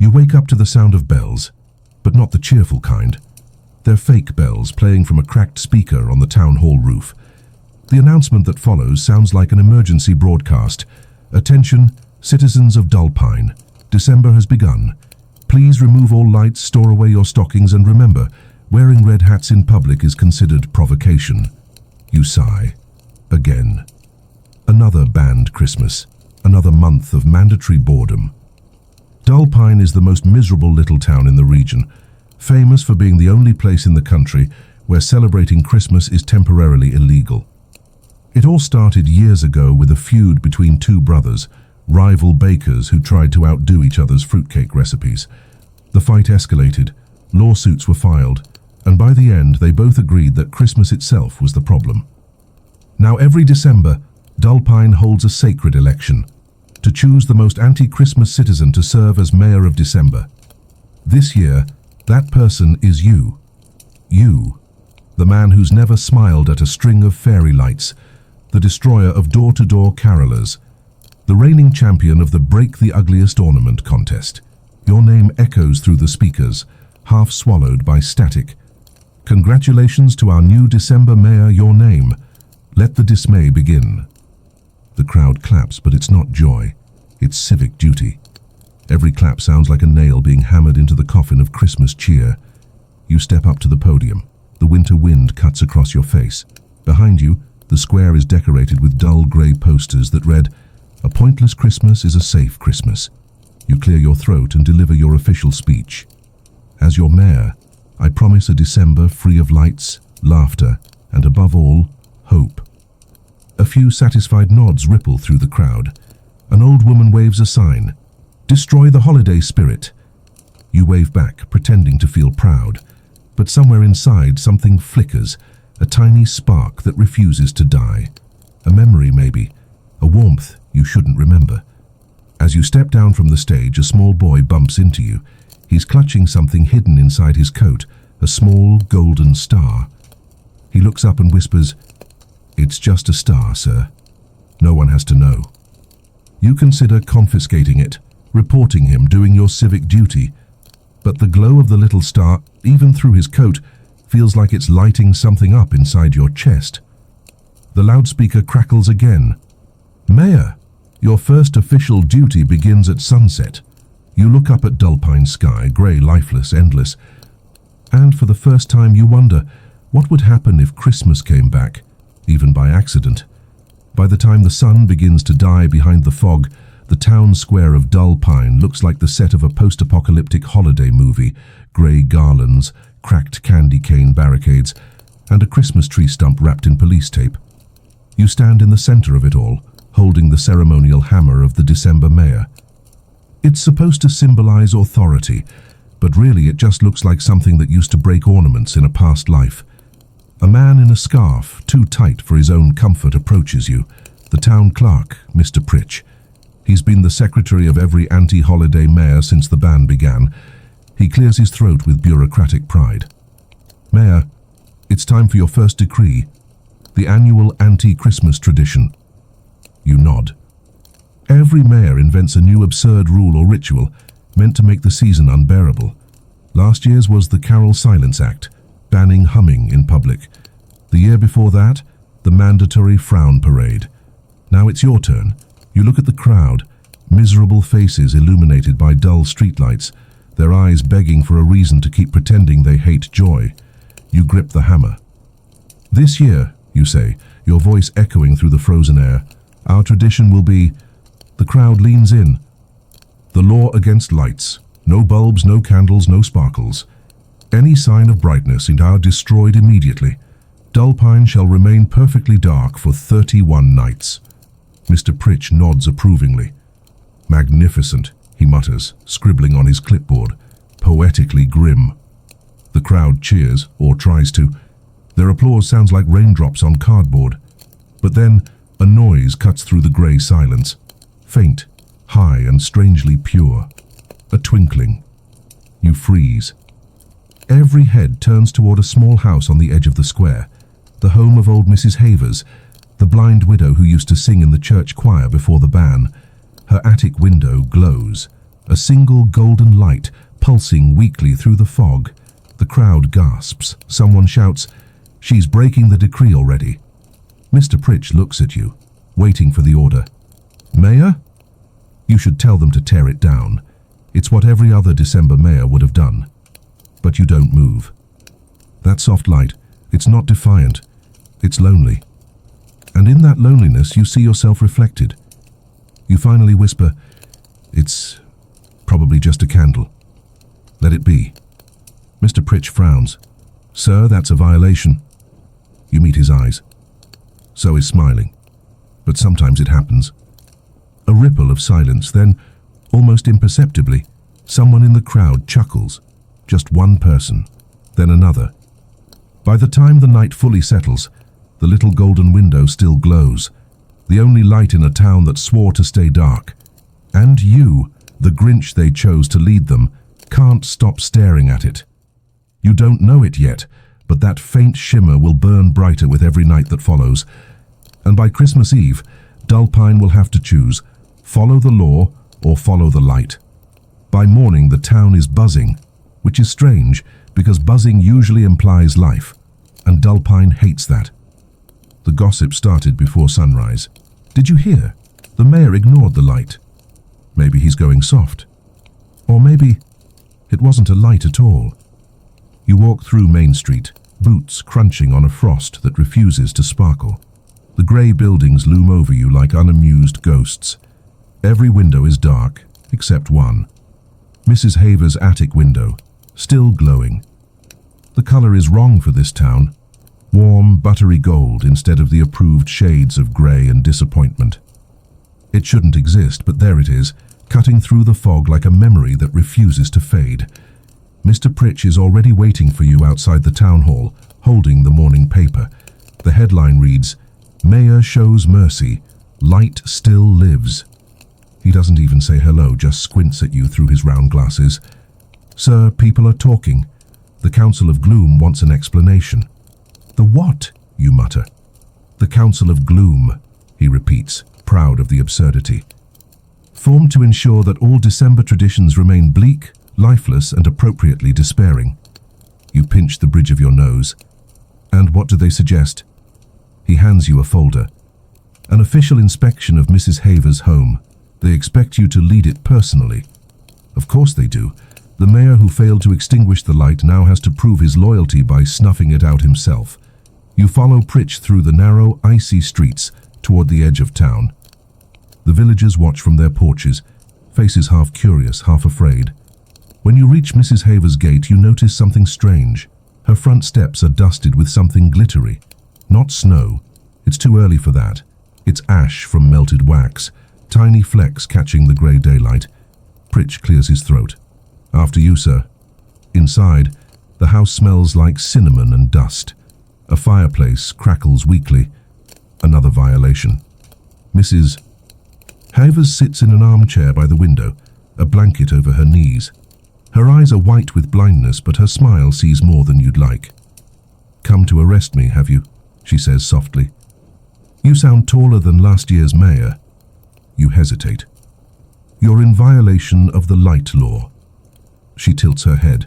You wake up to the sound of bells, but not the cheerful kind. They're fake bells playing from a cracked speaker on the town hall roof. The announcement that follows sounds like an emergency broadcast. Attention, citizens of Dullpine. December has begun. Please remove all lights, store away your stockings, and remember, wearing red hats in public is considered provocation. You sigh. Again. Another banned Christmas. Another month of mandatory boredom. Dullpine is the most miserable little town in the region, famous for being the only place in the country where celebrating Christmas is temporarily illegal. It all started years ago with a feud between two brothers, rival bakers who tried to outdo each other's fruitcake recipes. The fight escalated, lawsuits were filed, and by the end they both agreed that Christmas itself was the problem. Now every December, Dullpine holds a sacred election to choose the most anti-Christmas citizen to serve as mayor of December. This year, that person is you. You, the man who's never smiled at a string of fairy lights, the destroyer of door-to-door carolers, the reigning champion of the Break the Ugliest Ornament contest. Your name echoes through the speakers, half swallowed by static. Congratulations to our new December mayor, your name. Let the dismay begin. The crowd claps, but it's not joy. It's civic duty. Every clap sounds like a nail being hammered into the coffin of Christmas cheer. You step up to the podium. The winter wind cuts across your face. Behind you, the square is decorated with dull grey posters that read, "A pointless Christmas is a safe Christmas." You clear your throat and deliver your official speech. As your mayor, I promise a December free of lights, laughter, and above all, hope. A few satisfied nods ripple through the crowd. An old woman waves a sign. "Destroy the holiday spirit." You wave back, pretending to feel proud. But somewhere inside, something flickers, a tiny spark that refuses to die. A memory, maybe. A warmth you shouldn't remember. As you step down from the stage, a small boy bumps into you. He's clutching something hidden inside his coat, a small golden star. He looks up and whispers, "It's just a star, sir. No one has to know." You consider confiscating it, reporting him, doing your civic duty. But the glow of the little star, even through his coat, feels like it's lighting something up inside your chest. The loudspeaker crackles again. "Mayor, your first official duty begins at sunset." You look up at Dullpine sky, grey, lifeless, endless. And for the first time you wonder, what would happen if Christmas came back, even by accident? By the time the sun begins to die behind the fog, the town square of Dullpine looks like the set of a post-apocalyptic holiday movie. Grey garlands, cracked candy cane barricades, and a Christmas tree stump wrapped in police tape. You stand in the center of it all, holding the ceremonial hammer of the December mayor. It's supposed to symbolize authority, but really it just looks like something that used to break ornaments in a past life. A man in a scarf, too tight for his own comfort, approaches you. The town clerk, Mr. Pritch. He's been the secretary of every anti-holiday mayor since the ban began. He clears his throat with bureaucratic pride. "Mayor, it's time for your first decree. The annual anti-Christmas tradition." You nod. Every mayor invents a new absurd rule or ritual, meant to make the season unbearable. Last year's was the Carol Silence Act, banning humming in public. The year before that, the mandatory frown parade. Now it's your turn. You look at the crowd, miserable faces illuminated by dull streetlights, their eyes begging for a reason to keep pretending they hate joy. You grip the hammer. "This year," you say, your voice echoing through the frozen air, "our tradition will be..." The crowd leans in. "The law against lights. No bulbs, no candles, no sparkles. Any sign of brightness is destroyed immediately. Dullpine shall remain perfectly dark for 31 nights. Mr. Pritch nods approvingly. "Magnificent," he mutters, scribbling on his clipboard. "Poetically grim." The crowd cheers, or tries to. Their applause sounds like raindrops on cardboard. But then, a noise cuts through the grey silence. Faint, high, and strangely pure. A twinkling. You freeze. Every head turns toward a small house on the edge of the square, the home of old Mrs. Havers, the blind widow who used to sing in the church choir before the ban. Her attic window glows. a single golden light pulsing weakly through the fog. The crowd gasps. Someone shouts, "She's breaking the decree already." Mr. Pritch looks at you, waiting for the order. "Mayor?" You should tell them to tear it down. It's what every other December mayor would have done. But you don't move. That soft light, it's not defiant, it's lonely. And in that loneliness, you see yourself reflected. You finally whisper, "It's probably just a candle. Let it be." Mr. Pritch frowns. "Sir, that's a violation." You meet his eyes. So is smiling. But sometimes it happens. A ripple of silence, then, almost imperceptibly, someone in the crowd chuckles. Just one person, then another. By the time the night fully settles, the little golden window still glows, the only light in a town that swore to stay dark. And you, the Grinch they chose to lead them, can't stop staring at it. You don't know it yet, but that faint shimmer will burn brighter with every night that follows. And by Christmas Eve, Dullpine will have to choose, follow the law or follow the light. By morning, the town is buzzing, which is strange because buzzing usually implies life, and Dullpine hates that. The gossip started before sunrise. Did you hear? The mayor ignored the light. Maybe he's going soft. Or maybe it wasn't a light at all. You walk through Main Street, boots crunching on a frost that refuses to sparkle. The grey buildings loom over you like unamused ghosts. Every window is dark, except one. Mrs. Haver's attic window, still glowing. The colour is wrong for this town. Warm, buttery gold instead of the approved shades of grey and disappointment. It shouldn't exist, but there it is, cutting through the fog like a memory that refuses to fade. Mr. Pritch is already waiting for you outside the town hall, holding the morning paper. The headline reads, "Mayor shows mercy, light still lives." He doesn't even say hello, just squints at you through his round glasses. "Sir, people are talking. The Council of Gloom wants an explanation." "The what?" you mutter. "The Council of Gloom," he repeats, proud of the absurdity. "Formed to ensure that all December traditions remain bleak, lifeless, and appropriately despairing." You pinch the bridge of your nose. "And what do they suggest?" He hands you a folder. "An official inspection of Mrs. Haver's home. They expect you to lead it personally." Of course they do. The mayor who failed to extinguish the light now has to prove his loyalty by snuffing it out himself. You follow Pritch through the narrow, icy streets toward the edge of town. The villagers watch from their porches, faces half curious, half afraid. When you reach Mrs. Haver's gate, you notice something strange. Her front steps are dusted with something glittery. Not snow. It's too early for that. It's ash from melted wax, tiny flecks catching the grey daylight. Pritch clears his throat. "After you, sir." Inside, the house smells like cinnamon and dust. A fireplace crackles weakly. Another violation. Mrs. Haver sits in an armchair by the window, a blanket over her knees. Her eyes are white with blindness, but her smile sees more than you'd like. "Come to arrest me, have you?" she says softly. "You sound taller than last year's mayor." You hesitate. "You're in violation of the light law." She tilts her head.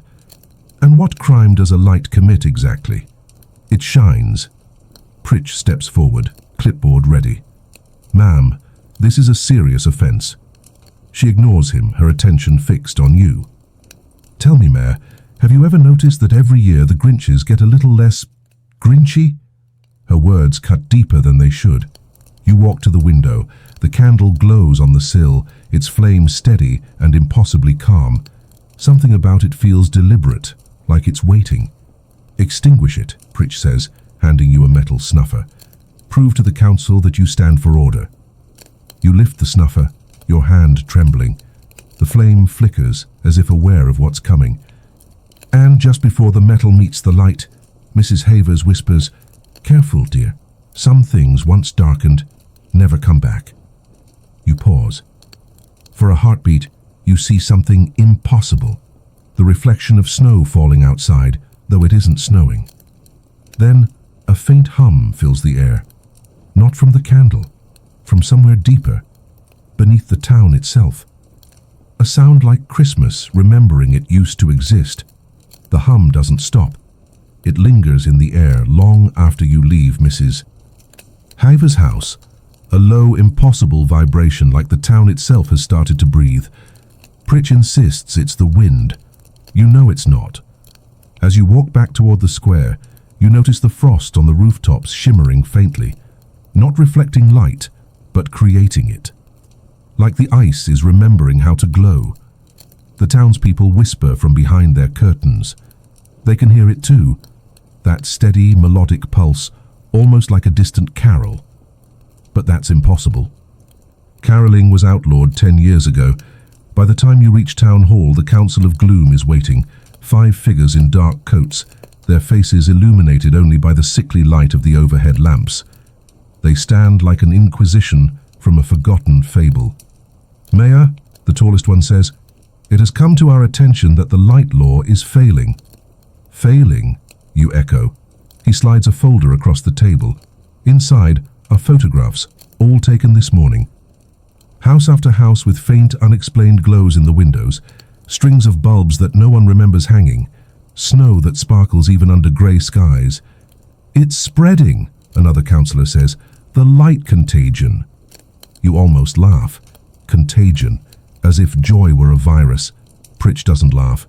"And what crime does a light commit exactly?" "It shines." Pritch steps forward, clipboard ready. "Ma'am, this is a serious offence." She ignores him, her attention fixed on you. "Tell me, Mayor, have you ever noticed that every year the Grinches get a little less Grinchy?" Her words cut deeper than they should. You walk to the window. The candle glows on the sill, its flame steady and impossibly calm. Something about it feels deliberate, like it's waiting. "Extinguish it," Pritch says, handing you a metal snuffer. "Prove to the council that you stand for order." You lift the snuffer, your hand trembling. The flame flickers, as if aware of what's coming. And just before the metal meets the light, Mrs. Havers whispers, "Careful, dear. Some things, once darkened, never come back." You pause. For a heartbeat, you see something impossible. The reflection of snow falling outside, though it isn't snowing. Then, a faint hum fills the air. Not from the candle, from somewhere deeper, beneath the town itself. A sound like Christmas, remembering it used to exist. The hum doesn't stop. It lingers in the air long after you leave Mrs. Haver's house. A low, impossible vibration like the town itself has started to breathe. Pritch insists it's the wind. You know it's not. As you walk back toward the square, you notice the frost on the rooftops shimmering faintly, not reflecting light, but creating it. Like the ice is remembering how to glow. The townspeople whisper from behind their curtains. They can hear it too, that steady, melodic pulse, almost like a distant carol. But that's impossible. Caroling was outlawed 10 years ago. By the time you reach Town Hall, the Council of Gloom is waiting, 5 figures in dark coats, their faces illuminated only by the sickly light of the overhead lamps. They stand like an inquisition from a forgotten fable. "Mayor," the tallest one says, "it has come to our attention that the light law is failing." "Failing?" you echo. He slides a folder across the table. Inside are photographs, all taken this morning. House after house with faint, unexplained glows in the windows, strings of bulbs that no one remembers hanging, snow that sparkles even under grey skies. "It's spreading," another councillor says. "The light contagion." You almost laugh. Contagion, as if joy were a virus. Pritch doesn't laugh.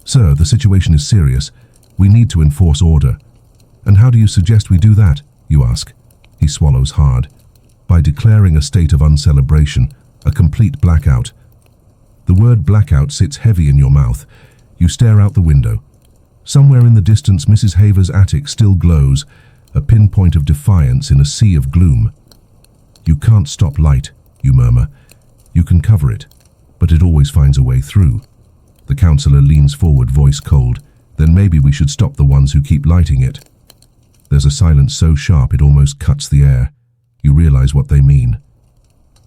"Sir, the situation is serious. We need to enforce order." "And how do you suggest we do that?" you ask. He swallows hard. "By declaring a state of uncelebration, a complete blackout." The word blackout sits heavy in your mouth. You stare out the window. Somewhere in the distance, Mrs. Haver's attic still glows, a pinpoint of defiance in a sea of gloom. "You can't stop light," you murmur. "You can cover it, but it always finds a way through." The councillor leans forward, voice cold. "Then maybe we should stop the ones who keep lighting it." There's a silence so sharp it almost cuts the air. You realize what they mean.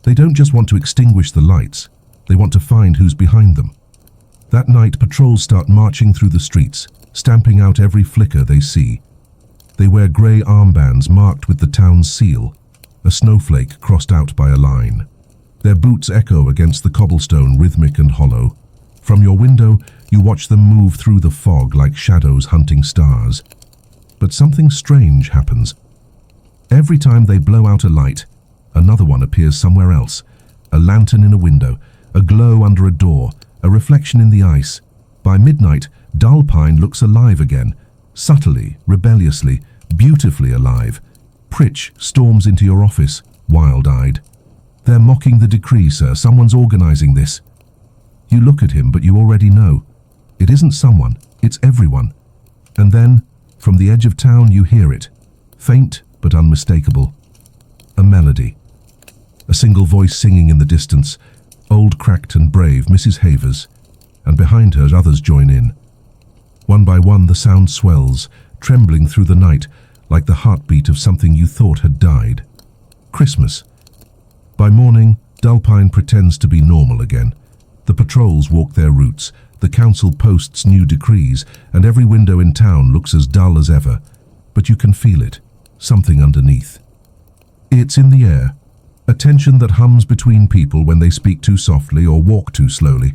They don't just want to extinguish the lights, they want to find who's behind them. That night, patrols start marching through the streets, stamping out every flicker they see. They wear grey armbands marked with the town's seal, a snowflake crossed out by a line. Their boots echo against the cobblestone, rhythmic and hollow. From your window, you watch them move through the fog like shadows hunting stars. But something strange happens. Every time they blow out a light, another one appears somewhere else. A lantern in a window, a glow under a door, a reflection in the ice. By midnight, Dullpine looks alive again, subtly, rebelliously, beautifully alive. Pritch storms into your office, wild-eyed. "They're mocking the decree, sir. Someone's organizing this." You look at him, but you already know. It isn't someone, it's everyone. And then, from the edge of town, you hear it, faint but unmistakable. A melody. A single voice singing in the distance, old, cracked and brave, Mrs. Haver's, and behind her others join in. One by one the sound swells, trembling through the night like the heartbeat of something you thought had died. Christmas. By morning, Dullpine pretends to be normal again. The patrols walk their routes, the council posts new decrees, and every window in town looks as dull as ever. But you can feel it, something underneath. It's in the air, a tension that hums between people when they speak too softly or walk too slowly.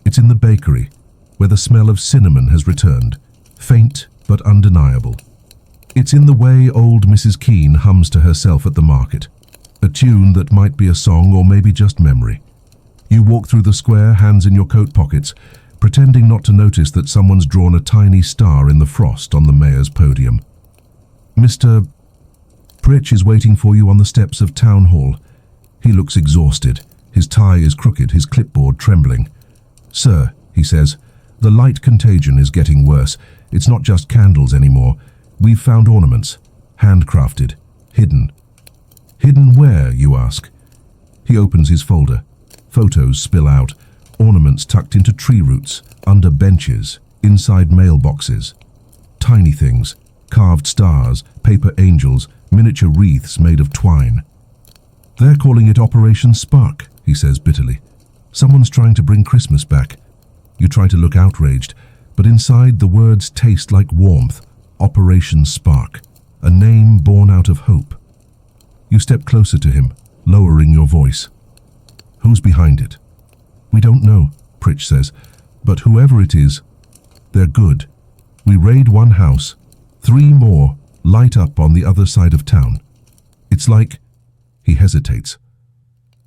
It's in the bakery, where the smell of cinnamon has returned, faint but undeniable. It's in the way old Mrs. Keene hums to herself at the market, a tune that might be a song or maybe just memory. You walk through the square, hands in your coat pockets, pretending not to notice that someone's drawn a tiny star in the frost on the mayor's podium. Mr. Pritch is waiting for you on the steps of Town Hall. He looks exhausted. His tie is crooked, his clipboard trembling. "Sir," he says, "the light contagion is getting worse. It's not just candles anymore. We've found ornaments, handcrafted, hidden." "Hidden where?" you ask. He opens his folder. Photos spill out, ornaments tucked into tree roots, under benches, inside mailboxes. Tiny things, carved stars, paper angels, miniature wreaths made of twine. "They're calling it Operation Spark," he says bitterly. "Someone's trying to bring Christmas back." You try to look outraged, but inside the words taste like warmth. Operation Spark, a name born out of hope. You step closer to him, lowering your voice. "Who's behind it?" "We don't know," Pritch says. "But whoever it is, they're good. We raid one house, 3 more light up on the other side of town. It's like," he hesitates,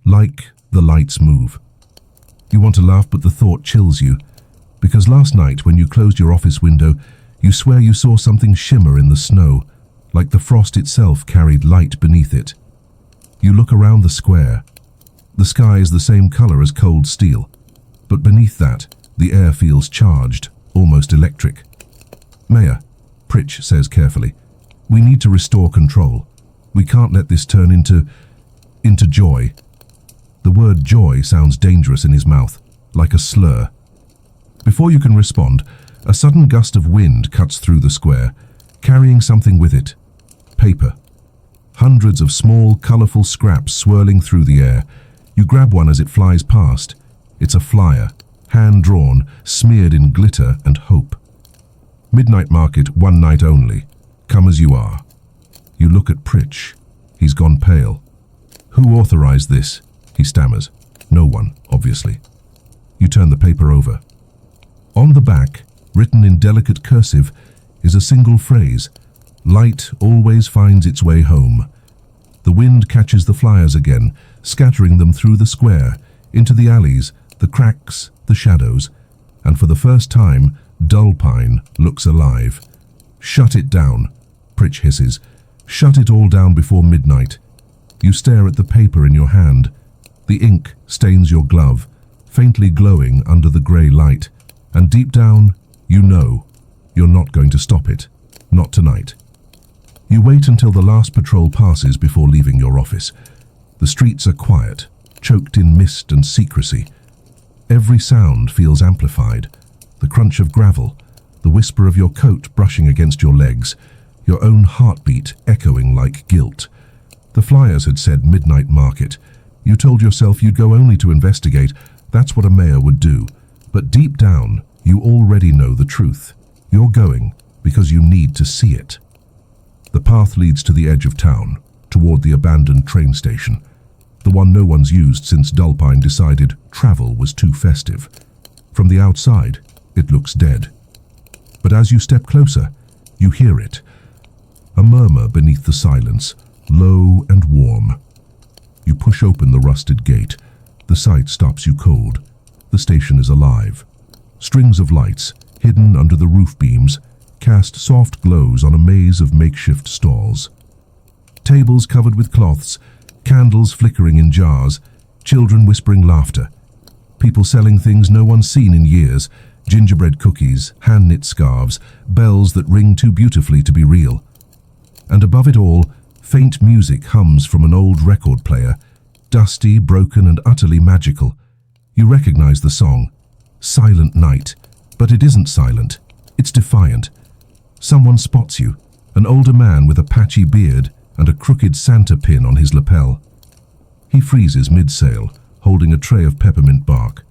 "like the lights move." You want to laugh, but the thought chills you, because last night when you closed your office window, you swear you saw something shimmer in the snow, like the frost itself carried light beneath it. You look around the square. The sky is the same color as cold steel, but beneath that, the air feels charged, almost electric. "Mayor," Pritch says carefully, "we need to restore control. We can't let this turn into joy." The word joy sounds dangerous in his mouth, like a slur. Before you can respond, a sudden gust of wind cuts through the square, carrying something with it. Paper. Hundreds of small, colorful scraps swirling through the air. You grab one as it flies past. It's a flyer, hand-drawn, smeared in glitter and hope. "Midnight market, one night only. Come as you are." You look at Pritch. He's gone pale. "Who authorized this?" he stammers. "No one, obviously." You turn the paper over. On the back, written in delicate cursive, is a single phrase: "Light always finds its way home." The wind catches the flyers again, scattering them through the square, into the alleys, the cracks, the shadows, and for the first time, Dullpine looks alive. "Shut it down," Pritch hisses. "Shut it all down before midnight." You stare at the paper in your hand. The ink stains your glove, faintly glowing under the grey light, and deep down, you know you're not going to stop it. Not tonight. You wait until the last patrol passes before leaving your office. The streets are quiet, choked in mist and secrecy. Every sound feels amplified. The crunch of gravel, the whisper of your coat brushing against your legs, your own heartbeat echoing like guilt. The flyers had said midnight market. You told yourself you'd go only to investigate. That's what a mayor would do. But deep down, you already know the truth. You're going because you need to see it. The path leads to the edge of town, toward the abandoned train station, the one no one's used since Dullpine decided travel was too festive. From the outside, it looks dead. But as you step closer, you hear it. A murmur beneath the silence, low and warm. You push open the rusted gate. The sight stops you cold. The station is alive. Strings of lights, hidden under the roof beams, cast soft glows on a maze of makeshift stalls. Tables covered with cloths, candles flickering in jars, children whispering laughter. People selling things no one's seen in years, gingerbread cookies, hand-knit scarves, bells that ring too beautifully to be real. And above it all, faint music hums from an old record player, dusty, broken, and utterly magical. You recognize the song, Silent Night, but it isn't silent. It's defiant. Someone spots you, an older man with a patchy beard and a crooked Santa pin on his lapel. He freezes mid-sail, holding a tray of peppermint bark.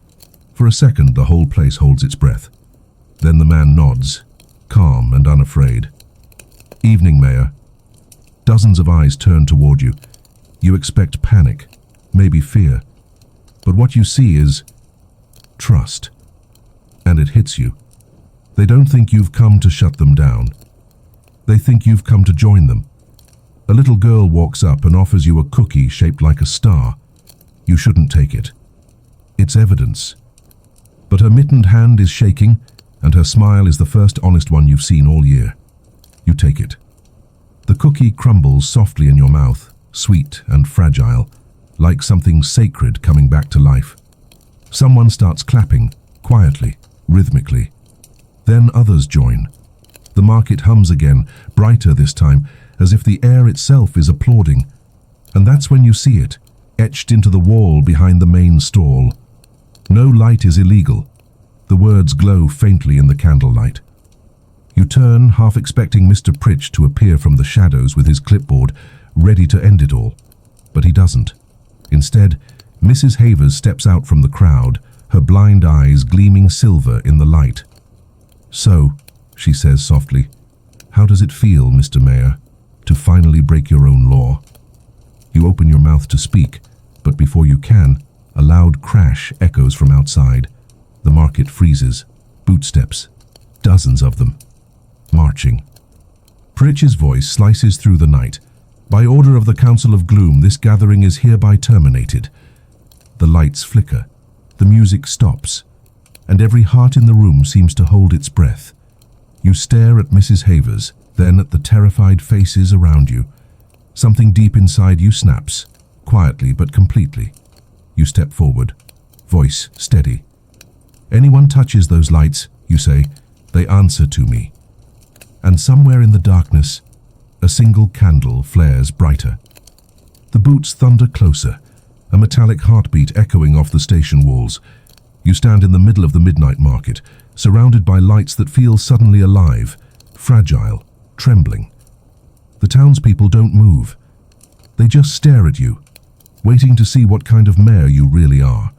For a second, the whole place holds its breath. Then the man nods, calm and unafraid. "Evening, Mayor." Dozens of eyes turn toward you. You expect panic, maybe fear. But what you see is trust. And it hits you. They don't think you've come to shut them down. They think you've come to join them. A little girl walks up and offers you a cookie shaped like a star. You shouldn't take it. It's evidence. But her mittened hand is shaking, and her smile is the first honest one you've seen all year. You take it. The cookie crumbles softly in your mouth, sweet and fragile, like something sacred coming back to life. Someone starts clapping, quietly, rhythmically. Then others join. The market hums again, brighter this time, as if the air itself is applauding. And that's when you see it, etched into the wall behind the main stall. No light is illegal. The words glow faintly in the candlelight. You turn, half expecting Mr. Pritch to appear from the shadows with his clipboard, ready to end it all. But he doesn't. Instead, Mrs. Havers steps out from the crowd, her blind eyes gleaming silver in the light. "So," she says softly, "how does it feel, Mr. Mayor, to finally break your own law?" You open your mouth to speak, but before you can, a loud crash echoes from outside. The market freezes. Bootsteps. Dozens of them. Marching. Pritch's voice slices through the night. By order of the Council of Gloom, this gathering is hereby terminated. The lights flicker. The music stops. And every heart in the room seems to hold its breath. You stare at Mrs. Havers, then at the terrified faces around you. Something deep inside you snaps, quietly but completely. You step forward, voice steady. Anyone touches those lights, you say, they answer to me. And somewhere in the darkness, a single candle flares brighter. The boots thunder closer, a metallic heartbeat echoing off the station walls. You stand in the middle of the midnight market, surrounded by lights that feel suddenly alive, fragile, trembling. The townspeople don't move. They just stare at you, waiting to see what kind of mayor you really are.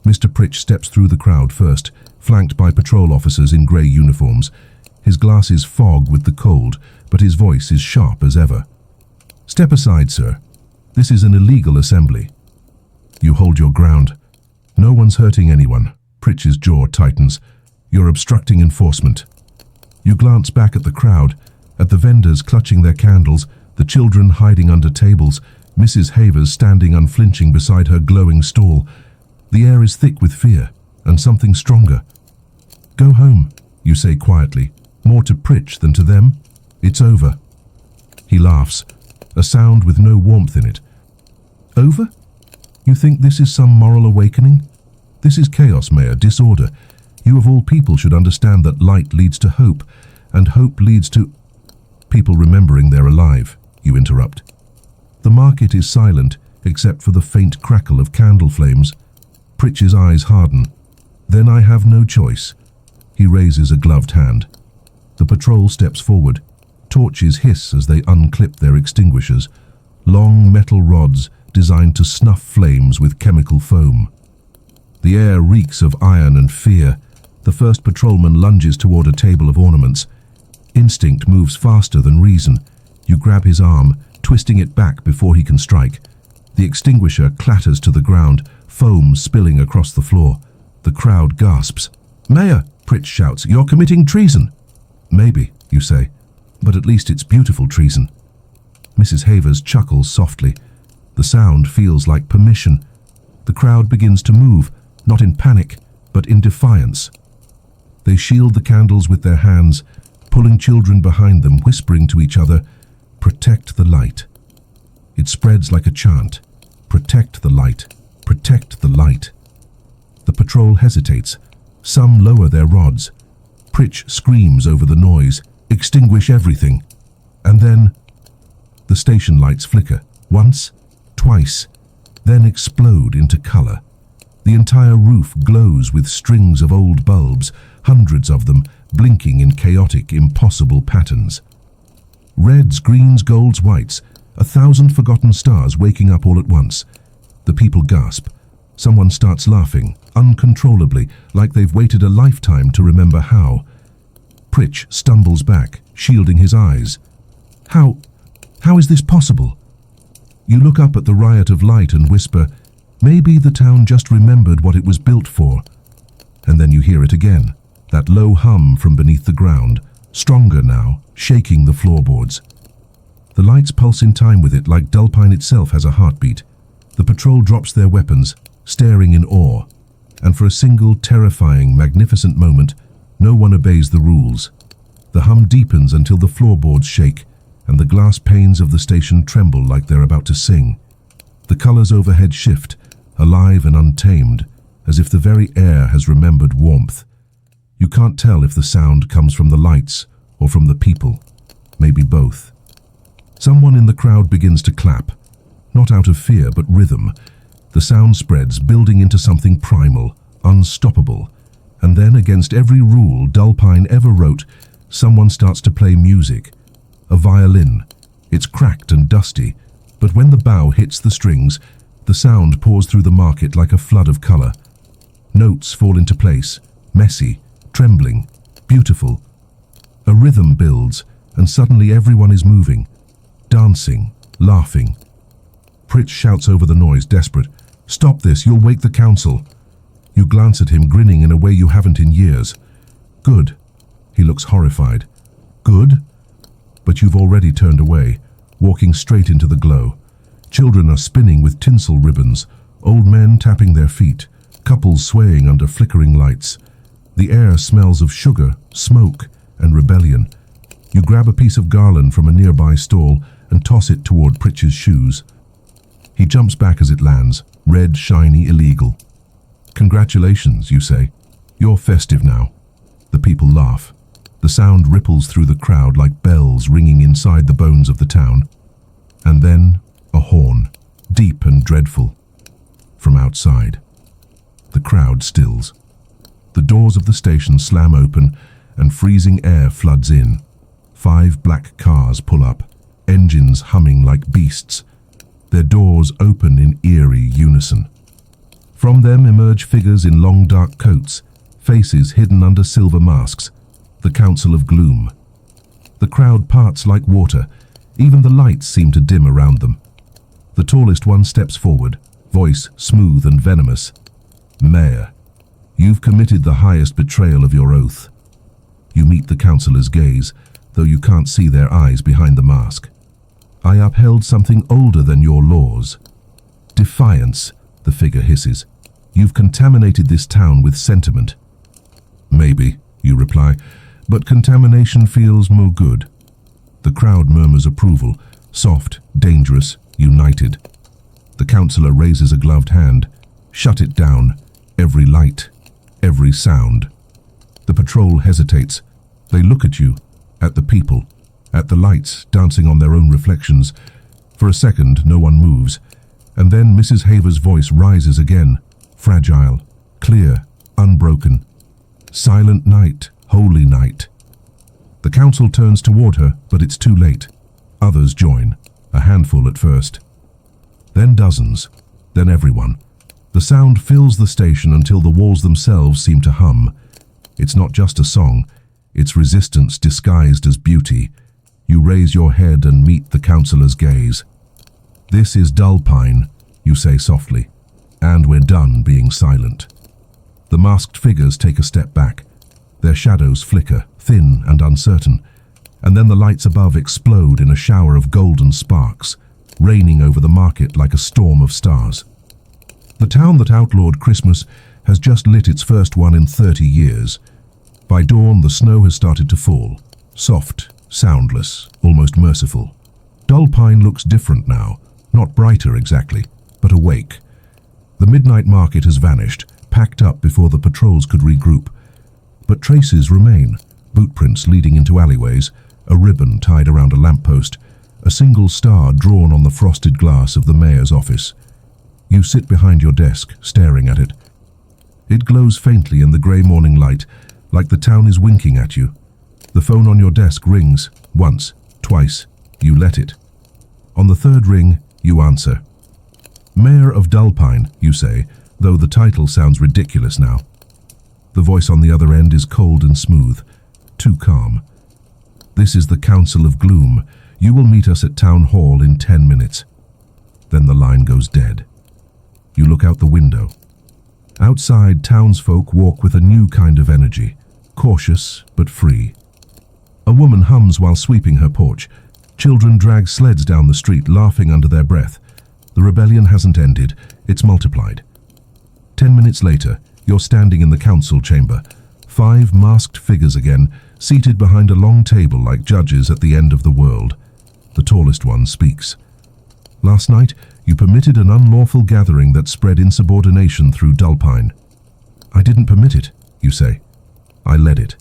Mr. Pritch steps through the crowd first, flanked by patrol officers in grey uniforms. His glasses fog with the cold, but his voice is sharp as ever. "Step aside, sir. This is an illegal assembly." You hold your ground. "No one's hurting anyone." Pritch's jaw tightens. "You're obstructing enforcement." You glance back at the crowd, at the vendors clutching their candles, the children hiding under tables, Mrs. Havers standing unflinching beside her glowing stall. The air is thick with fear, and something stronger. "Go home," you say quietly, more to Pritch than to them. "It's over." He laughs, a sound with no warmth in it. "Over? You think this is some moral awakening? This is chaos, Mayor, disorder. You of all people should understand that light leads to hope, and hope leads to people remembering they're alive," you interrupt. The market is silent, except for the faint crackle of candle flames. Pritch's eyes harden. "Then I have no choice." He raises a gloved hand. The patrol steps forward. Torches hiss as they unclip their extinguishers. Long metal rods designed to snuff flames with chemical foam. The air reeks of iron and fear. The first patrolman lunges toward a table of ornaments. Instinct moves faster than reason. You grab his arm, twisting it back before he can strike. The extinguisher clatters to the ground, foam spilling across the floor. The crowd gasps. "Mayor," Pritch shouts, "you're committing treason." "Maybe," you say, "but at least it's beautiful treason." Mrs. Havers chuckles softly. The sound feels like permission. The crowd begins to move, not in panic, but in defiance. They shield the candles with their hands, pulling children behind them, whispering to each other, "Protect the light." It spreads like a chant. Protect the light. Protect the light. The patrol hesitates. Some lower their rods. Pritch screams over the noise, "Extinguish everything." And then the station lights flicker, once, twice, then explode into color. The entire roof glows with strings of old bulbs, hundreds of them, blinking in chaotic, impossible patterns. Reds, greens, golds, whites, 1,000 forgotten stars waking up all at once. The people gasp. Someone starts laughing, uncontrollably, like they've waited a lifetime to remember how. Pritch stumbles back, shielding his eyes. How is this possible?" You look up at the riot of light and whisper, "Maybe the town just remembered what it was built for." And then you hear it again, that low hum from beneath the ground, stronger now, shaking the floorboards. The lights pulse in time with it like Dullpine itself has a heartbeat. The patrol drops their weapons, staring in awe, and for a single terrifying, magnificent moment, no one obeys the rules. The hum deepens until the floorboards shake, and the glass panes of the station tremble like they're about to sing. The colors overhead shift, alive and untamed, as if the very air has remembered warmth. You can't tell if the sound comes from the lights or from the people, maybe both. Someone in the crowd begins to clap, not out of fear but rhythm. The sound spreads, building into something primal, unstoppable. And then, against every rule Dullpine ever wrote, someone starts to play music. A violin. It's cracked and dusty, but when the bow hits the strings, the sound pours through the market like a flood of color. Notes fall into place, messy, trembling, beautiful. A rhythm builds, and suddenly everyone is moving, dancing, laughing. Pritch shouts over the noise, desperate, "Stop this, you'll wake the council." You glance at him, grinning in a way you haven't in years. Good. He looks horrified. Good? But you've already turned away, walking straight into the glow. Children are spinning with tinsel ribbons, old men tapping their feet, couples swaying under flickering lights. The air smells of sugar, smoke, and rebellion. You grab a piece of garland from a nearby stall and toss it toward Pritch's shoes. He jumps back as it lands, red, shiny, illegal. Congratulations, you say. You're festive now. The people laugh. The sound ripples through the crowd like bells ringing inside the bones of the town. And then a horn, deep and dreadful, from outside. The crowd stills. The doors of the station slam open and freezing air floods in. 5 black cars pull up, engines humming like beasts. Their doors open in eerie unison. From them emerge figures in long dark coats, faces hidden under silver masks, the Council of Gloom. The crowd parts like water. Even the lights seem to dim around them. The tallest one steps forward, voice smooth and venomous. Mayor, you've committed the highest betrayal of your oath. You meet the councillor's gaze, though you can't see their eyes behind the mask. I upheld something older than your laws. Defiance, the figure hisses. You've contaminated this town with sentiment. Maybe, you reply, but contamination feels more good. The crowd murmurs approval, soft, dangerous, united. The councillor raises a gloved hand. Shut it down. Every light, every sound. The patrol hesitates. They look at you, at the people, at the lights dancing on their own reflections. For a second, no one moves. And then Mrs. Haver's voice rises again, fragile, clear, unbroken. Silent night, holy night. The council turns toward her, but it's too late. Others join, a handful at first. Then dozens, then everyone. The sound fills the station until the walls themselves seem to hum. It's not just a song, it's resistance disguised as beauty. You raise your head and meet the councillor's gaze. This is Dullpine, you say softly, and we're done being silent. The masked figures take a step back. Their shadows flicker, thin and uncertain, and then the lights above explode in a shower of golden sparks, raining over the market like a storm of stars. The town that outlawed Christmas has just lit its first one in 30 years. By dawn, the snow has started to fall, soft, soundless, almost merciful. Dullpine looks different now, not brighter exactly, but awake. The midnight market has vanished, packed up before the patrols could regroup. But traces remain, bootprints leading into alleyways, a ribbon tied around a lamppost, a single star drawn on the frosted glass of the mayor's office. You sit behind your desk, staring at it. It glows faintly in the grey morning light, like the town is winking at you. The phone on your desk rings, once, twice. You let it. On the third ring, you answer. Mayor of Dullpine, you say, though the title sounds ridiculous now. The voice on the other end is cold and smooth, too calm. This is the Council of Gloom. You will meet us at Town Hall in 10 minutes. Then the line goes dead. You look out the window. Outside, townsfolk walk with a new kind of energy, cautious but free. A woman hums while sweeping her porch. Children drag sleds down the street, laughing under their breath. The rebellion hasn't ended, it's multiplied. 10 minutes later, you're standing in the council chamber. 5 masked figures again, seated behind a long table like judges at the end of the world. The tallest one speaks. Last night, you permitted an unlawful gathering that spread insubordination through Dullpine. I didn't permit it, you say. I led it.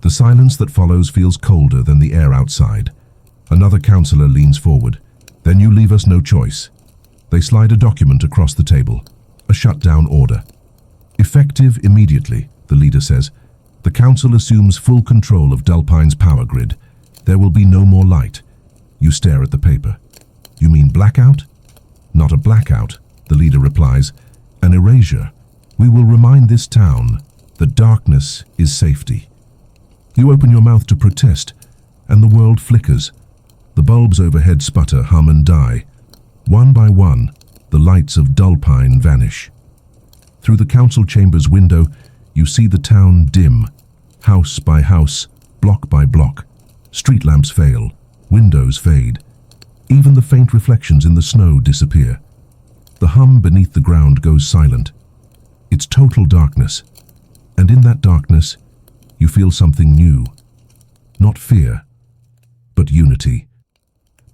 The silence that follows feels colder than the air outside. Another councillor leans forward. Then you leave us no choice. They slide a document across the table. A shutdown order. Effective immediately, the leader says. The council assumes full control of Dullpine's power grid. There will be no more light. You stare at the paper. You mean blackout? Not a blackout, the leader replies. An erasure. We will remind this town that darkness is safety. You open your mouth to protest, and the world flickers. The bulbs overhead sputter, hum and die. One by one, the lights of Dullpine vanish. Through the council chamber's window, you see the town dim, house by house, block by block. Street lamps fail, windows fade. Even the faint reflections in the snow disappear. The hum beneath the ground goes silent. It's total darkness, and in that darkness, you feel something new. Not fear, but unity.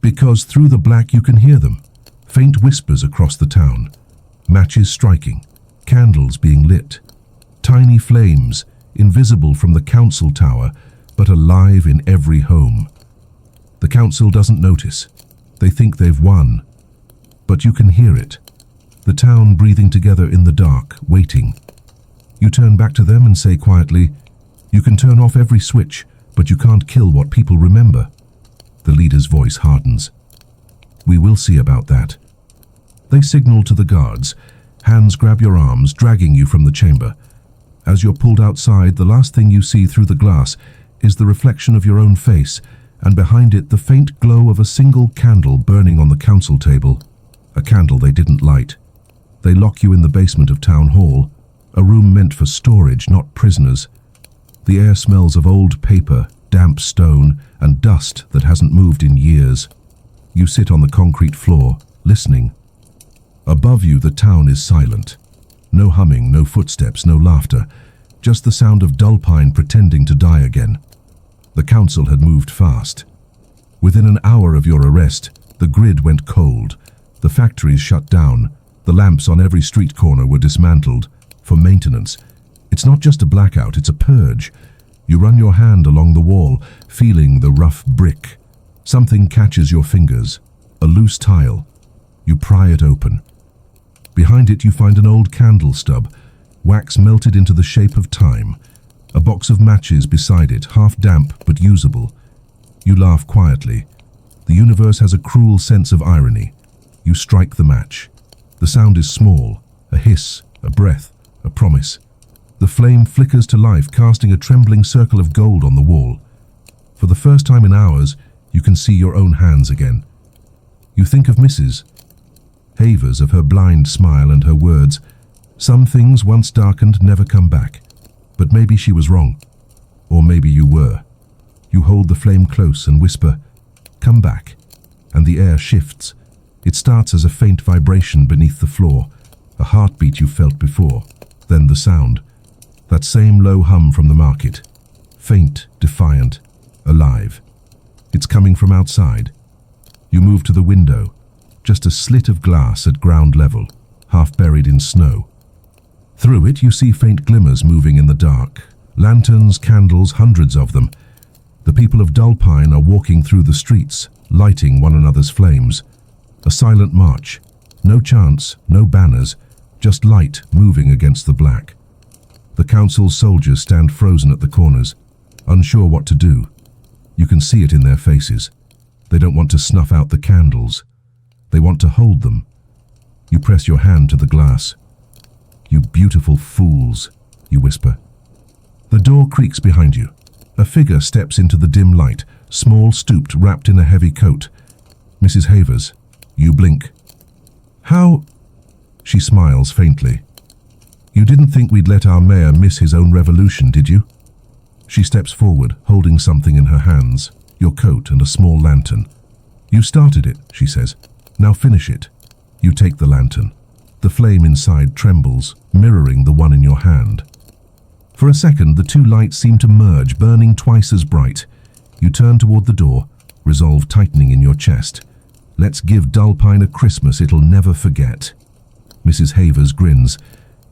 Because through the black you can hear them, faint whispers across the town, matches striking, candles being lit, tiny flames, invisible from the council tower, but alive in every home. The council doesn't notice. They think they've won. But you can hear it. The town breathing together in the dark, waiting. You turn back to them and say quietly, "You can turn off every switch, but you can't kill what people remember." The leader's voice hardens. "We will see about that." They signal to the guards. Hands grab your arms, dragging you from the chamber. As you're pulled outside, the last thing you see through the glass is the reflection of your own face, and behind it the faint glow of a single candle burning on the council table. A candle they didn't light. They lock you in the basement of Town Hall, a room meant for storage, not prisoners. The air smells of old paper, damp stone, and dust that hasn't moved in years. You sit on the concrete floor, listening. Above you, the town is silent. No humming, no footsteps, no laughter, just the sound of Dullpine pretending to die again. The council had moved fast. Within an hour of your arrest, the grid went cold. The factories shut down. The lamps on every street corner were dismantled for maintenance. It's not just a blackout, it's a purge. You run your hand along the wall, feeling the rough brick. Something catches your fingers, a loose tile. You pry it open. Behind it you find an old candle stub, wax melted into the shape of time. A box of matches beside it, half damp but usable. You laugh quietly. The universe has a cruel sense of irony. You strike the match. The sound is small, a hiss, a breath, a promise. The flame flickers to life, casting a trembling circle of gold on the wall. For the first time in hours, you can see your own hands again. You think of Mrs. Havers, of her blind smile and her words. Some things once darkened never come back. But maybe she was wrong. Or maybe you were. You hold the flame close and whisper, "Come back." And the air shifts. It starts as a faint vibration beneath the floor, a heartbeat you felt before. Then the sound. That same low hum from the market. Faint, defiant, alive. It's coming from outside. You move to the window. Just a slit of glass at ground level, half buried in snow. Through it you see faint glimmers moving in the dark. Lanterns, candles, hundreds of them. The people of Dullpine are walking through the streets, lighting one another's flames. A silent march. No chants, no banners, just light moving against the black. The council's soldiers stand frozen at the corners, unsure what to do. You can see it in their faces. They don't want to snuff out the candles. They want to hold them. You press your hand to the glass. "You beautiful fools," you whisper. The door creaks behind you. A figure steps into the dim light, small, stooped, wrapped in a heavy coat. Mrs. Havers. You blink. "How?" She smiles faintly. "You didn't think we'd let our mayor miss his own revolution, did you?" She steps forward, holding something in her hands, your coat and a small lantern. "You started it," she says. "Now finish it." You take the lantern. The flame inside trembles, mirroring the one in your hand. For a second, the two lights seem to merge, burning twice as bright. You turn toward the door, resolve tightening in your chest. Let's give Dullpine a Christmas it'll never forget. Mrs. Havers grins.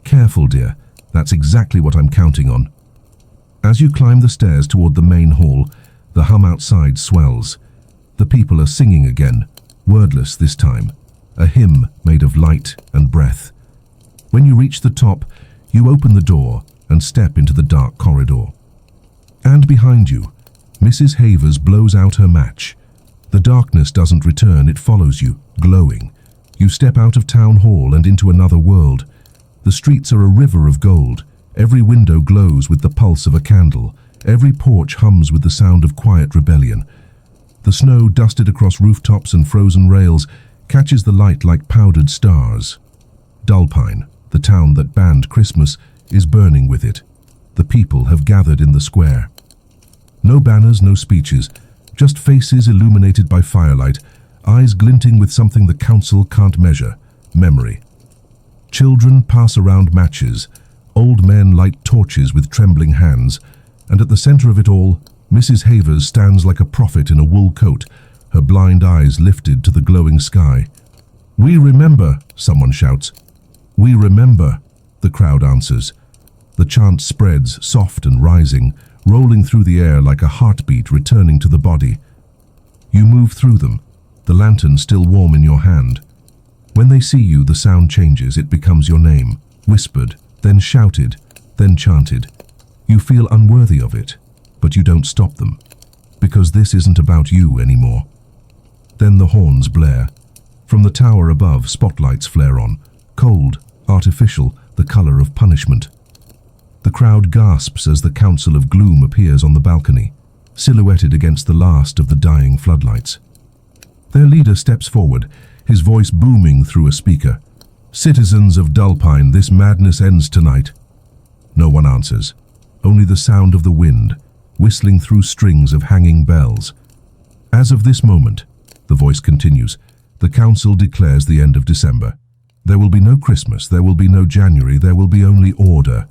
"Careful, dear. That's exactly what I'm counting on." As you climb the stairs toward the main hall, the hum outside swells. The people are singing again, wordless this time, a hymn made of light and breath. When you reach the top, you open the door and step into the dark corridor. And behind you, Mrs. Havers blows out her match. The darkness doesn't return, it follows you, glowing. You step out of Town Hall and into another world. The streets are a river of gold. Every window glows with the pulse of a candle. Every porch hums with the sound of quiet rebellion. The snow dusted across rooftops and frozen rails catches the light like powdered stars. Dullpine, The town that banned Christmas is burning with it. The people have gathered in the square. No banners, no speeches, just faces illuminated by firelight, eyes glinting with something the council can't measure: memory. Children pass around matches, old men light torches with trembling hands, and at the center of it all, Mrs. Havers stands like a prophet in a wool coat, her blind eyes lifted to the glowing sky. "We remember," someone shouts. "We remember," the crowd answers. The chant spreads, soft and rising, rolling through the air like a heartbeat returning to the body. You move through them, the lantern still warm in your hand. When they see you, the sound changes. It becomes your name, whispered, then shouted, then chanted. You feel unworthy of it, but you don't stop them, because this isn't about you anymore. Then the horns blare. From the tower above, spotlights flare on, cold, artificial, the color of punishment. The crowd gasps as the Council of Gloom appears on the balcony, silhouetted against the last of the dying floodlights. Their leader steps forward, his voice booming through a speaker. "Citizens of Dullpine, this madness ends tonight." No one answers, only the sound of the wind, whistling through strings of hanging bells. "As of this moment," the voice continues, "the council declares the end of December. There will be no Christmas, there will be no January, there will be only order."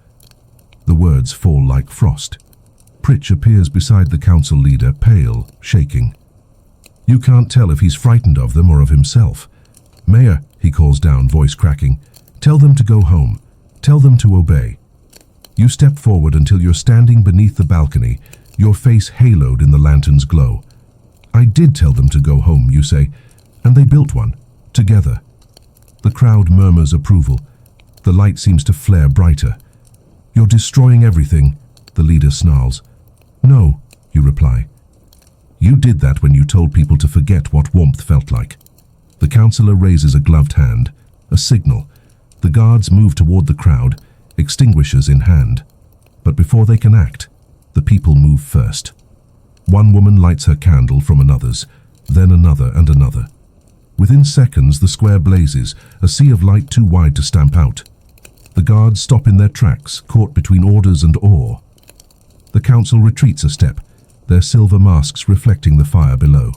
The words fall like frost. Pritch appears beside the council leader, pale, shaking. You can't tell if he's frightened of them or of himself. "Mayor," he calls down, voice cracking, "tell them to go home. Tell them to obey." You step forward until you're standing beneath the balcony, your face haloed in the lantern's glow. "I did tell them to go home," you say, "and they built one, together." The crowd murmurs approval. The light seems to flare brighter. "You're destroying everything," the leader snarls. "No," you reply. "You did that when you told people to forget what warmth felt like." The councillor raises a gloved hand, a signal. The guards move toward the crowd, extinguishers in hand. But before they can act, the people move first. One woman lights her candle from another's, then another and another. Within seconds, the square blazes, a sea of light too wide to stamp out. The guards stop in their tracks, caught between orders and awe. The council retreats a step, their silver masks reflecting the fire below.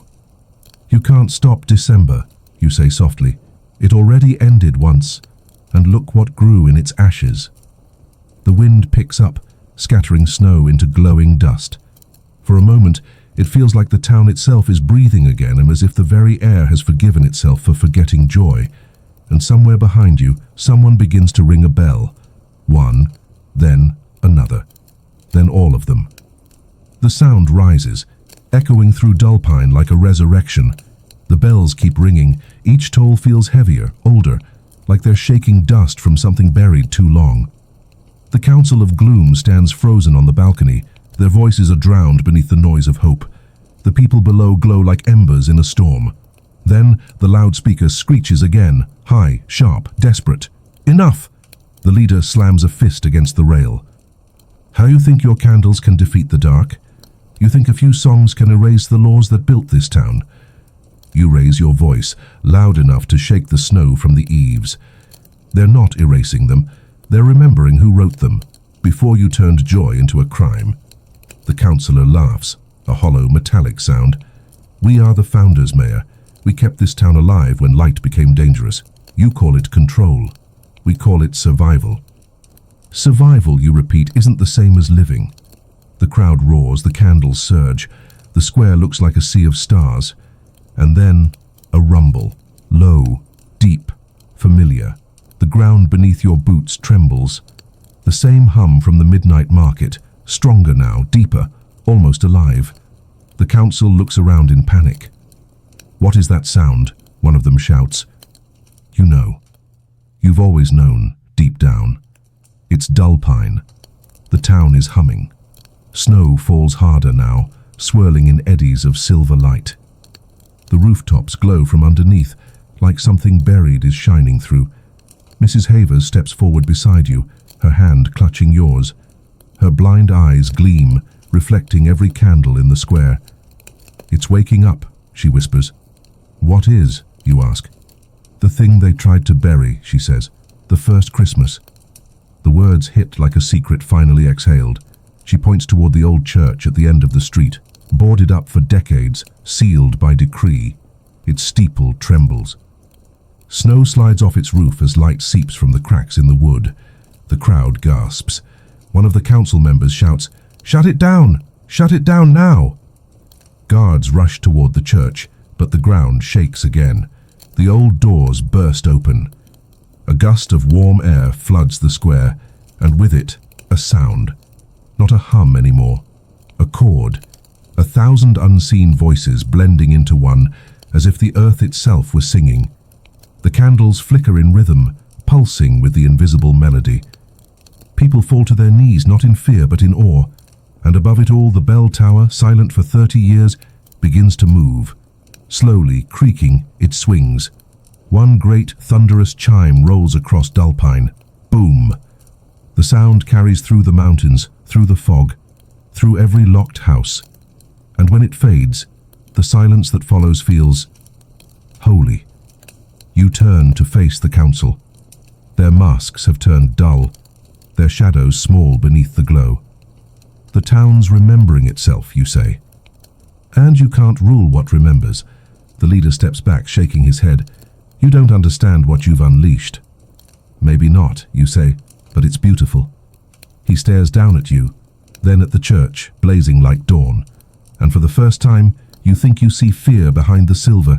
"You can't stop December," you say softly. "It already ended once, and look what grew in its ashes." The wind picks up, scattering snow into glowing dust. For a moment, it feels like the town itself is breathing again, and as if the very air has forgiven itself for forgetting joy. And somewhere behind you, someone begins to ring a bell. One, then another, then all of them. The sound rises, echoing through Dullpine like a resurrection. The bells keep ringing. Each toll feels heavier, older, like they're shaking dust from something buried too long. The Council of Gloom stands frozen on the balcony. Their voices are drowned beneath the noise of hope. The people below glow like embers in a storm. Then the loudspeaker screeches again, high, sharp, desperate. "Enough!" The leader slams a fist against the rail. "How you think your candles can defeat the dark? You think a few songs can erase the laws that built this town?" You raise your voice, loud enough to shake the snow from the eaves. They're not erasing them. They're remembering who wrote them, before you turned joy into a crime. The councillor laughs, a hollow, metallic sound. "We are the founders, Mayor. We kept this town alive when light became dangerous. You call it control. We call it survival." "Survival," you repeat, "isn't the same as living." The crowd roars, the candles surge. The square looks like a sea of stars. And then a rumble, low, deep, familiar. The ground beneath your boots trembles. The same hum from the midnight market, stronger now, deeper, almost alive. The council looks around in panic. "What is that sound?" one of them shouts. You know. You've always known, deep down. It's Dullpine. The town is humming. Snow falls harder now, swirling in eddies of silver light. The rooftops glow from underneath, like something buried is shining through. Mrs. Havers steps forward beside you, her hand clutching yours. Her blind eyes gleam, reflecting every candle in the square. "It's waking up," she whispers. "What is?" you ask. "The thing they tried to bury," she says. The first Christmas. The words hit like a secret finally exhaled. She points toward the old church at the end of the street, boarded up for decades, sealed by decree. Its steeple trembles. Snow slides off its roof as light seeps from the cracks in the wood. The crowd gasps. One of the council members shouts, "Shut it down! Shut it down now!" Guards rush toward the church, but the ground shakes again. The old doors burst open. A gust of warm air floods the square, and with it, a sound. Not a hum anymore. A chord. 1,000 unseen voices blending into one, as if the earth itself was singing. The candles flicker in rhythm, pulsing with the invisible melody. People fall to their knees, not in fear but in awe, and above it all the bell tower, silent for 30 years, begins to move. Slowly, creaking, it swings. One great thunderous chime rolls across Dullpine. Boom! The sound carries through the mountains, through the fog, through every locked house. And when it fades, the silence that follows feels holy. You turn to face the council. Their masks have turned dull, their shadows small beneath the glow. The town's remembering itself, you say. And you can't rule what remembers. The leader steps back, shaking his head. You don't understand what you've unleashed. Maybe not, you say, but it's beautiful. He stares down at you, then at the church, blazing like dawn. And for the first time, you think you see fear behind the silver.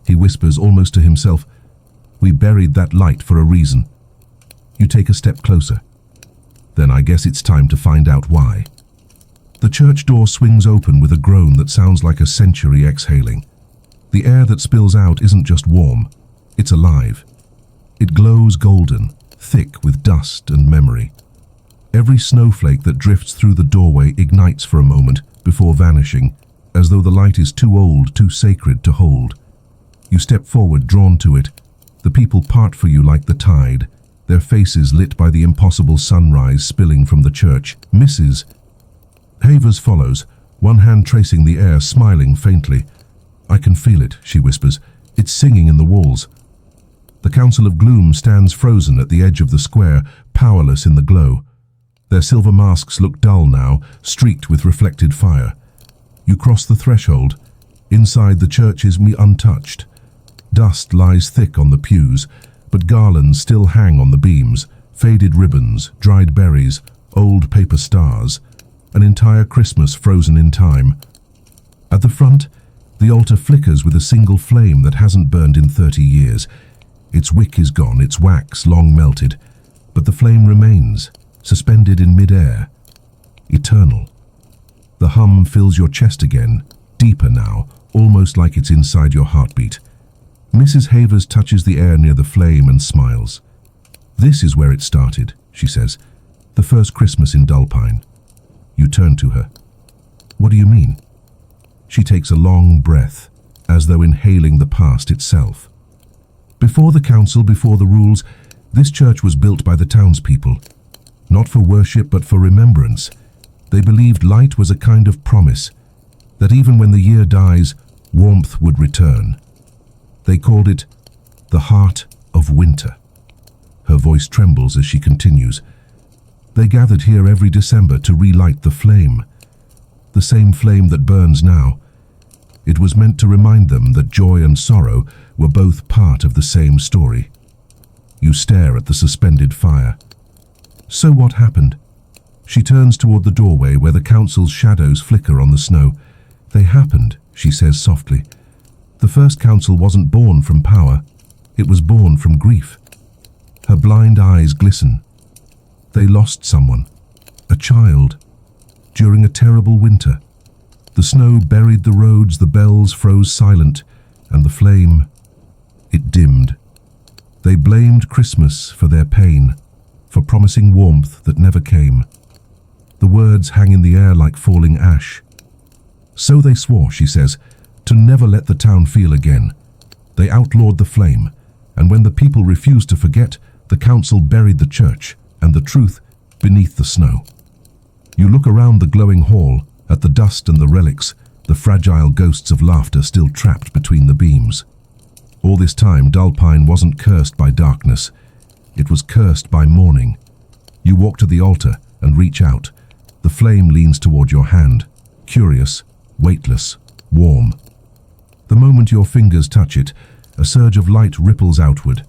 He whispers almost to himself, "We buried that light for a reason." You take a step closer. Then I guess it's time to find out why. The church door swings open with a groan that sounds like a century exhaling. The air that spills out isn't just warm, it's alive. It glows golden, thick with dust and memory. Every snowflake that drifts through the doorway ignites for a moment before vanishing, as though the light is too old, too sacred to hold. You step forward, drawn to it. The people part for you like the tide, their faces lit by the impossible sunrise spilling from the church. Mrs. Havers follows, one hand tracing the air, smiling faintly. "I can feel it," she whispers. "It's singing in the walls." The Council of Gloom stands frozen at the edge of the square, powerless in the glow. Their silver masks look dull now, streaked with reflected fire. You cross the threshold. Inside, the church is untouched. Dust lies thick on the pews, but garlands still hang on the beams, faded ribbons, dried berries, old paper stars, an entire Christmas frozen in time. At the front, the altar flickers with a single flame that hasn't burned in 30 years. Its wick is gone, its wax long melted, but the flame remains, suspended in mid-air, eternal. The hum fills your chest again, deeper now, almost like it's inside your heartbeat. Mrs. Havers touches the air near the flame and smiles. "This is where it started," she says. "The first Christmas in Dullpine." You turn to her. "What do you mean?" She takes a long breath, as though inhaling the past itself. "Before the council, before the rules, this church was built by the townspeople. Not for worship, but for remembrance. They believed light was a kind of promise, that even when the year dies, warmth would return. They called it the heart of winter." Her voice trembles as she continues. "They gathered here every December to relight the flame, the same flame that burns now. It was meant to remind them that joy and sorrow were both part of the same story." You stare at the suspended fire. "So what happened?" She turns toward the doorway where the council's shadows flicker on the snow. "They happened," she says softly. "The first council wasn't born from power. It was born from grief." Her blind eyes glisten. They lost someone, a child, during a terrible winter. The snow buried the roads, the bells froze silent, and the flame, it dimmed. They blamed Christmas for their pain, for promising warmth that never came. The words hang in the air like falling ash. "So they swore," she says, "to never let the town feel again. They outlawed the flame, and when the people refused to forget, the council buried the church and the truth beneath the snow." You look around the glowing hall, at the dust and the relics, the fragile ghosts of laughter still trapped between the beams. All this time, Dullpine wasn't cursed by darkness. It was cursed by morning. You walk to the altar and reach out. The flame leans toward your hand, curious, weightless, warm. The moment your fingers touch it, a surge of light ripples outward.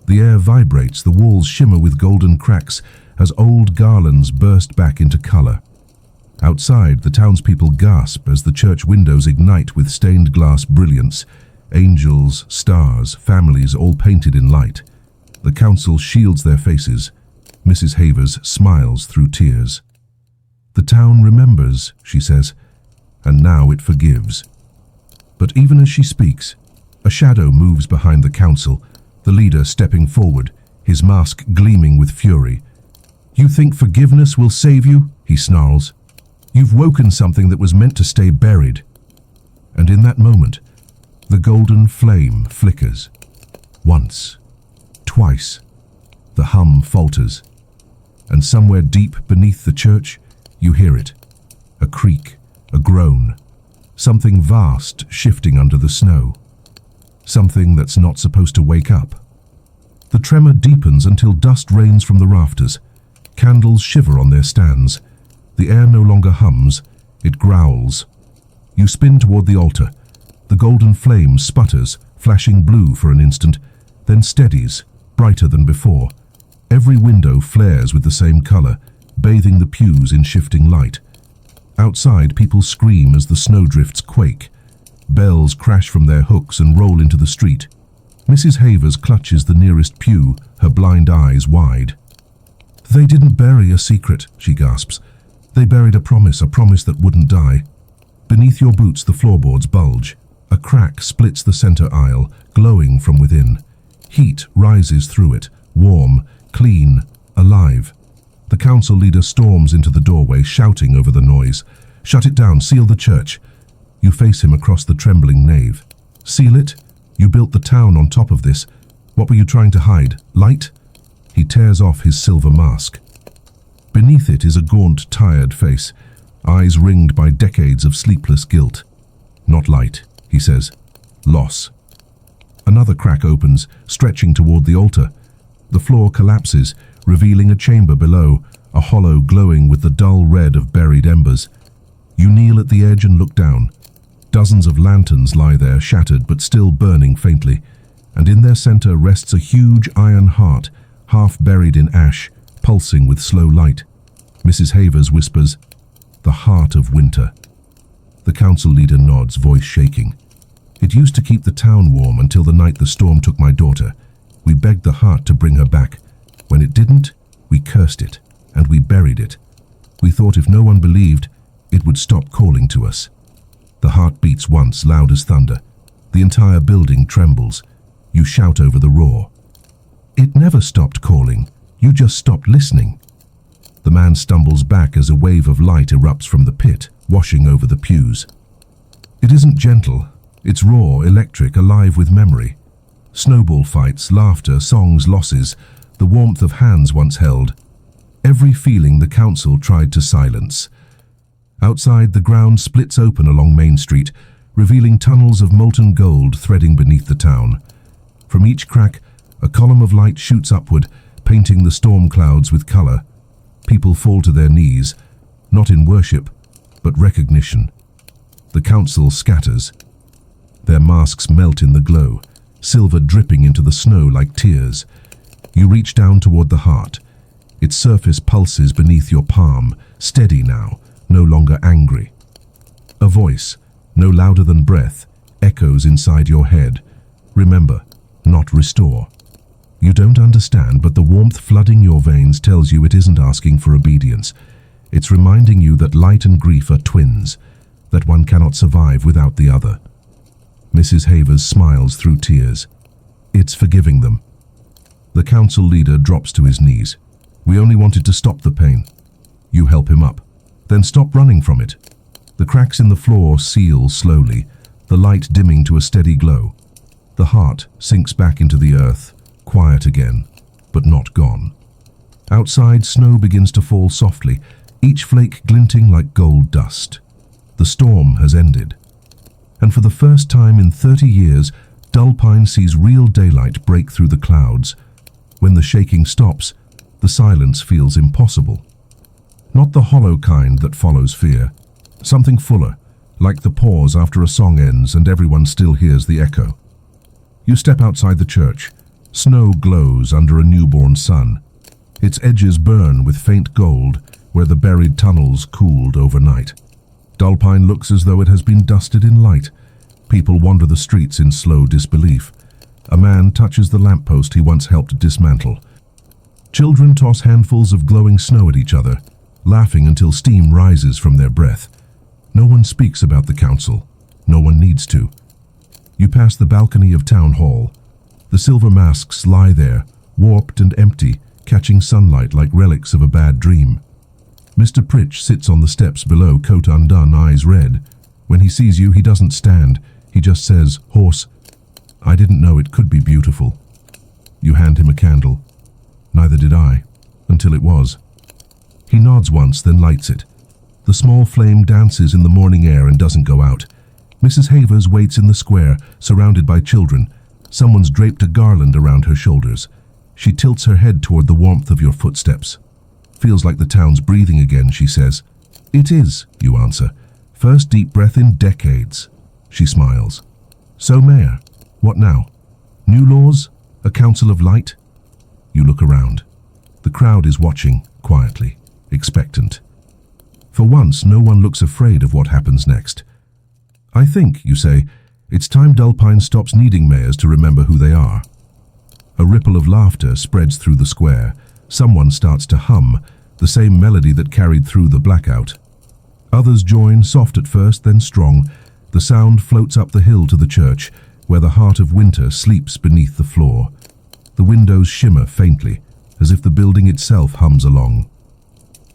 The air vibrates, the walls shimmer with golden cracks as old garlands burst back into color. Outside, the townspeople gasp as the church windows ignite with stained glass brilliance. Angels, stars, families all painted in light. The council shields their faces. Mrs. Havers smiles through tears. "The town remembers," she says, "and now it forgives." But even as she speaks, a shadow moves behind the council, the leader stepping forward, his mask gleaming with fury. "You think forgiveness will save you?" he snarls. "You've woken something that was meant to stay buried." And in that moment, the golden flame flickers. Once, twice, the hum falters. And somewhere deep beneath the church, you hear it. A creak, a groan. Something vast shifting under the snow. Something that's not supposed to wake up. The tremor deepens until dust rains from the rafters. Candles shiver on their stands. The air no longer hums, it growls. You spin toward the altar. The golden flame sputters, flashing blue for an instant, then steadies, brighter than before. Every window flares with the same color, bathing the pews in shifting light. Outside, people scream as the snowdrifts quake. Bells crash from their hooks and roll into the street. Mrs. Havers clutches the nearest pew, her blind eyes wide. "They didn't bury a secret," she gasps. "They buried a promise that wouldn't die." Beneath your boots, the floorboards bulge. A crack splits the center aisle, glowing from within. Heat rises through it, warm, clean, alive. The council leader storms into the doorway, shouting over the noise. "Shut it down, seal the church." You face him across the trembling nave. "Seal it? You built the town on top of this. What were you trying to hide? Light?" He tears off his silver mask. Beneath it is a gaunt, tired face, eyes ringed by decades of sleepless guilt. "Not light," he says. "Loss." Another crack opens, stretching toward the altar. The floor collapses, revealing a chamber below, a hollow glowing with the dull red of buried embers. You kneel at the edge and look down. Dozens of lanterns lie there, shattered but still burning faintly, and in their center rests a huge iron heart, half buried in ash, pulsing with slow light. Mrs. Havers whispers, "The heart of winter." The council leader nods, voice shaking. "It used to keep the town warm until the night the storm took my daughter. We begged the heart to bring her back. When it didn't, we cursed it, and we buried it. We thought if no one believed, it would stop calling to us." The heart beats once, loud as thunder. The entire building trembles. You shout over the roar. "It never stopped calling. You just stopped listening." The man stumbles back as a wave of light erupts from the pit, washing over the pews. It isn't gentle. It's raw, electric, alive with memory. Snowball fights, laughter, songs, losses, the warmth of hands once held. Every feeling the council tried to silence. Outside, the ground splits open along Main Street, revealing tunnels of molten gold threading beneath the town. From each crack, a column of light shoots upward, painting the storm clouds with color. People fall to their knees, not in worship, but recognition. The council scatters. Their masks melt in the glow, silver dripping into the snow like tears. You reach down toward the heart. Its surface pulses beneath your palm, steady now, no longer angry. A voice, no louder than breath, echoes inside your head. Remember, not restore. You don't understand, but the warmth flooding your veins tells you it isn't asking for obedience. It's reminding you that light and grief are twins, that one cannot survive without the other. Mrs. Havers smiles through tears. It's forgiving them. The council leader drops to his knees. "We only wanted to stop the pain." You help him up. "Then stop running from it." The cracks in the floor seal slowly, the light dimming to a steady glow. The heart sinks back into the earth, quiet again, but not gone. Outside, snow begins to fall softly, each flake glinting like gold dust. The storm has ended. And for the first time in 30 years, Dullpine sees real daylight break through the clouds. When the shaking stops, the silence feels impossible. Not the hollow kind that follows fear. Something fuller, like the pause after a song ends and everyone still hears the echo. You step outside the church. Snow glows under a newborn sun. Its edges burn with faint gold where the buried tunnels cooled overnight. Dullpine looks as though it has been dusted in light. People wander the streets in slow disbelief. A man touches the lamppost he once helped dismantle. Children toss handfuls of glowing snow at each other, laughing until steam rises from their breath. No one speaks about the council. No one needs to. You pass the balcony of Town Hall. The silver masks lie there, warped and empty, catching sunlight like relics of a bad dream. Mr. Pritch sits on the steps below, coat undone, eyes red. When he sees you, he doesn't stand. He just says, "Horse, I didn't know it could be beautiful." You hand him a candle. Neither did I, until it was. He nods once, then lights it. The small flame dances in the morning air and doesn't go out. Mrs. Havers waits in the square, surrounded by children. Someone's draped a garland around her shoulders. She tilts her head toward the warmth of your footsteps. "Feels like the town's breathing again," she says. "It is," you answer. "First deep breath in decades." She smiles. "So, Mayor, what now? New laws? A council of light?" You look around. The crowd is watching, quietly, expectant. For once, no one looks afraid of what happens next. "I think," you say, "it's time Dullpine stops needing mayors to remember who they are." A ripple of laughter spreads through the square. Someone starts to hum, the same melody that carried through the blackout. Others join, soft at first, then strong. The sound floats up the hill to the church, where the heart of winter sleeps beneath the floor. The windows shimmer faintly, as if the building itself hums along.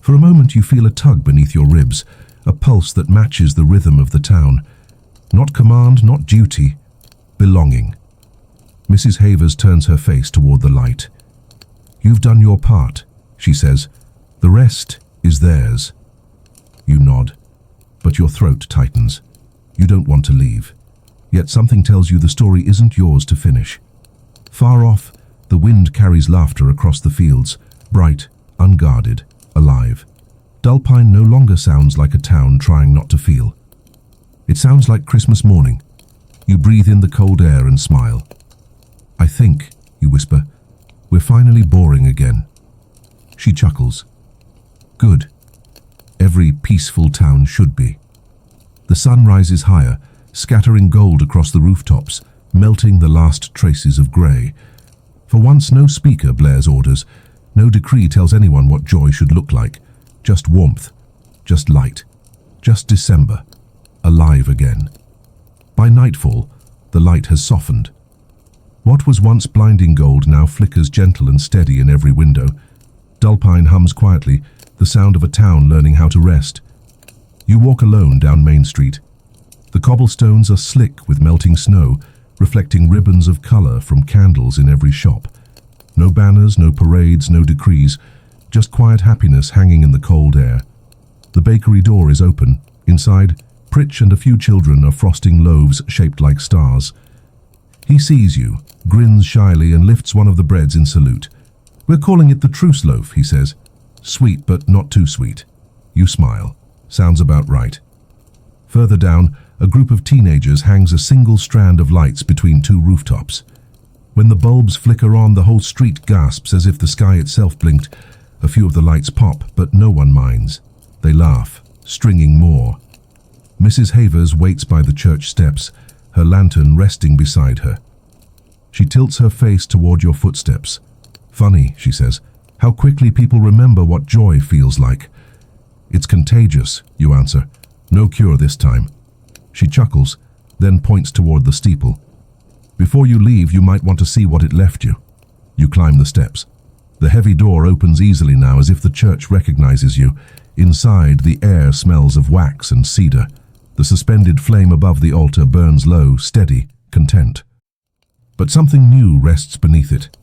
For a moment you feel a tug beneath your ribs, a pulse that matches the rhythm of the town. Not command, not duty, belonging. Mrs. Havers turns her face toward the light. "You've done your part," she says. "The rest is theirs." You nod, but your throat tightens. You don't want to leave. Yet something tells you the story isn't yours to finish. Far off, the wind carries laughter across the fields, bright, unguarded, alive. Dullpine no longer sounds like a town trying not to feel. It sounds like Christmas morning. You breathe in the cold air and smile. "I think," you whisper, "we're finally boring again." She chuckles. "Good. Every peaceful town should be." The sun rises higher, scattering gold across the rooftops, melting the last traces of grey. For once, no speaker blares orders. No decree tells anyone what joy should look like. Just warmth. Just light. Just December. Alive again. By nightfall, the light has softened. What was once blinding gold now flickers gentle and steady in every window. Dullpine hums quietly, the sound of a town learning how to rest. You walk alone down Main Street. The cobblestones are slick with melting snow, reflecting ribbons of color from candles in every shop. No banners, no parades, no decrees, just quiet happiness hanging in the cold air. The bakery door is open. Inside, Pritch and a few children are frosting loaves shaped like stars. He sees you, grins shyly and lifts one of the breads in salute. "We're calling it the truce loaf," he says. "Sweet, but not too sweet." You smile. Sounds about right. Further down, a group of teenagers hangs a single strand of lights between two rooftops. When the bulbs flicker on, the whole street gasps as if the sky itself blinked. A few of the lights pop, but no one minds. They laugh, stringing more. Mrs. Havers waits by the church steps, her lantern resting beside her. She tilts her face toward your footsteps. "Funny," she says, "how quickly people remember what joy feels like." "It's contagious," you answer. "No cure this time." She chuckles, then points toward the steeple. "Before you leave, you might want to see what it left you." You climb the steps. The heavy door opens easily now, as if the church recognizes you. Inside, the air smells of wax and cedar. The suspended flame above the altar burns low, steady, content. But something new rests beneath it.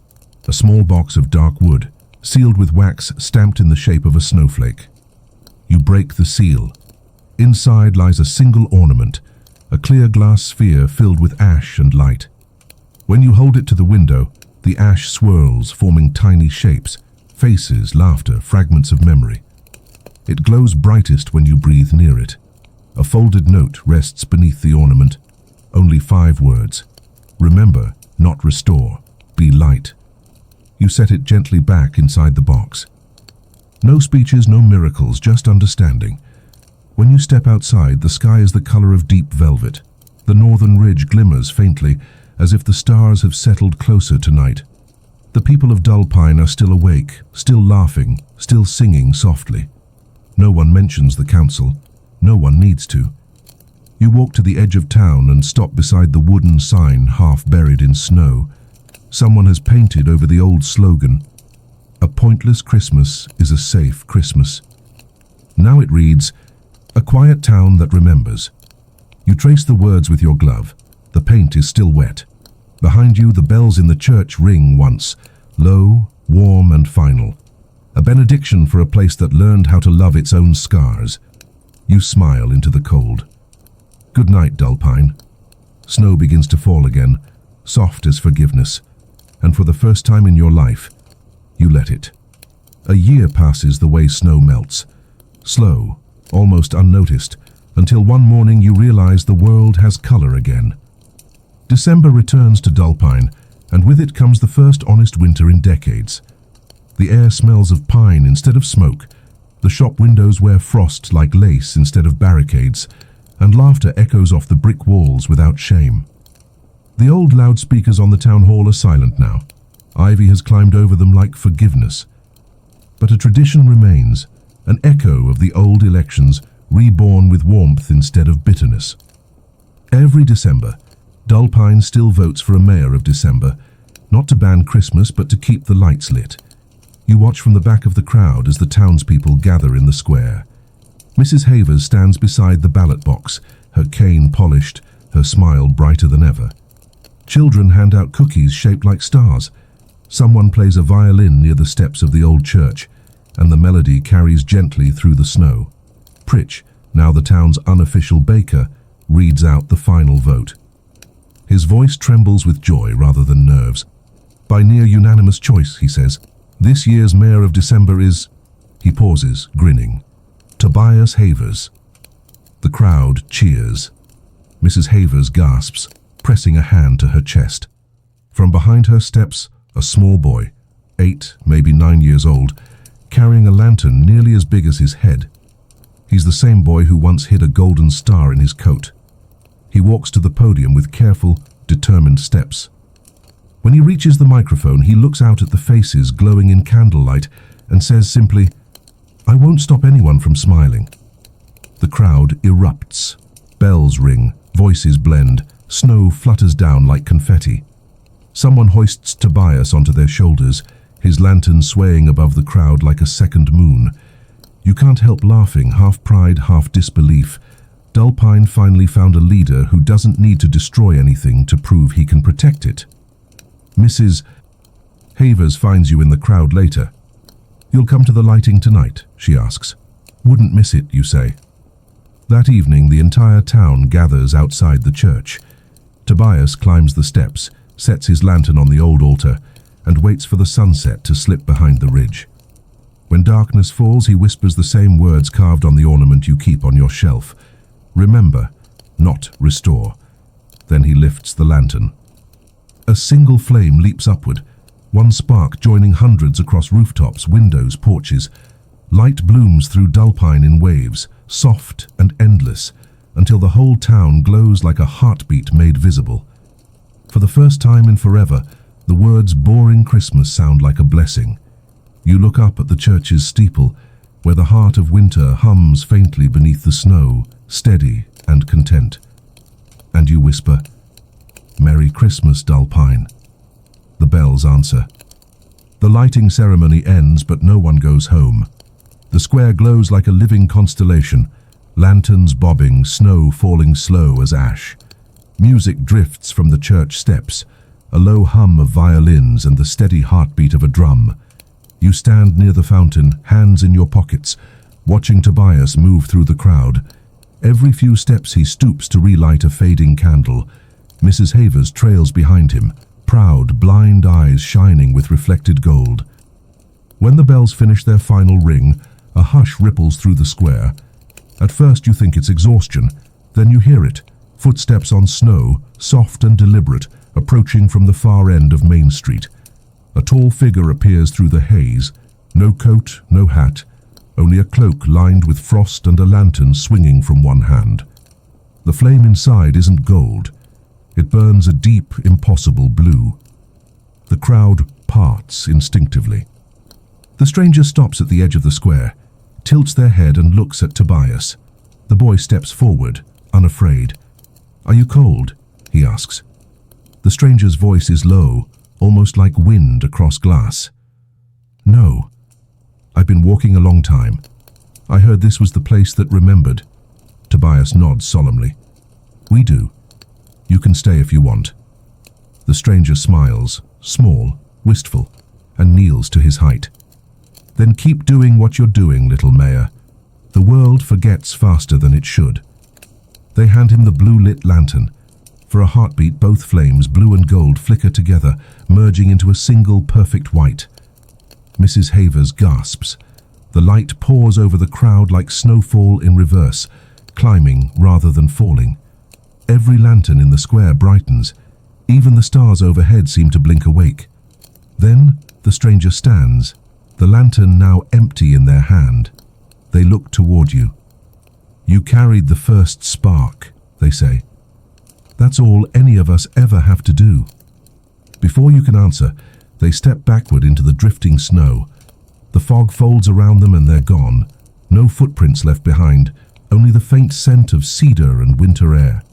A small box of dark wood, sealed with wax stamped in the shape of a snowflake. You break the seal. Inside lies a single ornament, a clear glass sphere filled with ash and light. When you hold it to the window, The ash swirls, forming tiny shapes, faces, laughter, fragments of memory. It glows brightest when you breathe near it. A folded note rests beneath the ornament. Only 5 words. Remember, not restore. Be light. You set it gently back inside the box. No speeches, no miracles, just understanding. When you step outside, the sky is the color of deep velvet. The northern ridge glimmers faintly, as if the stars have settled closer tonight. The people of Dullpine are still awake, still laughing, still singing softly. No one mentions the council. No one needs to. You walk to the edge of town and stop beside the wooden sign half buried in snow. Someone has painted over the old slogan, "A pointless Christmas is a safe Christmas." Now it reads, "A quiet town that remembers." You trace the words with your glove. The paint is still wet. Behind you, the bells in the church ring once, low, warm and final. A benediction for a place that learned how to love its own scars. You smile into the cold. Good night, Dullpine. Snow begins to fall again, soft as forgiveness, and for the first time in your life, you let it. A year passes the way snow melts, slow, almost unnoticed, until one morning you realize the world has color again. December returns to Dullpine, and with it comes the first honest winter in decades. The air smells of pine instead of smoke. The shop windows wear frost like lace instead of barricades, and laughter echoes off the brick walls without shame. The old loudspeakers on the town hall are silent now. Ivy has climbed over them like forgiveness. But a tradition remains, an echo of the old elections, reborn with warmth instead of bitterness. Every December, Dullpine still votes for a mayor of December, not to ban Christmas but to keep the lights lit. You watch from the back of the crowd as the townspeople gather in the square. Mrs. Havers stands beside the ballot box, her cane polished, her smile brighter than ever. Children hand out cookies shaped like stars. Someone plays a violin near the steps of the old church, and the melody carries gently through the snow. Pritch, now the town's unofficial baker, reads out the final vote. His voice trembles with joy rather than nerves. By near unanimous choice, he says, this year's mayor of December is... He pauses, grinning. Tobias Havers. The crowd cheers. Mrs. Havers gasps, pressing a hand to her chest. From behind her steps a small boy, 8, maybe 9 years old, carrying a lantern nearly as big as his head. He's the same boy who once hid a golden star in his coat. He walks to the podium with careful, determined steps. When he reaches the microphone, he looks out at the faces glowing in candlelight and says simply, "I won't stop anyone from smiling." The crowd erupts. Bells ring, voices blend, snow flutters down like confetti. Someone hoists Tobias onto their shoulders, his lantern swaying above the crowd like a second moon. You can't help laughing, half pride, half disbelief. Dullpine finally found a leader who doesn't need to destroy anything to prove he can protect it. Mrs. Havers finds you in the crowd later. "You'll come to the lighting tonight?" she asks. "Wouldn't miss it," you say. That evening, the entire town gathers outside the church. Tobias climbs the steps, sets his lantern on the old altar, and waits for the sunset to slip behind the ridge. When darkness falls, he whispers the same words carved on the ornament you keep on your shelf. Remember, not restore. Then he lifts the lantern. A single flame leaps upward, one spark joining hundreds across rooftops, windows, porches. Light blooms through Dullpine in waves, soft and endless, until the whole town glows like a heartbeat made visible. For the first time in forever, the words "boring Christmas" sound like a blessing. You look up at the church's steeple, where the heart of winter hums faintly beneath the snow, steady and content. And you whisper, "Merry Christmas, Dullpine." The bells answer. The lighting ceremony ends, but no one goes home. The square glows like a living constellation, lanterns bobbing, snow falling slow as ash. Music drifts from the church steps, a low hum of violins and the steady heartbeat of a drum. You stand near the fountain, hands in your pockets, watching Tobias move through the crowd. Every few steps he stoops to relight a fading candle. Mrs. Havers trails behind him, proud, blind eyes shining with reflected gold. When the bells finish their final ring, a hush ripples through the square. At first you think it's exhaustion, then you hear it, footsteps on snow, soft and deliberate, approaching from the far end of Main Street. A tall figure appears through the haze, no coat, no hat, only a cloak lined with frost and a lantern swinging from one hand. The flame inside isn't gold. It burns a deep, impossible blue. The crowd parts instinctively. The stranger stops at the edge of the square, tilts their head and looks at Tobias. The boy steps forward, unafraid. "Are you cold?" he asks. The stranger's voice is low, almost like wind across glass. "No. I've been walking a long time. I heard this was the place that remembered." Tobias nods solemnly. "We do. You can stay if you want." The stranger smiles, small, wistful, and kneels to his height. "Then keep doing what you're doing, little mayor. The world forgets faster than it should." They hand him the blue-lit lantern. For a heartbeat, both flames, blue and gold, flicker together, merging into a single perfect white. Mrs. Havers gasps. The light pours over the crowd like snowfall in reverse, climbing rather than falling. Every lantern in the square brightens. Even the stars overhead seem to blink awake. Then the stranger stands, the lantern now empty in their hand. They look toward you. "You carried the first spark," they say. "That's all any of us ever have to do." Before you can answer, they step backward into the drifting snow. The fog folds around them and they're gone. No footprints left behind, only the faint scent of cedar and winter air.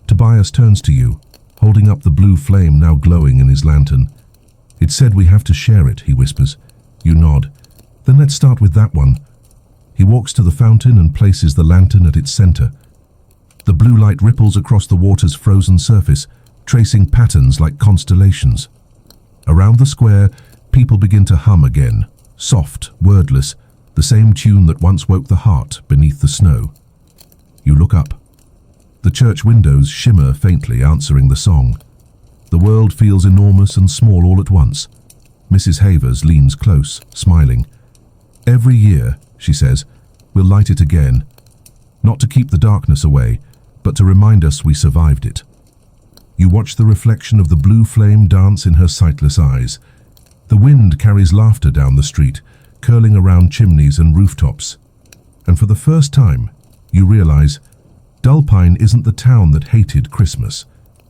Tobias turns to you, holding up the blue flame now glowing in his lantern. "It said we have to share it," he whispers. You nod. "Then let's start with that one." He walks to the fountain and places the lantern at its center. The blue light ripples across the water's frozen surface, tracing patterns like constellations. Around the square, people begin to hum again, soft, wordless, the same tune that once woke the heart beneath the snow. You look up. The church windows shimmer faintly, answering the song. The world feels enormous and small all at once. Mrs. Havers leans close, smiling. "Every year," she says, "we'll light it again. Not to keep the darkness away, but to remind us we survived it." You watch the reflection of the blue flame dance in her sightless eyes. The wind carries laughter down the street, curling around chimneys and rooftops. And for the first time, you realize Dullpine isn't the town that hated Christmas.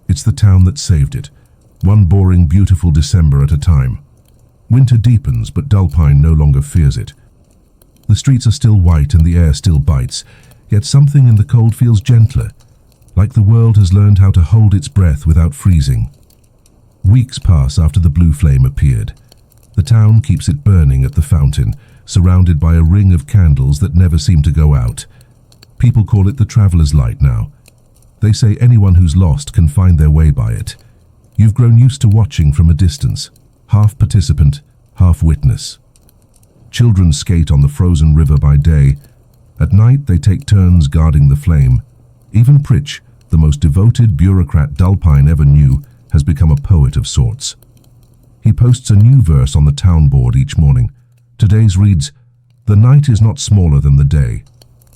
It's the town that saved it, one boring, beautiful December at a time. Winter deepens, but Dullpine no longer fears it. The streets are still white and the air still bites, yet something in the cold feels gentler, like the world has learned how to hold its breath without freezing. Weeks pass after the blue flame appeared. The town keeps it burning at the fountain, surrounded by a ring of candles that never seem to go out. People call it the traveler's light now. They say anyone who's lost can find their way by it. You've grown used to watching from a distance, half participant, half witness. Children skate on the frozen river by day. At night they take turns guarding the flame. Even Pritch, the most devoted bureaucrat Dullpine ever knew, has become a poet of sorts. He posts a new verse on the town board each morning. Today's reads, "The night is not smaller than the day,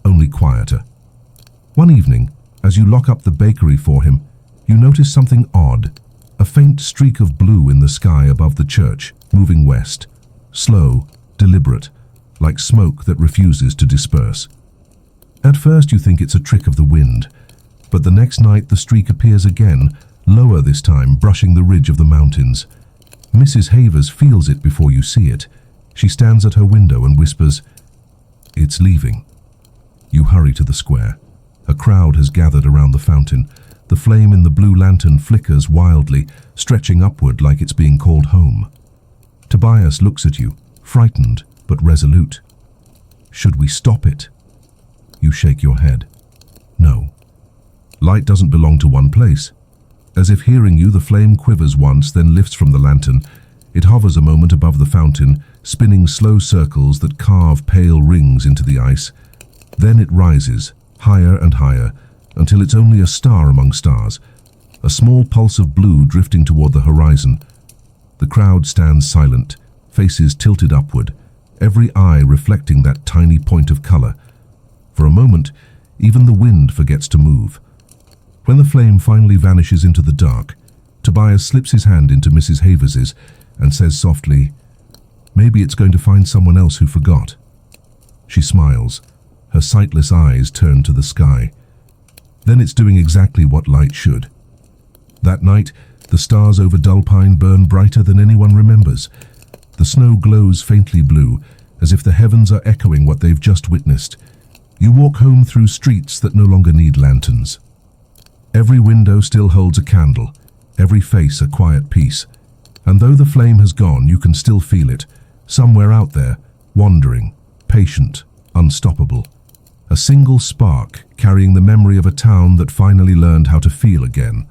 only quieter." One evening, as you lock up the bakery for him, you notice something odd. A faint streak of blue in the sky above the church, moving west. Slow, deliberate, like smoke that refuses to disperse. At first you think it's a trick of the wind, but the next night the streak appears again, lower this time, brushing the ridge of the mountains. Mrs. Havers feels it before you see it. She stands at her window and whispers, "It's leaving." You hurry to the square. A crowd has gathered around the fountain. The flame in the blue lantern flickers wildly, stretching upward like it's being called home. Tobias looks at you, frightened but resolute. "Should we stop it?" You shake your head. No. Light doesn't belong to one place. As if hearing you, the flame quivers once, then lifts from the lantern. It hovers a moment above the fountain, spinning slow circles that carve pale rings into the ice. Then it rises, higher and higher, until it's only a star among stars, a small pulse of blue drifting toward the horizon. The crowd stands silent, faces tilted upward, every eye reflecting that tiny point of color. For a moment, even the wind forgets to move. When the flame finally vanishes into the dark, Tobias slips his hand into Mrs. Havers's and says softly, "Maybe it's going to find someone else who forgot." She smiles, her sightless eyes turned to the sky. Then it's doing exactly what light should. That night, the stars over Dullpine burn brighter than anyone remembers. The snow glows faintly blue, as if the heavens are echoing what they've just witnessed. You walk home through streets that no longer need lanterns. Every window still holds a candle, every face a quiet piece. And though the flame has gone, you can still feel it, somewhere out there, wandering, patient, unstoppable. A single spark carrying the memory of a town that finally learned how to feel again.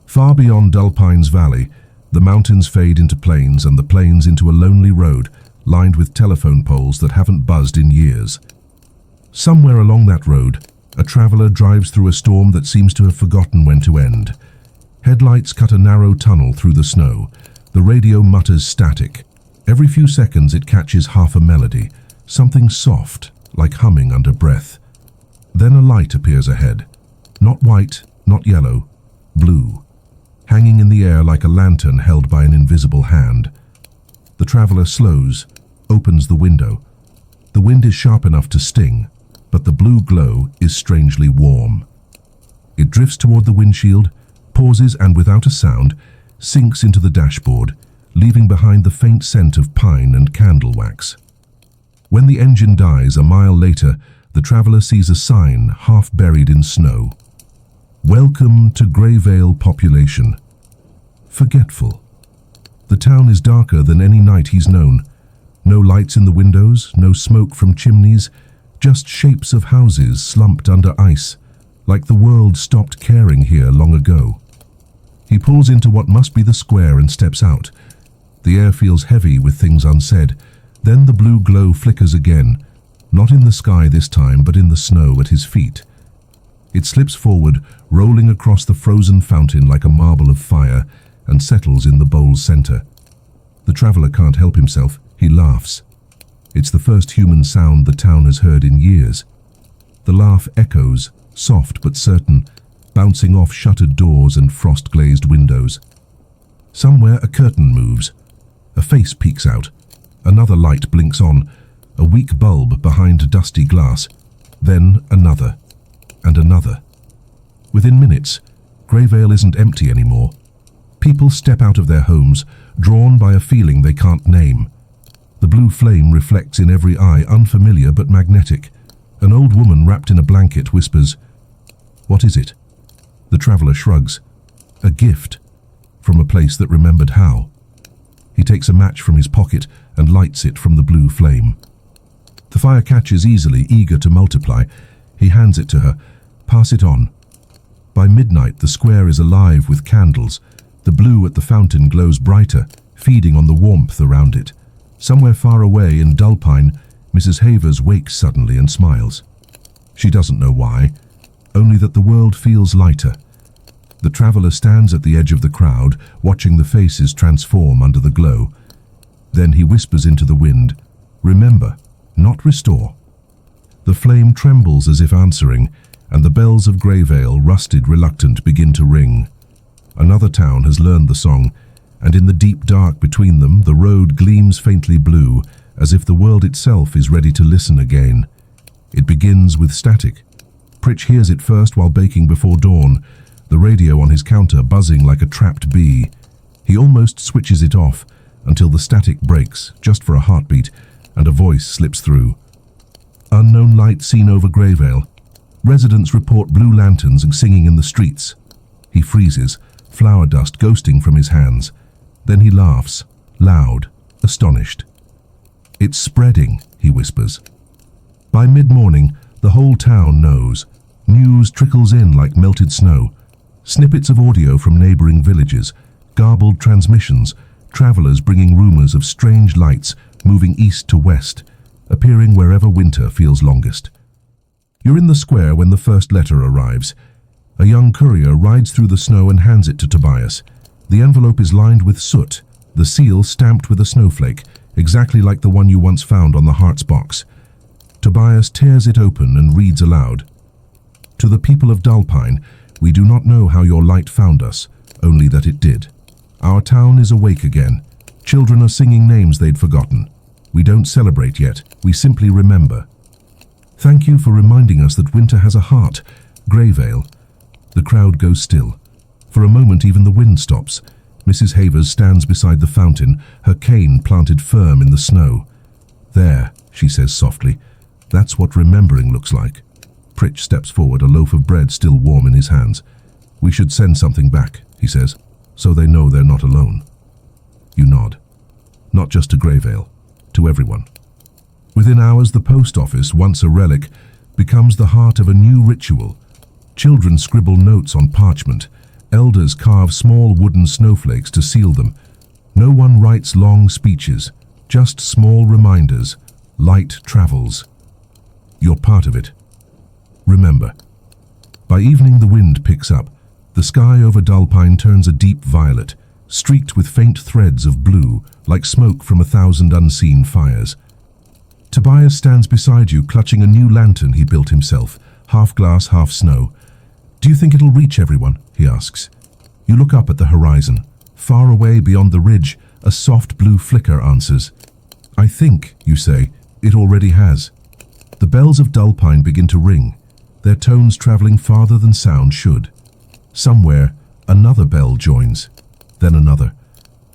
Far beyond Dullpine's valley, the mountains fade into plains and the plains into a lonely road lined with telephone poles that haven't buzzed in years. Somewhere along that road, a traveler drives through a storm that seems to have forgotten when to end. Headlights cut a narrow tunnel through the snow. The radio mutters static. Every few seconds it catches half a melody, something soft, like humming under breath. Then a light appears ahead. Not white, not yellow, blue, hanging in the air like a lantern held by an invisible hand. The traveler slows, opens the window. The wind is sharp enough to sting, but the blue glow is strangely warm. It drifts toward the windshield, pauses and without a sound, sinks into the dashboard, leaving behind the faint scent of pine and candle wax. When the engine dies a mile later, the traveler sees a sign half buried in snow. "Welcome to Greyvale population." Forgetful. The town is darker than any night he's known. No lights in the windows, no smoke from chimneys, just shapes of houses slumped under ice, like the world stopped caring here long ago. He pulls into what must be the square and steps out. The air feels heavy with things unsaid. Then the blue glow flickers again, not in the sky this time, but in the snow at his feet. It slips forward, rolling across the frozen fountain like a marble of fire, and settles in the bowl's center. The traveler can't help himself. He laughs. It's the first human sound the town has heard in years. The laugh echoes, soft but certain, bouncing off shuttered doors and frost-glazed windows. Somewhere a curtain moves. A face peeks out. Another light blinks on, a weak bulb behind dusty glass. Then another, and another. Within minutes, Greyvale isn't empty anymore. People step out of their homes, drawn by a feeling they can't name. The blue flame reflects in every eye, unfamiliar but magnetic. An old woman wrapped in a blanket whispers, "What is it?" The traveler shrugs. A gift, from a place that remembered how. He takes a match from his pocket and lights it from the blue flame. The fire catches easily, eager to multiply. He hands it to her. "Pass it on." By midnight, the square is alive with candles. The blue at the fountain glows brighter, feeding on the warmth around it. Somewhere far away in Dullpine, Mrs. Havers wakes suddenly and smiles. She doesn't know why, only that the world feels lighter. The traveler stands at the edge of the crowd, watching the faces transform under the glow. Then he whispers into the wind, "Remember, not restore." The flame trembles as if answering, and the bells of Greyvale, rusted reluctant, begin to ring. Another town has learned the song, and in the deep dark between them, the road gleams faintly blue, as if the world itself is ready to listen again. It begins with static. Pritch hears it first while baking before dawn, the radio on his counter buzzing like a trapped bee. He almost switches it off until the static breaks, just for a heartbeat, and a voice slips through. "Unknown light seen over Greyvale. Residents report blue lanterns and singing in the streets." He freezes, flour dust ghosting from his hands. Then he laughs, loud, astonished. "It's spreading," he whispers. By mid-morning, the whole town knows. News trickles in like melted snow. Snippets of audio from neighboring villages, garbled transmissions, travelers bringing rumors of strange lights moving east to west, appearing wherever winter feels longest. You're in the square when the first letter arrives. A young courier rides through the snow and hands it to Tobias. The envelope is lined with soot, the seal stamped with a snowflake, exactly like the one you once found on the heart's box. Tobias tears it open and reads aloud. To the people of Dullpine, we do not know how your light found us, only that it did. Our town is awake again. Children are singing names they'd forgotten. We don't celebrate yet, we simply remember. Thank you for reminding us that winter has a heart, Greyvale. The crowd goes still. For a moment even the wind stops. Mrs. Havers stands beside the fountain, her cane planted firm in the snow. There, she says softly, that's what remembering looks like. Pritch steps forward, a loaf of bread still warm in his hands. We should send something back, he says, so they know they're not alone. You nod. Not just to Greyvale, to everyone. Within hours, the post office, once a relic, becomes the heart of a new ritual. Children scribble notes on parchment. Elders carve small wooden snowflakes to seal them. No one writes long speeches, just small reminders. Light travels. You're part of it. Remember. By evening, the wind picks up. The sky over Dullpine turns a deep violet, streaked with faint threads of blue, like smoke from 1,000 unseen fires. Tobias stands beside you, clutching a new lantern he built himself, half glass, half snow. Do you think it'll reach everyone? He asks. You look up at the horizon. Far away beyond the ridge, a soft blue flicker answers. I think, you say, it already has. The bells of Dullpine begin to ring, their tones traveling farther than sound should. Somewhere, another bell joins, then another.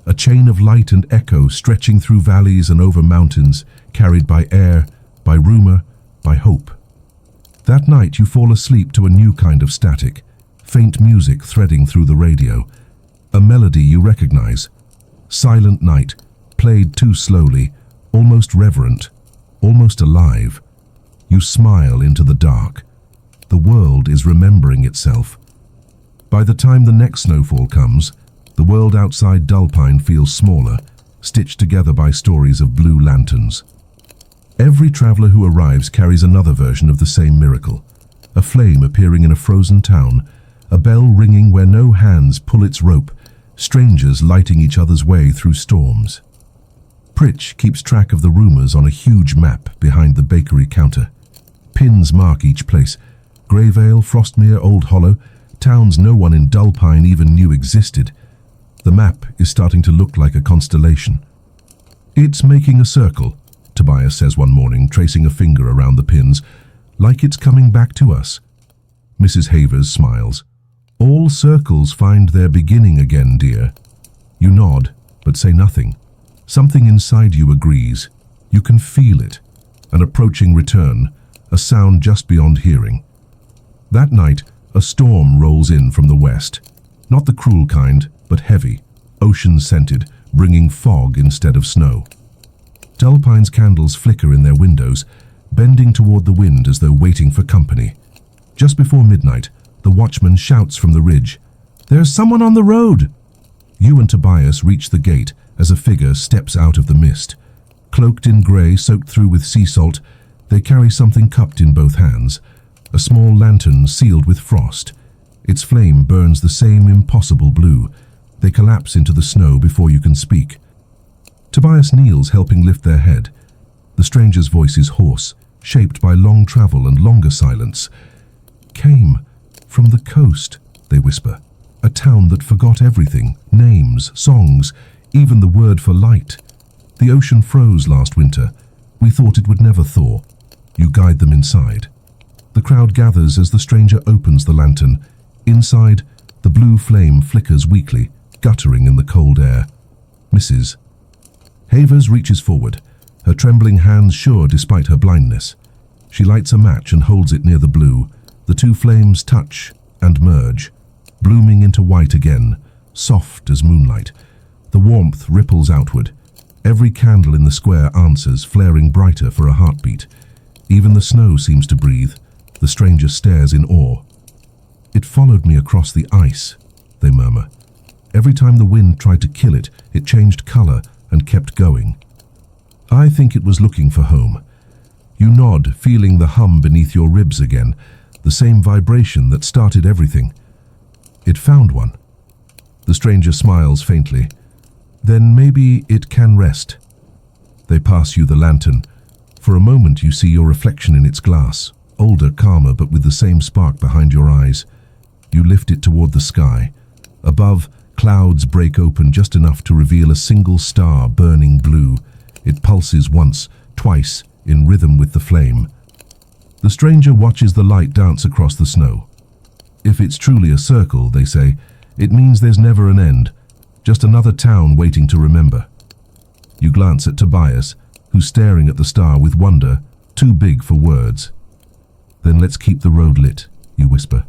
A chain of light and echo stretching through valleys and over mountains, carried by air, by rumor, by hope. That night you fall asleep to a new kind of static, faint music threading through the radio. A melody you recognize. Silent Night, played too slowly, almost reverent, almost alive. You smile into the dark. The world is remembering itself. By the time the next snowfall comes, the world outside Dullpine feels smaller, stitched together by stories of blue lanterns. Every traveler who arrives carries another version of the same miracle. A flame appearing in a frozen town, a bell ringing where no hands pull its rope, strangers lighting each other's way through storms. Pritch keeps track of the rumors on a huge map behind the bakery counter. Pins mark each place. Greyvale, Frostmere, Old Hollow, towns no one in Dullpine even knew existed. The map is starting to look like a constellation. It's making a circle, Tobias says one morning, tracing a finger around the pins, like it's coming back to us. Mrs. Havers smiles. All circles find their beginning again, dear. You nod, but say nothing. Something inside you agrees. You can feel it. An approaching return, a sound just beyond hearing. That night, a storm rolls in from the west. Not the cruel kind, but heavy, ocean-scented, bringing fog instead of snow. Dullpine's candles flicker in their windows, bending toward the wind as though waiting for company. Just before midnight, the watchman shouts from the ridge, "There's someone on the road!" You and Tobias reach the gate as a figure steps out of the mist. Cloaked in grey, soaked through with sea salt, they carry something cupped in both hands, a small lantern sealed with frost. Its flame burns the same impossible blue. They collapse into the snow before you can speak. Tobias kneels, helping lift their head. The stranger's voice is hoarse, shaped by long travel and longer silence. "Came from the coast," they whisper. "A town that forgot everything, names, songs, even the word for light. The ocean froze last winter. We thought it would never thaw." You guide them inside. The crowd gathers as the stranger opens the lantern. Inside, the blue flame flickers weakly, guttering in the cold air. Mrs. Havers reaches forward, her trembling hands sure despite her blindness. She lights a match and holds it near the blue. The two flames touch and merge, blooming into white again, soft as moonlight. The warmth ripples outward. Every candle in the square answers, flaring brighter for a heartbeat. Even the snow seems to breathe. The stranger stares in awe. "It followed me across the ice," they murmur. "Every time the wind tried to kill it, it changed color and kept going. I think it was looking for home." You nod, feeling the hum beneath your ribs again. the same vibration that started everything. It found one. The stranger smiles faintly. Then maybe it can rest. They pass you the lantern. For a moment you see your reflection in its glass, older, calmer, but with the same spark behind your eyes. You lift it toward the sky. Above, clouds break open just enough to reveal a single star burning blue. It pulses once, twice, in rhythm with the flame. The stranger watches the light dance across the snow. If it's truly a circle, they say, it means there's never an end, just another town waiting to remember. You glance at Tobias, who's staring at the star with wonder, too big for words. Then let's keep the road lit, you whisper.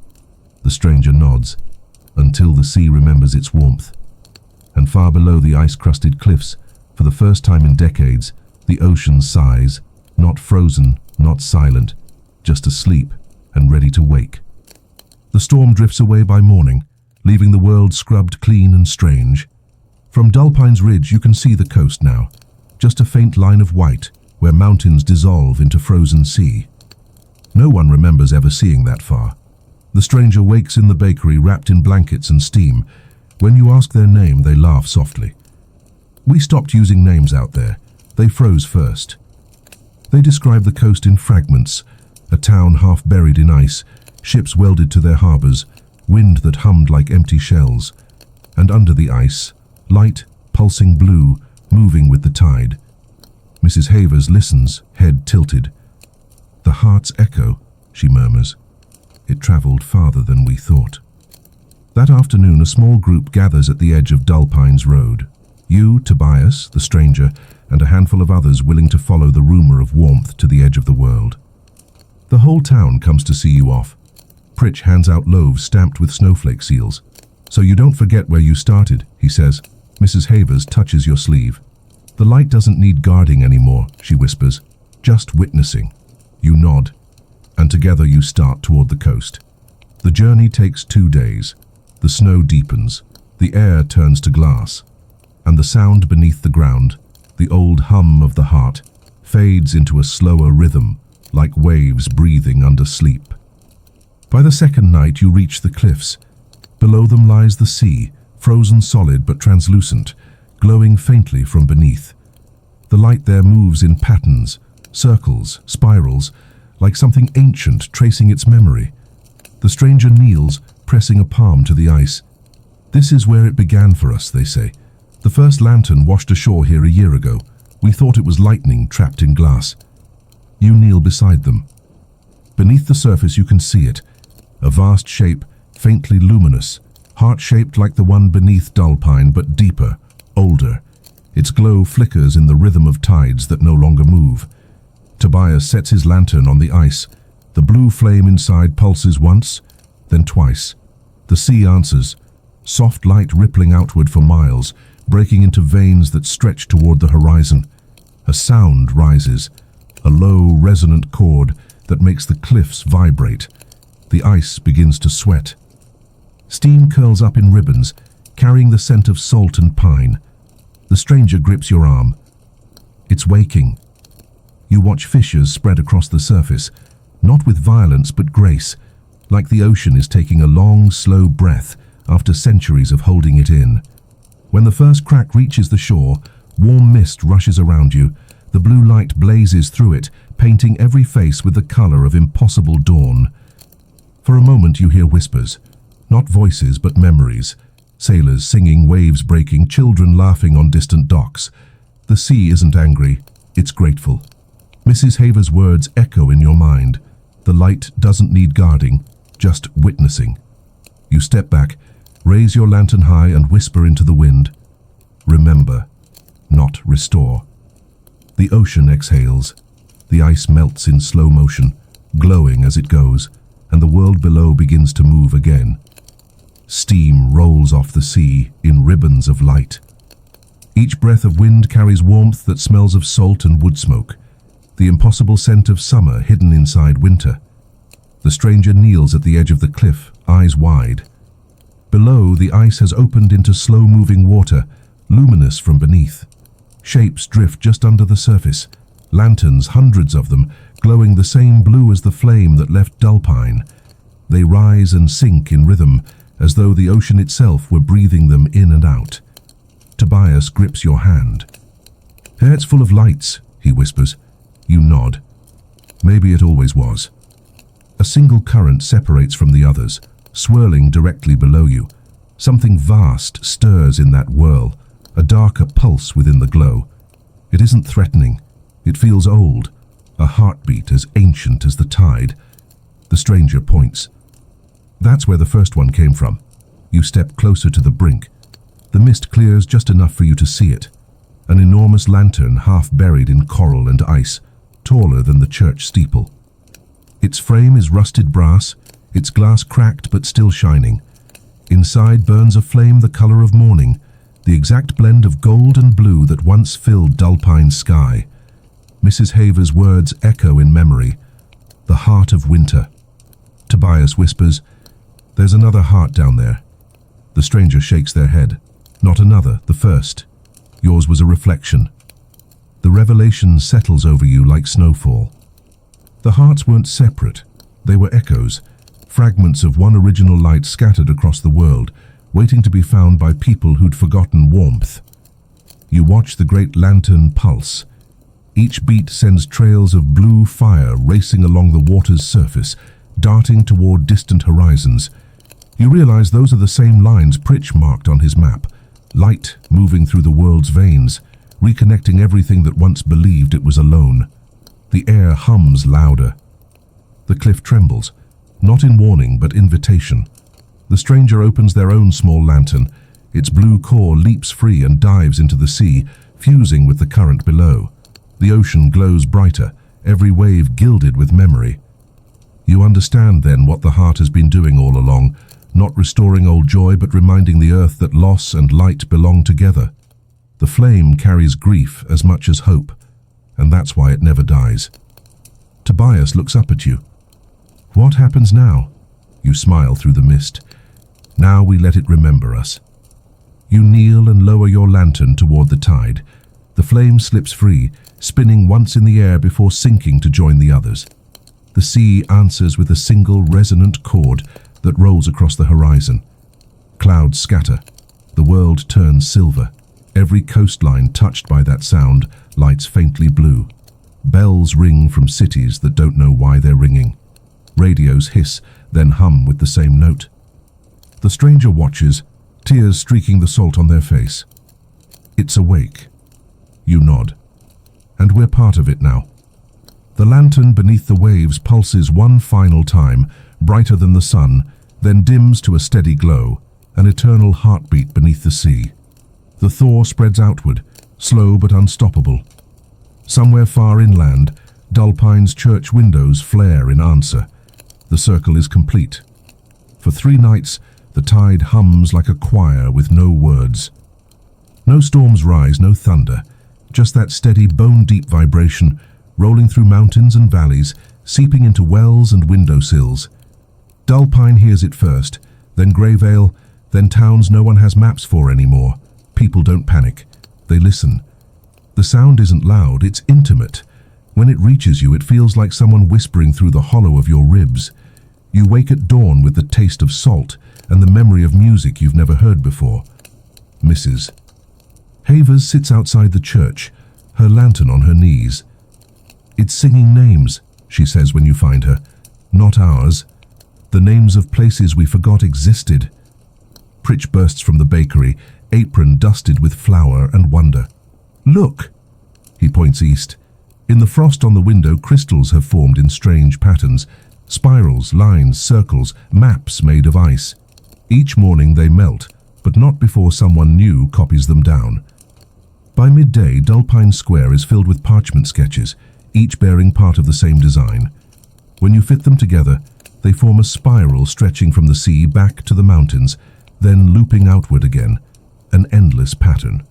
The stranger nods, until the sea remembers its warmth. And far below the ice-crusted cliffs, for the first time in decades, the ocean sighs, not frozen, not silent, just asleep and ready to wake. The storm drifts away by morning, leaving the world scrubbed clean and strange. From Dullpine's ridge you can see the coast now, just a faint line of white where mountains dissolve into frozen sea. No one remembers ever seeing that far. The stranger wakes in the bakery wrapped in blankets and steam. When you ask their name, they laugh softly. We stopped using names out there. They froze first. They describe the coast in fragments, a town half buried in ice, ships welded to their harbors, wind that hummed like empty shells. And under the ice, light, pulsing blue, moving with the tide. Mrs. Havers listens, head tilted. The heart's echo, she murmurs. It traveled farther than we thought. That afternoon, a small group gathers at the edge of Dullpine's road. You, Tobias, the stranger, and a handful of others willing to follow the rumor of warmth to the edge of the world. The whole town comes to see you off. Pritch hands out loaves stamped with snowflake seals. So you don't forget where you started, he says. Mrs. Havers touches your sleeve. The light doesn't need guarding anymore, she whispers. Just witnessing. You nod, and together you start toward the coast. The journey takes 2 days. The snow deepens, the air turns to glass, and the sound beneath the ground, the old hum of the heart, fades into a slower rhythm, like waves breathing under sleep. By the second night you reach the cliffs. Below them lies the sea, frozen solid but translucent, glowing faintly from beneath. The light there moves in patterns, circles, spirals, like something ancient tracing its memory. The stranger kneels, pressing a palm to the ice. This is where it began for us, they say. The first lantern washed ashore here a year ago. We thought it was lightning trapped in glass. You kneel beside them. Beneath the surface you can see it, a vast shape, faintly luminous, heart-shaped like the one beneath Dullpine, but deeper, older. Its glow flickers in the rhythm of tides that no longer move. Tobias sets his lantern on the ice. The blue flame inside pulses once, then twice. The sea answers, soft light rippling outward for miles, breaking into veins that stretch toward the horizon. A sound rises, a low, resonant chord that makes the cliffs vibrate. The ice begins to sweat. Steam curls up in ribbons, carrying the scent of salt and pine. The stranger grips your arm. It's waking. You watch fissures spread across the surface, not with violence but grace, like the ocean is taking a long, slow breath after centuries of holding it in. When the first crack reaches the shore, warm mist rushes around you. The blue light blazes through it, painting every face with the color of impossible dawn. For a moment you hear whispers, not voices but memories. Sailors singing, waves breaking, children laughing on distant docks. The sea isn't angry, it's grateful. Mrs. Havers' words echo in your mind. The light doesn't need guarding, just witnessing. You step back, raise your lantern high and whisper into the wind. Remember, not restore. The ocean exhales. The ice melts in slow motion, glowing as it goes, and the world below begins to move again. Steam rolls off the sea in ribbons of light. Each breath of wind carries warmth that smells of salt and wood smoke, the impossible scent of summer hidden inside winter. The stranger kneels at the edge of the cliff, eyes wide. Below, the ice has opened into slow-moving water, luminous from beneath. Shapes drift just under the surface, lanterns, hundreds of them, glowing the same blue as the flame that left Dullpine. They rise and sink in rhythm, as though the ocean itself were breathing them in and out. Tobias grips your hand. "Here it's full of lights," he whispers. You nod. Maybe it always was. A single current separates from the others, swirling directly below you. Something vast stirs in that whirl, a darker pulse within the glow. It isn't threatening. It feels old, a heartbeat as ancient as the tide. The stranger points. That's where the first one came from. You step closer to the brink. The mist clears just enough for you to see it. An enormous lantern half buried in coral and ice, taller than the church steeple. Its frame is rusted brass, its glass cracked but still shining. Inside burns a flame the color of morning, the exact blend of gold and blue that once filled Dullpine's sky. Mrs. Haver's words echo in memory. The heart of winter. Tobias whispers, "There's another heart down there." The stranger shakes their head. "Not another, the first. Yours was a reflection." The revelation settles over you like snowfall. The hearts weren't separate. They were echoes, fragments of one original light scattered across the world, waiting to be found by people who'd forgotten warmth. You watch the great lantern pulse. Each beat sends trails of blue fire racing along the water's surface, darting toward distant horizons. You realize those are the same lines Pritch marked on his map, light moving through the world's veins, reconnecting everything that once believed it was alone. The air hums louder. The cliff trembles, not in warning but invitation. The stranger opens their own small lantern. Its blue core leaps free and dives into the sea, fusing with the current below. The ocean glows brighter, every wave gilded with memory. You understand then what the heart has been doing all along, not restoring old joy but reminding the earth that loss and light belong together. The flame carries grief as much as hope, and that's why it never dies. Tobias looks up at you. "What happens now?" You smile through the mist. "Now we let it remember us." You kneel and lower your lantern toward the tide. The flame slips free, spinning once in the air before sinking to join the others. The sea answers with a single resonant chord that rolls across the horizon. Clouds scatter. The world turns silver. Every coastline touched by that sound lights faintly blue. Bells ring from cities that don't know why they're ringing. Radios hiss, then hum with the same note. The stranger watches, tears streaking the salt on their face. It's awake. You nod. And we're part of it now. The lantern beneath the waves pulses one final time, brighter than the sun, then dims to a steady glow, an eternal heartbeat beneath the sea. The thaw spreads outward, slow but unstoppable. Somewhere far inland, Dullpine's church windows flare in answer. The circle is complete. For 3 nights, the tide hums like a choir with no words. No storms rise, no thunder, just that steady bone-deep vibration, rolling through mountains and valleys, seeping into wells and windowsills. Dullpine hears it first, then Greyvale, then towns no one has maps for anymore. People don't panic. They listen. The sound isn't loud, it's intimate. When it reaches you, it feels like someone whispering through the hollow of your ribs. You wake at dawn with the taste of salt and the memory of music you've never heard before. Mrs. Havers sits outside the church, her lantern on her knees. "It's singing names," she says when you find her. "Not ours. The names of places we forgot existed." Pritch bursts from the bakery, apron dusted with flour and wonder. "Look!" He points east. In the frost on the window, crystals have formed in strange patterns. Spirals, lines, circles, maps made of ice. Each morning they melt, but not before someone new copies them down. By midday, Dullpine Square is filled with parchment sketches, each bearing part of the same design. When you fit them together, they form a spiral stretching from the sea back to the mountains, then looping outward again, an endless pattern.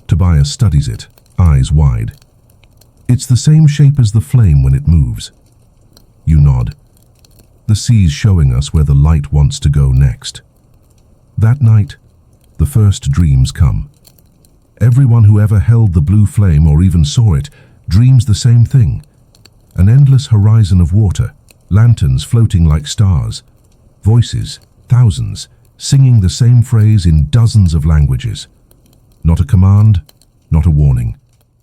Tobias studies it, eyes wide. It's the same shape as the flame when it moves. You nod. The sea's showing us where the light wants to go next. That night, the first dreams come. Everyone who ever held the blue flame or even saw it dreams the same thing. An endless horizon of water, lanterns floating like stars, Voices, thousands, singing the same phrase in dozens of languages. Not a command, not a warning,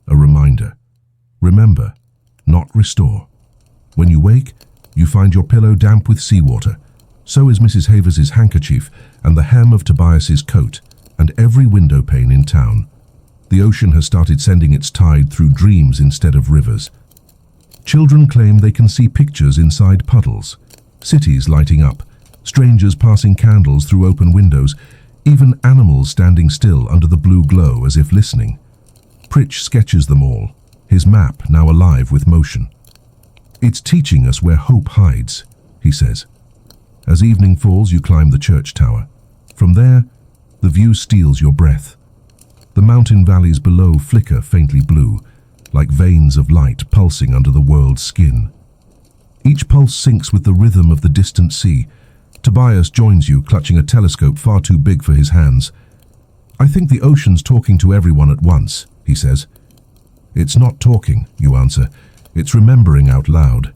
a reminder. Remember, not restore. When you wake, you find your pillow damp with seawater. So is Mrs. Havers's handkerchief and the hem of Tobias's coat, and every window pane in town. The ocean has started sending its tide through dreams instead of rivers. Children claim they can see pictures inside puddles, cities lighting up, strangers passing candles through open windows, even animals standing still under the blue glow as if listening. Pritch sketches them all, his map now alive with motion. It's teaching us where hope hides, he says. As evening falls, you climb the church tower. From there, the view steals your breath. The mountain valleys below flicker faintly blue, like veins of light pulsing under the world's skin. Each pulse syncs with the rhythm of the distant sea. Tobias joins you, clutching a telescope far too big for his hands. I think the ocean's talking to everyone at once, he says. It's not talking, you answer. It's remembering out loud.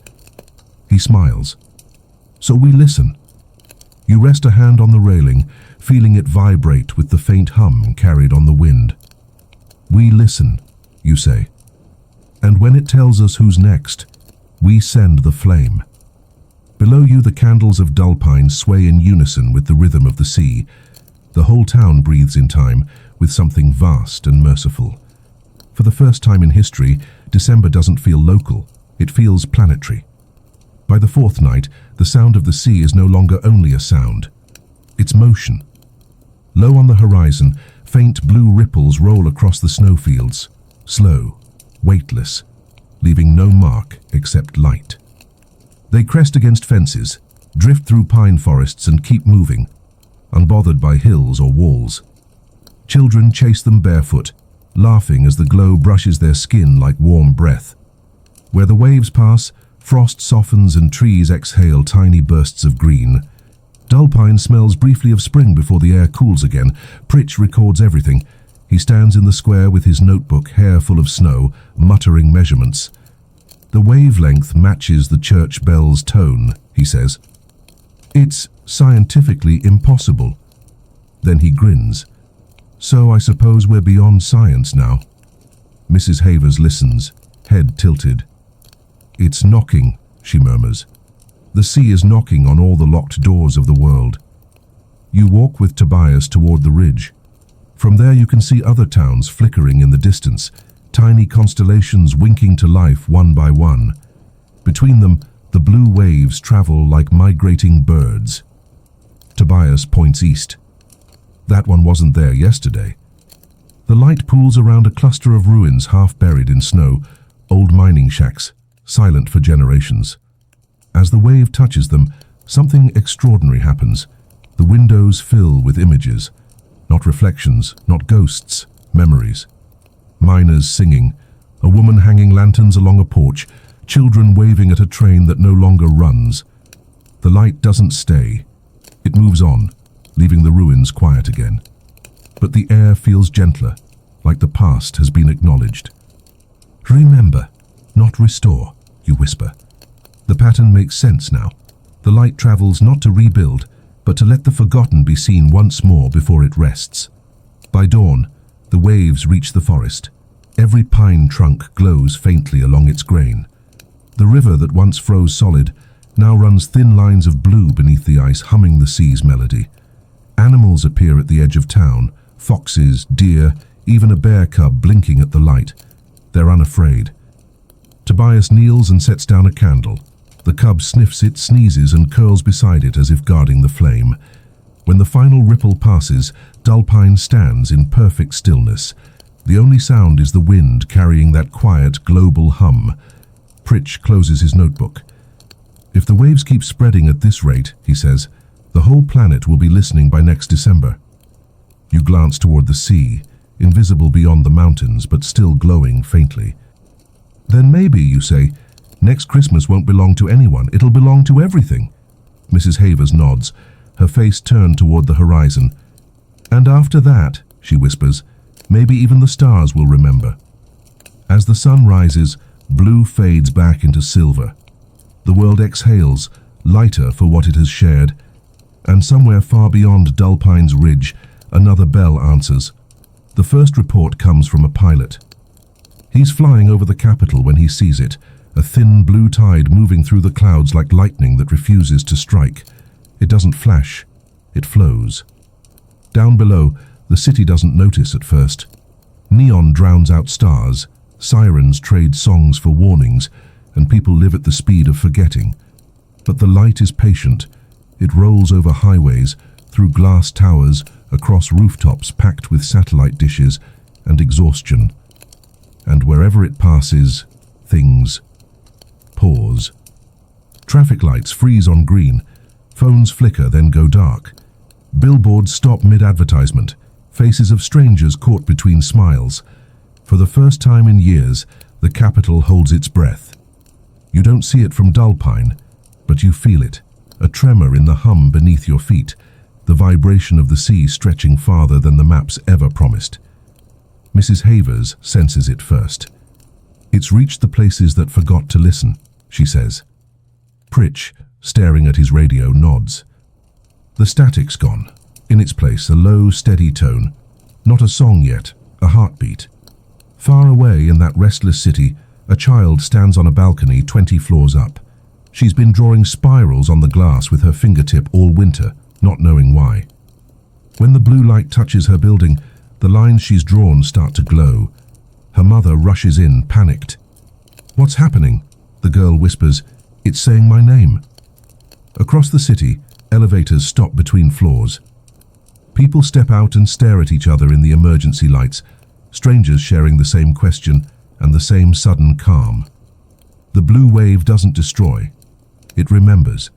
He smiles. So we listen. You rest a hand on the railing, feeling it vibrate with the faint hum carried on the wind. We listen, you say. And when it tells us who's next, we send the flame. Below you, the candles of Dullpine sway in unison with the rhythm of the sea. The whole town breathes in time with something vast and merciful. For the first time in history, December doesn't feel local, it feels planetary. By the fourth night, the sound of the sea is no longer only a sound. It's motion. Low on the horizon, faint blue ripples roll across the snowfields, slow, weightless, leaving no mark except light. They crest against fences, drift through pine forests and keep moving, unbothered by hills or walls. Children chase them barefoot, laughing as the glow brushes their skin like warm breath. Where the waves pass, frost softens and trees exhale tiny bursts of green. Dullpine smells briefly of spring before the air cools again. Pritch records everything. He stands in the square with his notebook, hair full of snow, muttering measurements. The wavelength matches the church bell's tone, he says. It's scientifically impossible. Then he grins. So I suppose we're beyond science now. Mrs. Havers listens, head tilted. It's knocking, she murmurs. The sea is knocking on all the locked doors of the world. You walk with Tobias toward the ridge. From there you can see other towns flickering in the distance, tiny constellations winking to life one by one. Between them, the blue waves travel like migrating birds. Tobias points east. That one wasn't there yesterday. The light pools around a cluster of ruins half buried in snow, old mining shacks, silent for generations. As the wave touches them, something extraordinary happens. The windows fill with images. Not reflections, not ghosts, memories. Miners singing, a woman hanging lanterns along a porch, children waving at a train that no longer runs. The light doesn't stay. It moves on, leaving the ruins quiet again. But the air feels gentler, like the past has been acknowledged. Remember, not restore, you whisper. The pattern makes sense now. The light travels not to rebuild, but to let the forgotten be seen once more before it rests. By dawn, the waves reach the forest. Every pine trunk glows faintly along its grain. The river that once froze solid now runs thin lines of blue beneath the ice, humming the sea's melody. Animals appear at the edge of town, foxes, deer, even a bear cub blinking at the light. They're unafraid. Tobias kneels and sets down a candle. The cub sniffs it, sneezes, and curls beside it as if guarding the flame. When the final ripple passes, Dullpine stands in perfect stillness. The only sound is the wind carrying that quiet global hum. Pritch closes his notebook. If the waves keep spreading at this rate, he says, the whole planet will be listening by next December. You glance toward the sea, invisible beyond the mountains, but still glowing faintly. Then maybe, you say, next Christmas won't belong to anyone. It'll belong to everything. Mrs. Havers nods, her face turned toward the horizon. And after that, she whispers, maybe even the stars will remember. As the sun rises, blue fades back into silver. The world exhales, lighter for what it has shared, And somewhere far beyond Dullpine's ridge, another bell answers. The first report comes from a pilot. He's flying over the capital when he sees it, a thin blue tide moving through the clouds like lightning that refuses to strike. It doesn't flash, it flows. Down below, the city doesn't notice at first. Neon drowns out stars, sirens trade songs for warnings, and people live at the speed of forgetting. But the light is patient. It rolls over highways, through glass towers, across rooftops packed with satellite dishes and exhaustion. And wherever it passes, things pause. Traffic lights freeze on green, phones flicker then go dark. Billboards stop mid-advertisement, faces of strangers caught between smiles. For the first time in years, the capital holds its breath. You don't see it from Dullpine, but you feel it, a tremor in the hum beneath your feet, the vibration of the sea stretching farther than the maps ever promised. Mrs. Havers senses it first. It's reached the places that forgot to listen, she says. Pritch, staring at his radio, nods. The static's gone. In its place, a low, steady tone. Not a song yet, a heartbeat. Far away in that restless city, a child stands on a balcony 20 floors up. She's been drawing spirals on the glass with her fingertip all winter, not knowing why. When the blue light touches her building, the lines she's drawn start to glow. Her mother rushes in, panicked. "What's happening?" the girl whispers. "It's saying my name." Across the city, elevators stop between floors. People step out and stare at each other in the emergency lights, strangers sharing the same question and the same sudden calm. The blue wave doesn't destroy. It remembers.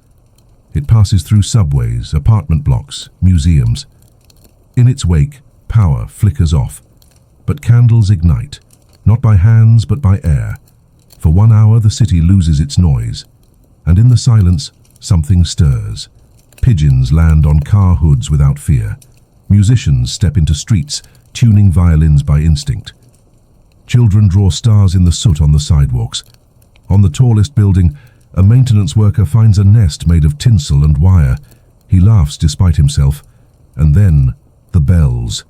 It passes through subways, apartment blocks, museums. In its wake, power flickers off, but candles ignite, not by hands but by air. For 1 hour the city loses its noise, and in the silence something stirs. Pigeons land on car hoods without fear. Musicians step into streets, tuning violins by instinct. Children draw stars in the soot on the sidewalks. On the tallest building, a maintenance worker finds a nest made of tinsel and wire. He laughs despite himself. And then, the bells.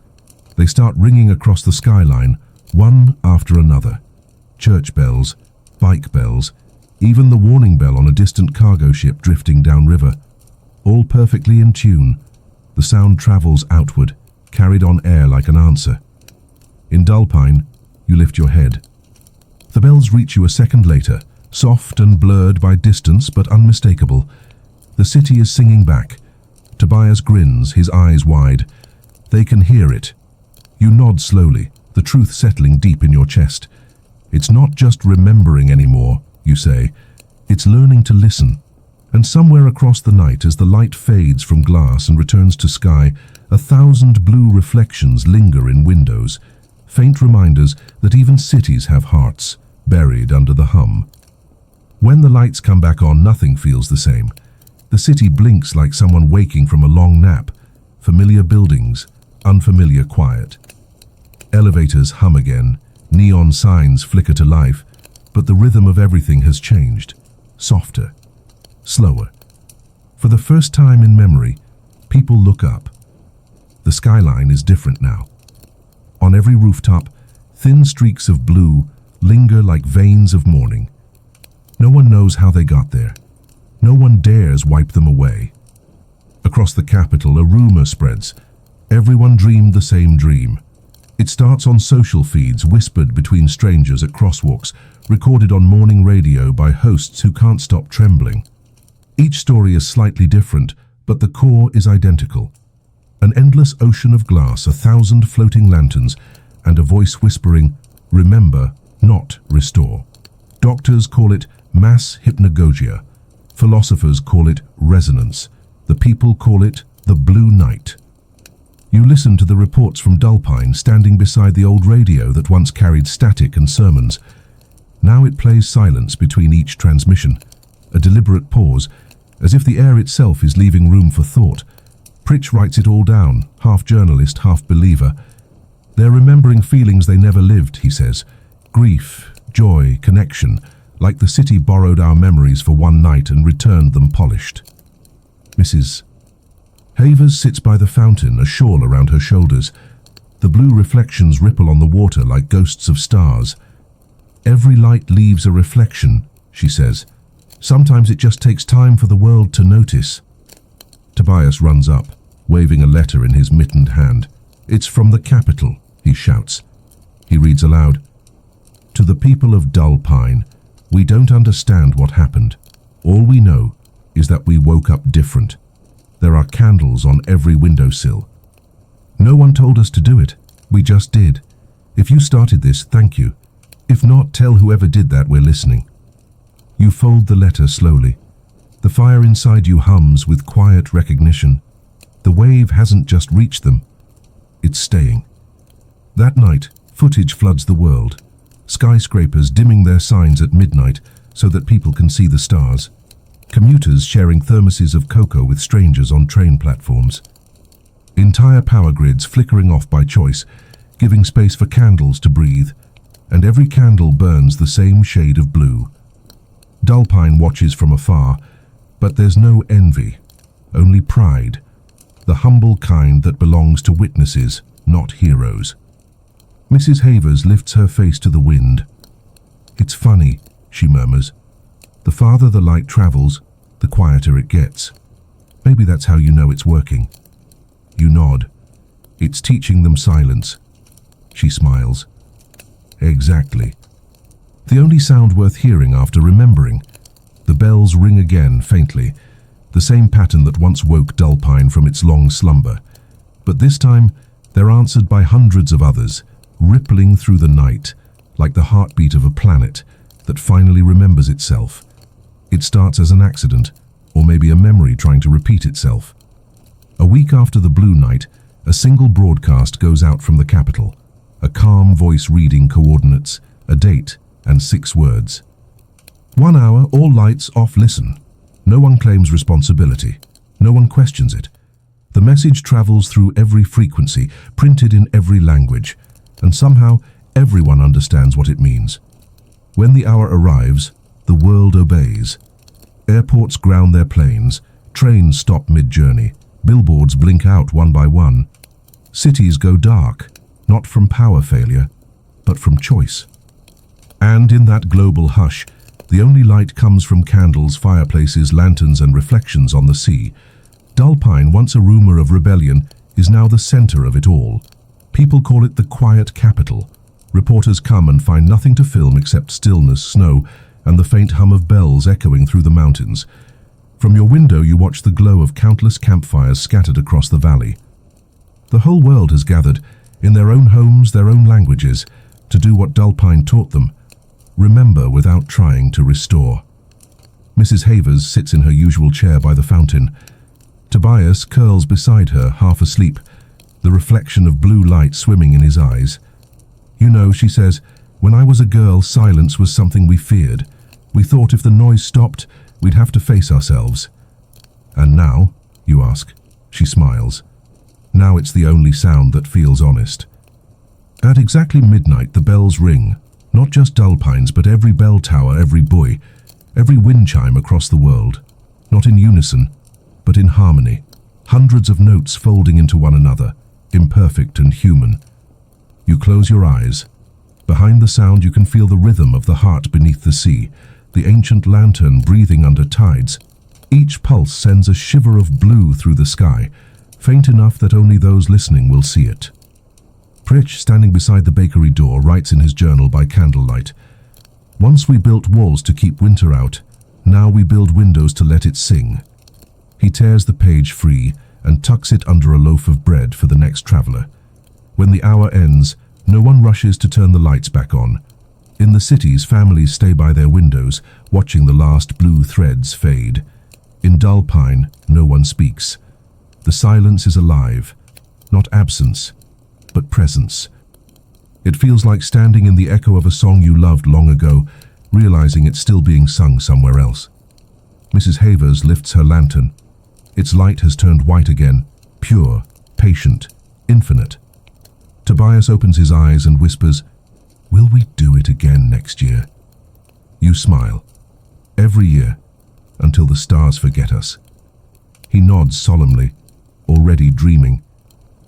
They start ringing across the skyline, one after another. Church bells, bike bells, even the warning bell on a distant cargo ship drifting downriver. All perfectly in tune. The sound travels outward, carried on air like an answer. In Dullpine, you lift your head. The bells reach you a second later, soft and blurred by distance but unmistakable. The city is singing back. Tobias grins, his eyes wide. They can hear it. You nod slowly, the truth settling deep in your chest. It's not just remembering anymore, you say. It's learning to listen. And somewhere across the night, as the light fades from glass and returns to sky, 1,000 blue reflections linger in windows, faint reminders that even cities have hearts, buried under the hum. When the lights come back on, nothing feels the same. The city blinks like someone waking from a long nap. Familiar buildings, unfamiliar quiet. Elevators hum again, neon signs flicker to life, but the rhythm of everything has changed. Softer, slower. For the first time in memory, people look up. The skyline is different now. On every rooftop, thin streaks of blue linger like veins of morning. No one knows how they got there. No one dares wipe them away. Across the capital, a rumor spreads. Everyone dreamed the same dream. It starts on social feeds, whispered between strangers at crosswalks, recorded on morning radio by hosts who can't stop trembling. Each story is slightly different, but the core is identical. An endless ocean of glass, 1,000 floating lanterns, and a voice whispering, "Remember, not restore." Doctors call it mass hypnagogia. Philosophers call it resonance. The people call it the blue night. You listen to the reports from Dullpine, standing beside the old radio that once carried static and sermons. Now it plays silence between each transmission, a deliberate pause, as if the air itself is leaving room for thought. Pritch writes it all down, half journalist, half believer. They're remembering feelings they never lived, he says. Grief, joy, connection, like the city borrowed our memories for one night and returned them polished. Mrs. Havers sits by the fountain, a shawl around her shoulders. The blue reflections ripple on the water like ghosts of stars. "Every light leaves a reflection," she says. "Sometimes it just takes time for the world to notice." Tobias runs up, waving a letter in his mittened hand. "It's from the capital," he shouts. He reads aloud, "To the people of Dullpine, we don't understand what happened. All we know is that we woke up different. There are candles on every windowsill. No one told us to do it. We just did. If you started this, thank you. If not, tell whoever did that we're listening." You fold the letter slowly. The fire inside you hums with quiet recognition. The wave hasn't just reached them. It's staying. That night, footage floods the world. Skyscrapers dimming their signs at midnight so that people can see the stars. Commuters sharing thermoses of cocoa with strangers on train platforms. Entire power grids flickering off by choice, giving space for candles to breathe, and every candle burns the same shade of blue. Dullpine watches from afar, but there's no envy, only pride, the humble kind that belongs to witnesses, not heroes. Mrs. Havers lifts her face to the wind. "It's funny," she murmurs. "The farther the light travels, the quieter it gets. Maybe that's how you know it's working." You nod. "It's teaching them silence." She smiles. "Exactly." The only sound worth hearing after remembering. The bells ring again, faintly, the same pattern that once woke Dullpine from its long slumber. But this time, they're answered by hundreds of others, rippling through the night, like the heartbeat of a planet that finally remembers itself. It starts as an accident, or maybe a memory trying to repeat itself. A week after the Blue Night, a single broadcast goes out from the capital, a calm voice reading coordinates, a date, and 6 words. 1 hour, all lights off, listen. No one claims responsibility. No one questions it. The message travels through every frequency, printed in every language, and somehow everyone understands what it means. When the hour arrives, the world obeys. Airports ground their planes, trains stop mid-journey, billboards blink out one by one. Cities go dark, not from power failure, but from choice. And in that global hush, the only light comes from candles, fireplaces, lanterns, and reflections on the sea. Dullpine, once a rumor of rebellion, is now the center of it all. People call it the quiet capital. Reporters come and find nothing to film except stillness, snow, and the faint hum of bells echoing through the mountains. From your window you watch the glow of countless campfires scattered across the valley. The whole world has gathered, in their own homes, their own languages, to do what Dullpine taught them. Remember without trying to restore. Mrs. Havers sits in her usual chair by the fountain. Tobias curls beside her, half asleep, the reflection of blue light swimming in his eyes. "You know," she says, "when I was a girl, silence was something we feared. We thought if the noise stopped, we'd have to face ourselves." "And now?" you ask. She smiles. "Now it's the only sound that feels honest." At exactly midnight, the bells ring. Not just Dullpine's, but every bell tower, every buoy, every wind chime across the world. Not in unison, but in harmony. Hundreds of notes folding into one another, imperfect and human. You close your eyes. Behind the sound you can feel the rhythm of the heart beneath the sea, the ancient lantern breathing under tides. Each pulse sends a shiver of blue through the sky, faint enough that only those listening will see it. Pritch, standing beside the bakery door, writes in his journal by candlelight, "Once we built walls to keep winter out, now we build windows to let it sing." He tears the page free and tucks it under a loaf of bread for the next traveler. When the hour ends, no one rushes to turn the lights back on. In the cities, families stay by their windows, watching the last blue threads fade. In Dullpine, no one speaks. The silence is alive, not absence, but presence. It feels like standing in the echo of a song you loved long ago, realizing it's still being sung somewhere else. Mrs. Havers lifts her lantern. Its light has turned white again, pure, patient, infinite. Tobias opens his eyes and whispers, "Will we do it again next year?" You smile. "Every year, until the stars forget us." He nods solemnly. already dreaming.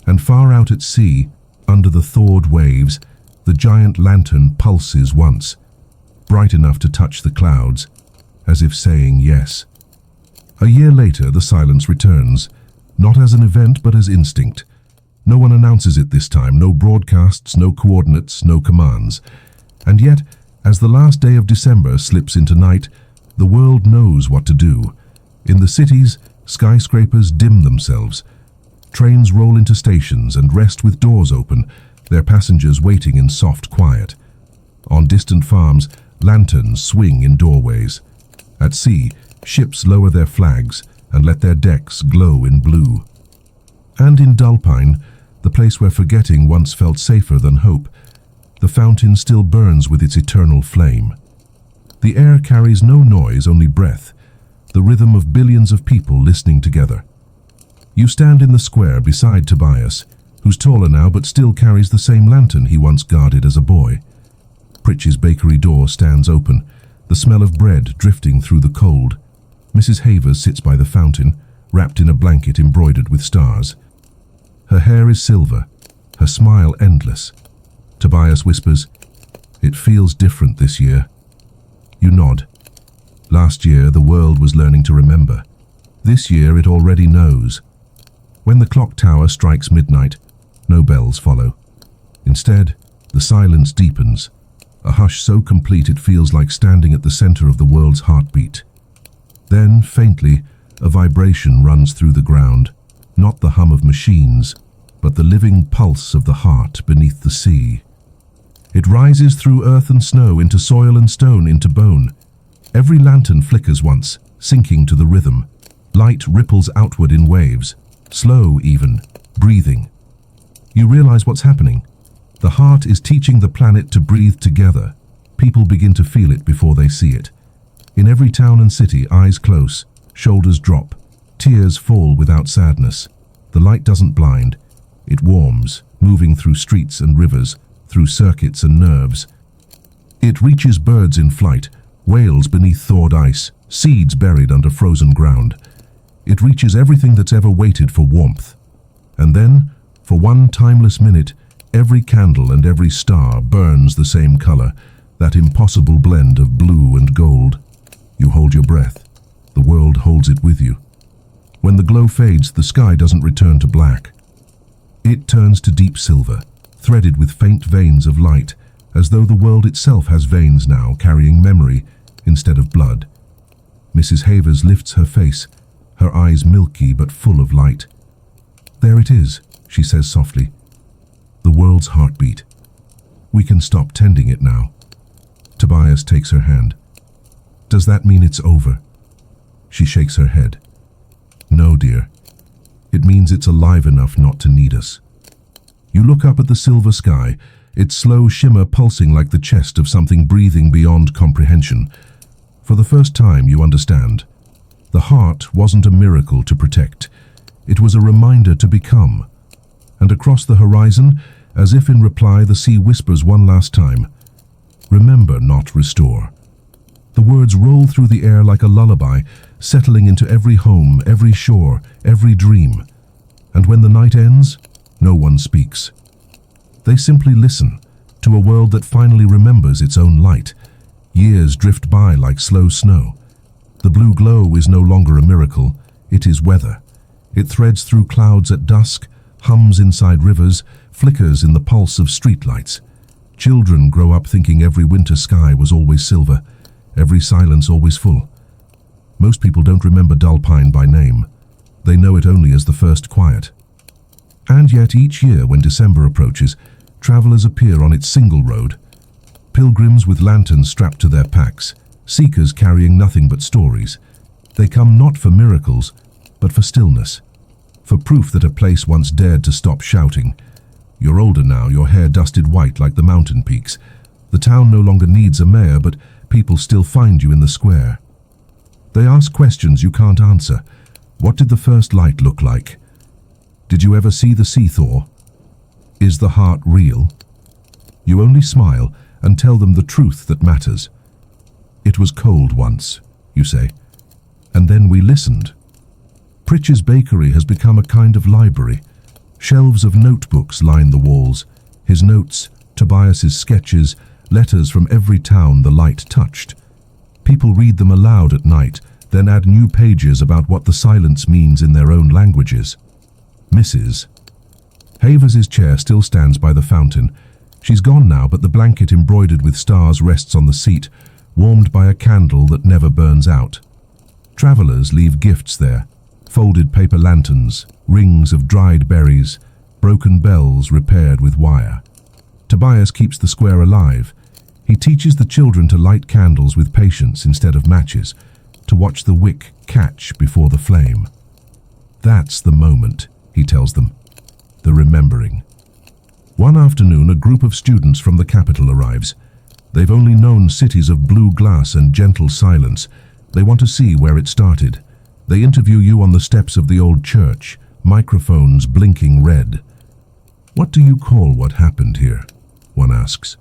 And far out at sea, under the thawed waves, the giant lantern pulses once, bright enough to touch the clouds, as if saying yes. A year later, the silence returns, not as an event but as instinct. No one announces it this time, no broadcasts, no coordinates, no commands. And yet, as the last day of December slips into night, the world knows what to do. In the cities, skyscrapers dim themselves. Trains roll into stations and rest with doors open, their passengers waiting in soft quiet. On distant farms, lanterns swing in doorways. At sea, ships lower their flags and let their decks glow in blue. And in Dullpine, the place where forgetting once felt safer than hope, the fountain still burns with its eternal flame. The air carries no noise, only breath, the rhythm of billions of people listening together. You stand in the square beside Tobias, who's taller now but still carries the same lantern he once guarded as a boy. Pritch's bakery door stands open, the smell of bread drifting through the cold. Mrs. Havers sits by the fountain, wrapped in a blanket embroidered with stars. Her hair is silver, her smile endless. Tobias whispers, "It feels different this year." You nod. Last year, the world was learning to remember. This year, it already knows. When the clock tower strikes midnight, no bells follow. Instead, the silence deepens, a hush so complete it feels like standing at the center of the world's heartbeat. Then, faintly, a vibration runs through the ground, not the hum of machines, but the living pulse of the heart beneath the sea. It rises through earth and snow, into soil and stone, into bone. Every lantern flickers once, sinking to the rhythm. Light ripples outward in waves, slow even, breathing. You realize what's happening. The heart is teaching the planet to breathe together. People begin to feel it before they see it. In every town and city, eyes close, shoulders drop, tears fall without sadness. The light doesn't blind. It warms, moving through streets and rivers, through circuits and nerves. It reaches birds in flight, whales beneath thawed ice, seeds buried under frozen ground. It reaches everything that's ever waited for warmth. And then, for one timeless minute, every candle and every star burns the same color, that impossible blend of blue and gold. You hold your breath. The world holds it with you. When the glow fades, the sky doesn't return to black. It turns to deep silver, threaded with faint veins of light, as though the world itself has veins now, carrying memory instead of blood. Mrs. Havers lifts her face, her eyes milky but full of light. "There it is," she says softly. "The world's heartbeat. We can stop tending it now." Tobias takes her hand. "Does that mean it's over?" She shakes her head. "No, dear. It means it's alive enough not to need us." You look up at the silver sky, its slow shimmer pulsing like the chest of something breathing beyond comprehension. For the first time, you understand. The heart wasn't a miracle to protect. It was a reminder to become. And across the horizon, as if in reply, the sea whispers one last time, "Remember, not restore." The words roll through the air like a lullaby, settling into every home, every shore, every dream. And when the night ends, no one speaks. They simply listen to a world that finally remembers its own light. Years drift by like slow snow. The blue glow is no longer a miracle, it is weather. It threads through clouds at dusk, hums inside rivers, flickers in the pulse of streetlights. Children grow up thinking every winter sky was always silver, every silence always full. Most people don't remember Dullpine by name. They know it only as the first quiet. And yet each year when December approaches, travelers appear on its single road. Pilgrims with lanterns strapped to their packs, seekers carrying nothing but stories. They come not for miracles, but for stillness, for proof that a place once dared to stop shouting. You're older now, your hair dusted white like the mountain peaks. The town no longer needs a mayor, but people still find you in the square. They ask questions you can't answer. What did the first light look like? Did you ever see the sea thaw? Is the heart real? You only smile and tell them the truth that matters. "It was cold once," you say, "and then we listened." Pritch's bakery has become a kind of library. Shelves of notebooks line the walls. His notes, Tobias's sketches, letters from every town the light touched. People read them aloud at night, then add new pages about what the silence means in their own languages. Mrs. Havers's chair still stands by the fountain. She's gone now, but the blanket embroidered with stars rests on the seat, warmed by a candle that never burns out. Travelers leave gifts there, folded paper lanterns, rings of dried berries, broken bells repaired with wire. Tobias keeps the square alive. He teaches the children to light candles with patience instead of matches, to watch the wick catch before the flame. That's the moment, he tells them, the remembering. One afternoon, a group of students from the capital arrives. They've only known cities of blue glass and gentle silence. They want to see where it started. They interview you on the steps of the old church, microphones blinking red. What do you call what happened here? One asks.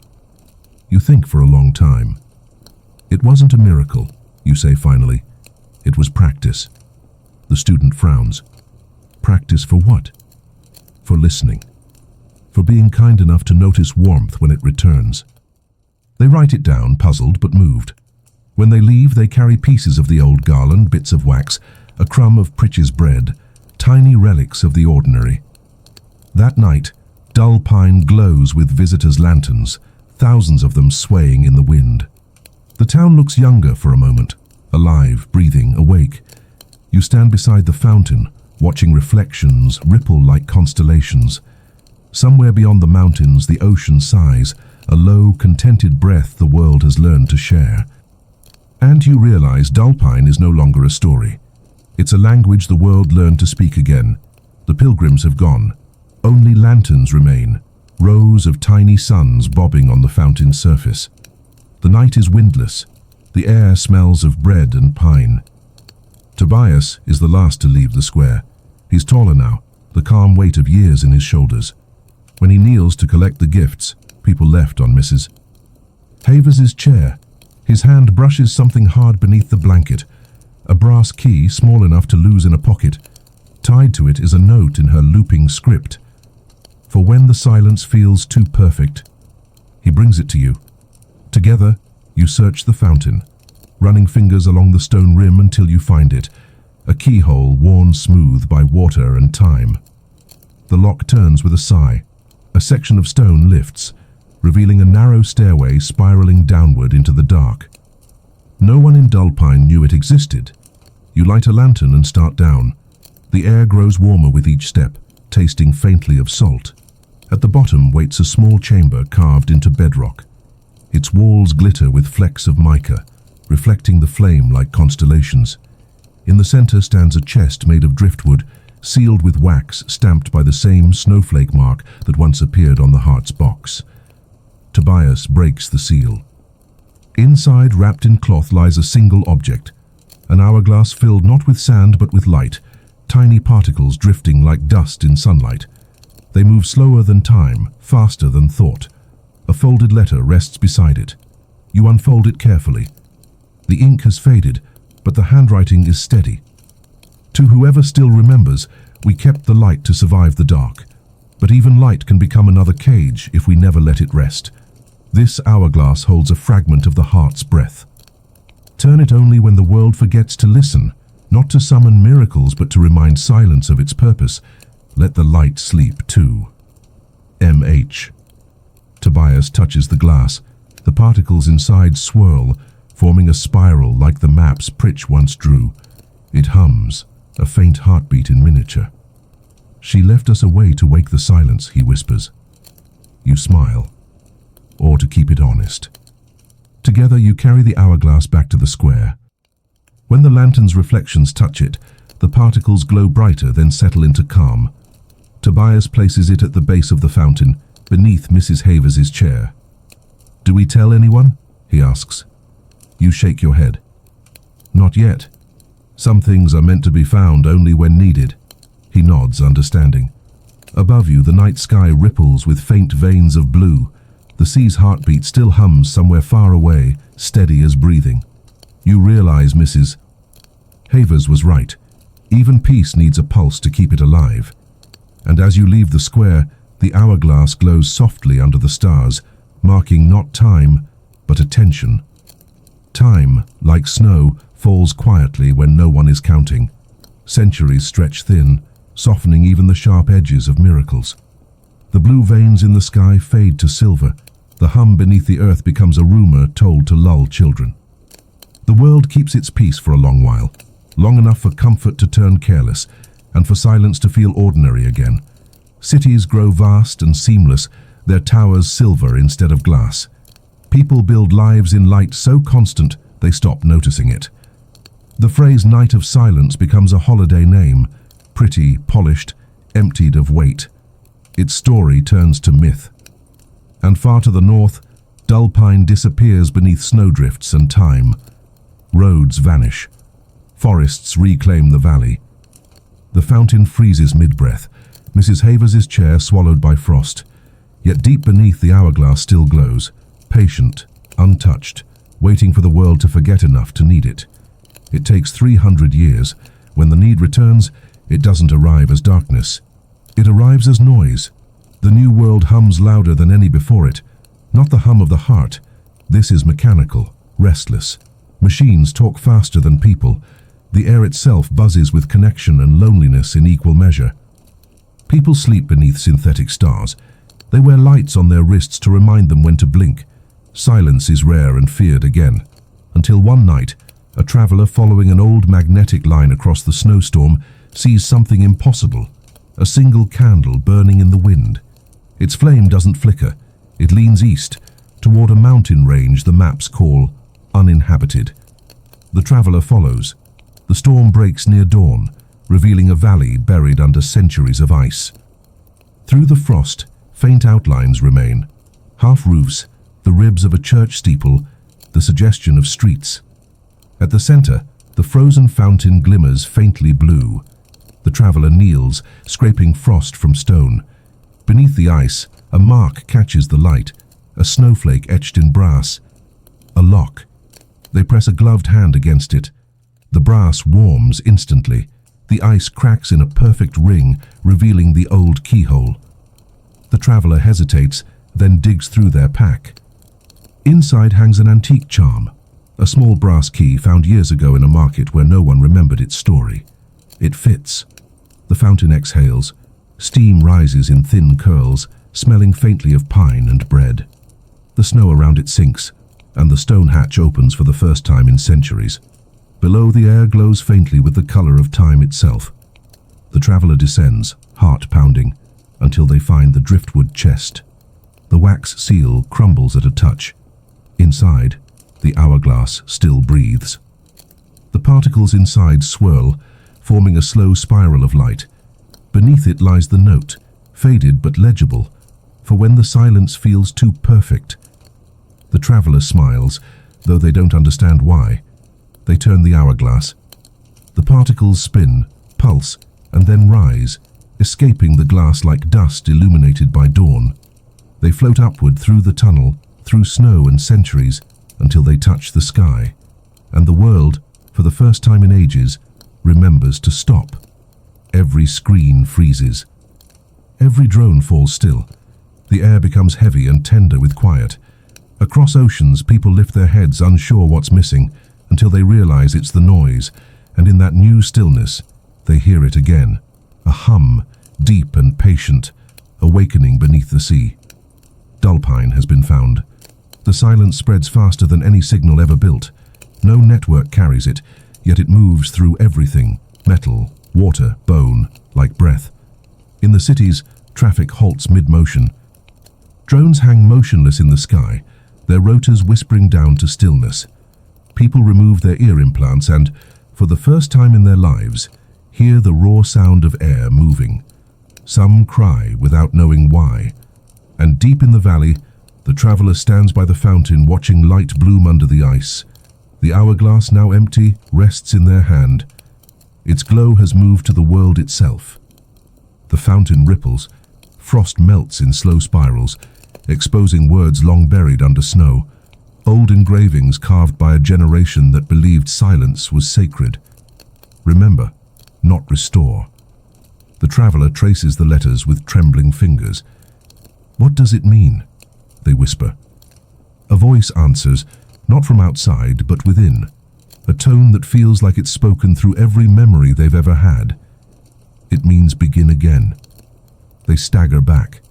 You think for a long time. It wasn't a miracle, you say finally. It was practice. The student frowns. Practice for what? For listening. For being kind enough to notice warmth when it returns. They write it down, puzzled but moved. When they leave, they carry pieces of the old garland, bits of wax, a crumb of Pritch's bread, tiny relics of the ordinary. That night, Dullpine glows with visitors' lanterns, thousands of them swaying in the wind. The town looks younger for a moment, alive, breathing, awake. You stand beside the fountain, watching reflections ripple like constellations. Somewhere beyond the mountains, the ocean sighs, a low, contented breath the world has learned to share. And you realize Dullpine is no longer a story. It's a language the world learned to speak again. The pilgrims have gone. Only lanterns remain, rows of tiny suns bobbing on the fountain's surface. The night is windless. The air smells of bread and pine. Tobias is the last to leave the square. He's taller now, the calm weight of years in his shoulders. When he kneels to collect the gifts, people left on Mrs. Havers's chair. His hand brushes something hard beneath the blanket, a brass key small enough to lose in a pocket. Tied to it is a note in her looping script. For when the silence feels too perfect, he brings it to you. Together, you search the fountain, running fingers along the stone rim until you find it, a keyhole worn smooth by water and time. The lock turns with a sigh. A section of stone lifts, revealing a narrow stairway spiraling downward into the dark. No one in Dullpine knew it existed. You light a lantern and start down. The air grows warmer with each step, tasting faintly of salt. At the bottom waits a small chamber carved into bedrock. Its walls glitter with flecks of mica, reflecting the flame like constellations. In the center stands a chest made of driftwood, sealed with wax stamped by the same snowflake mark that once appeared on the heart's box. Tobias breaks the seal. Inside, wrapped in cloth, lies a single object, an hourglass filled not with sand but with light, tiny particles drifting like dust in sunlight. They move slower than time, faster than thought. A folded letter rests beside it. You unfold it carefully. The ink has faded, but the handwriting is steady. To whoever still remembers, we kept the light to survive the dark. But even light can become another cage if we never let it rest. This hourglass holds a fragment of the heart's breath. Turn it only when the world forgets to listen, not to summon miracles but to remind silence of its purpose. Let the light sleep too. M.H. Tobias touches the glass. The particles inside swirl, forming a spiral like the maps Pritch once drew. It hums, a faint heartbeat in miniature. She left us away to wake the silence, he whispers. You smile. Or to keep it honest. Together you carry the hourglass back to the square. When the lantern's reflections touch it, the particles glow brighter, then settle into calm. Tobias places it at the base of the fountain, beneath Mrs. Havers's chair. Do we tell anyone? He asks. You shake your head. Not yet. Some things are meant to be found only when needed. He nods, understanding. Above you, the night sky ripples with faint veins of blue. The sea's heartbeat still hums somewhere far away, steady as breathing. You realize Mrs. Havers was right. Even peace needs a pulse to keep it alive. And as you leave the square, the hourglass glows softly under the stars, marking not time, but attention. Time, like snow, falls quietly when no one is counting. Centuries stretch thin, softening even the sharp edges of miracles. The blue veins in the sky fade to silver. The hum beneath the earth becomes a rumor told to lull children. The world keeps its peace for a long while, long enough for comfort to turn careless, and for silence to feel ordinary again. Cities grow vast and seamless, their towers silver instead of glass. People build lives in light so constant they stop noticing it. The phrase night of silence becomes a holiday name, pretty, polished, emptied of weight. Its story turns to myth. And far to the north, Dullpine disappears beneath snowdrifts and time. Roads vanish. Forests reclaim the valley. The fountain freezes mid-breath, Mrs. Havers' chair swallowed by frost. Yet deep beneath the hourglass still glows, patient, untouched, waiting for the world to forget enough to need it. It takes 300 years. When the need returns, it doesn't arrive as darkness. It arrives as noise. The new world hums louder than any before it. Not the hum of the heart. This is mechanical, restless. Machines talk faster than people. The air itself buzzes with connection and loneliness in equal measure. People sleep beneath synthetic stars. They wear lights on their wrists to remind them when to blink. Silence is rare and feared again. Until one night, a traveler following an old magnetic line across the snowstorm sees something impossible. A single candle burning in the wind. Its flame doesn't flicker. It leans east, toward a mountain range the maps call uninhabited. The traveler follows. The storm breaks near dawn, revealing a valley buried under centuries of ice. Through the frost, faint outlines remain. Half-roofs, the ribs of a church steeple, the suggestion of streets. At the center, the frozen fountain glimmers faintly blue. The traveler kneels, scraping frost from stone. Beneath the ice, a mark catches the light, a snowflake etched in brass. A lock. They press a gloved hand against it. The brass warms instantly. The ice cracks in a perfect ring, revealing the old keyhole. The traveler hesitates, then digs through their pack. Inside hangs an antique charm, a small brass key found years ago in a market where no one remembered its story. It fits. The fountain exhales. Steam rises in thin curls, smelling faintly of pine and bread. The snow around it sinks, and the stone hatch opens for the first time in centuries. Below, the air glows faintly with the color of time itself. The traveler descends, heart pounding, until they find the driftwood chest. The wax seal crumbles at a touch. Inside, the hourglass still breathes. The particles inside swirl, forming a slow spiral of light. Beneath it lies the note, faded but legible, for when the silence feels too perfect. The traveler smiles, though they don't understand why. They turn the hourglass. The particles spin, pulse, and then rise, escaping the glass like dust illuminated by dawn. They float upward through the tunnel, through snow and centuries, until they touch the sky. And the world, for the first time in ages, remembers to stop. Every screen freezes. Every drone falls still. The air becomes heavy and tender with quiet. Across oceans, people lift their heads unsure what's missing, until they realize it's the noise, and in that new stillness, they hear it again. A hum, deep and patient, awakening beneath the sea. Dullpine has been found. The silence spreads faster than any signal ever built. No network carries it, yet it moves through everything, metal, water, bone, like breath. In the cities, traffic halts mid-motion. Drones hang motionless in the sky, their rotors whispering down to stillness. People remove their ear implants and, for the first time in their lives, hear the raw sound of air moving. Some cry without knowing why. And deep in the valley, the traveler stands by the fountain watching light bloom under the ice. The hourglass, now empty, rests in their hand. Its glow has moved to the world itself. The fountain ripples. Frost melts in slow spirals, exposing words long buried under snow. Old engravings carved by a generation that believed silence was sacred. Remember, not restore. The traveler traces the letters with trembling fingers. "What does it mean?" they whisper. A voice answers, not from outside, but within, a tone that feels like it's spoken through every memory they've ever had. It means begin again. They stagger back.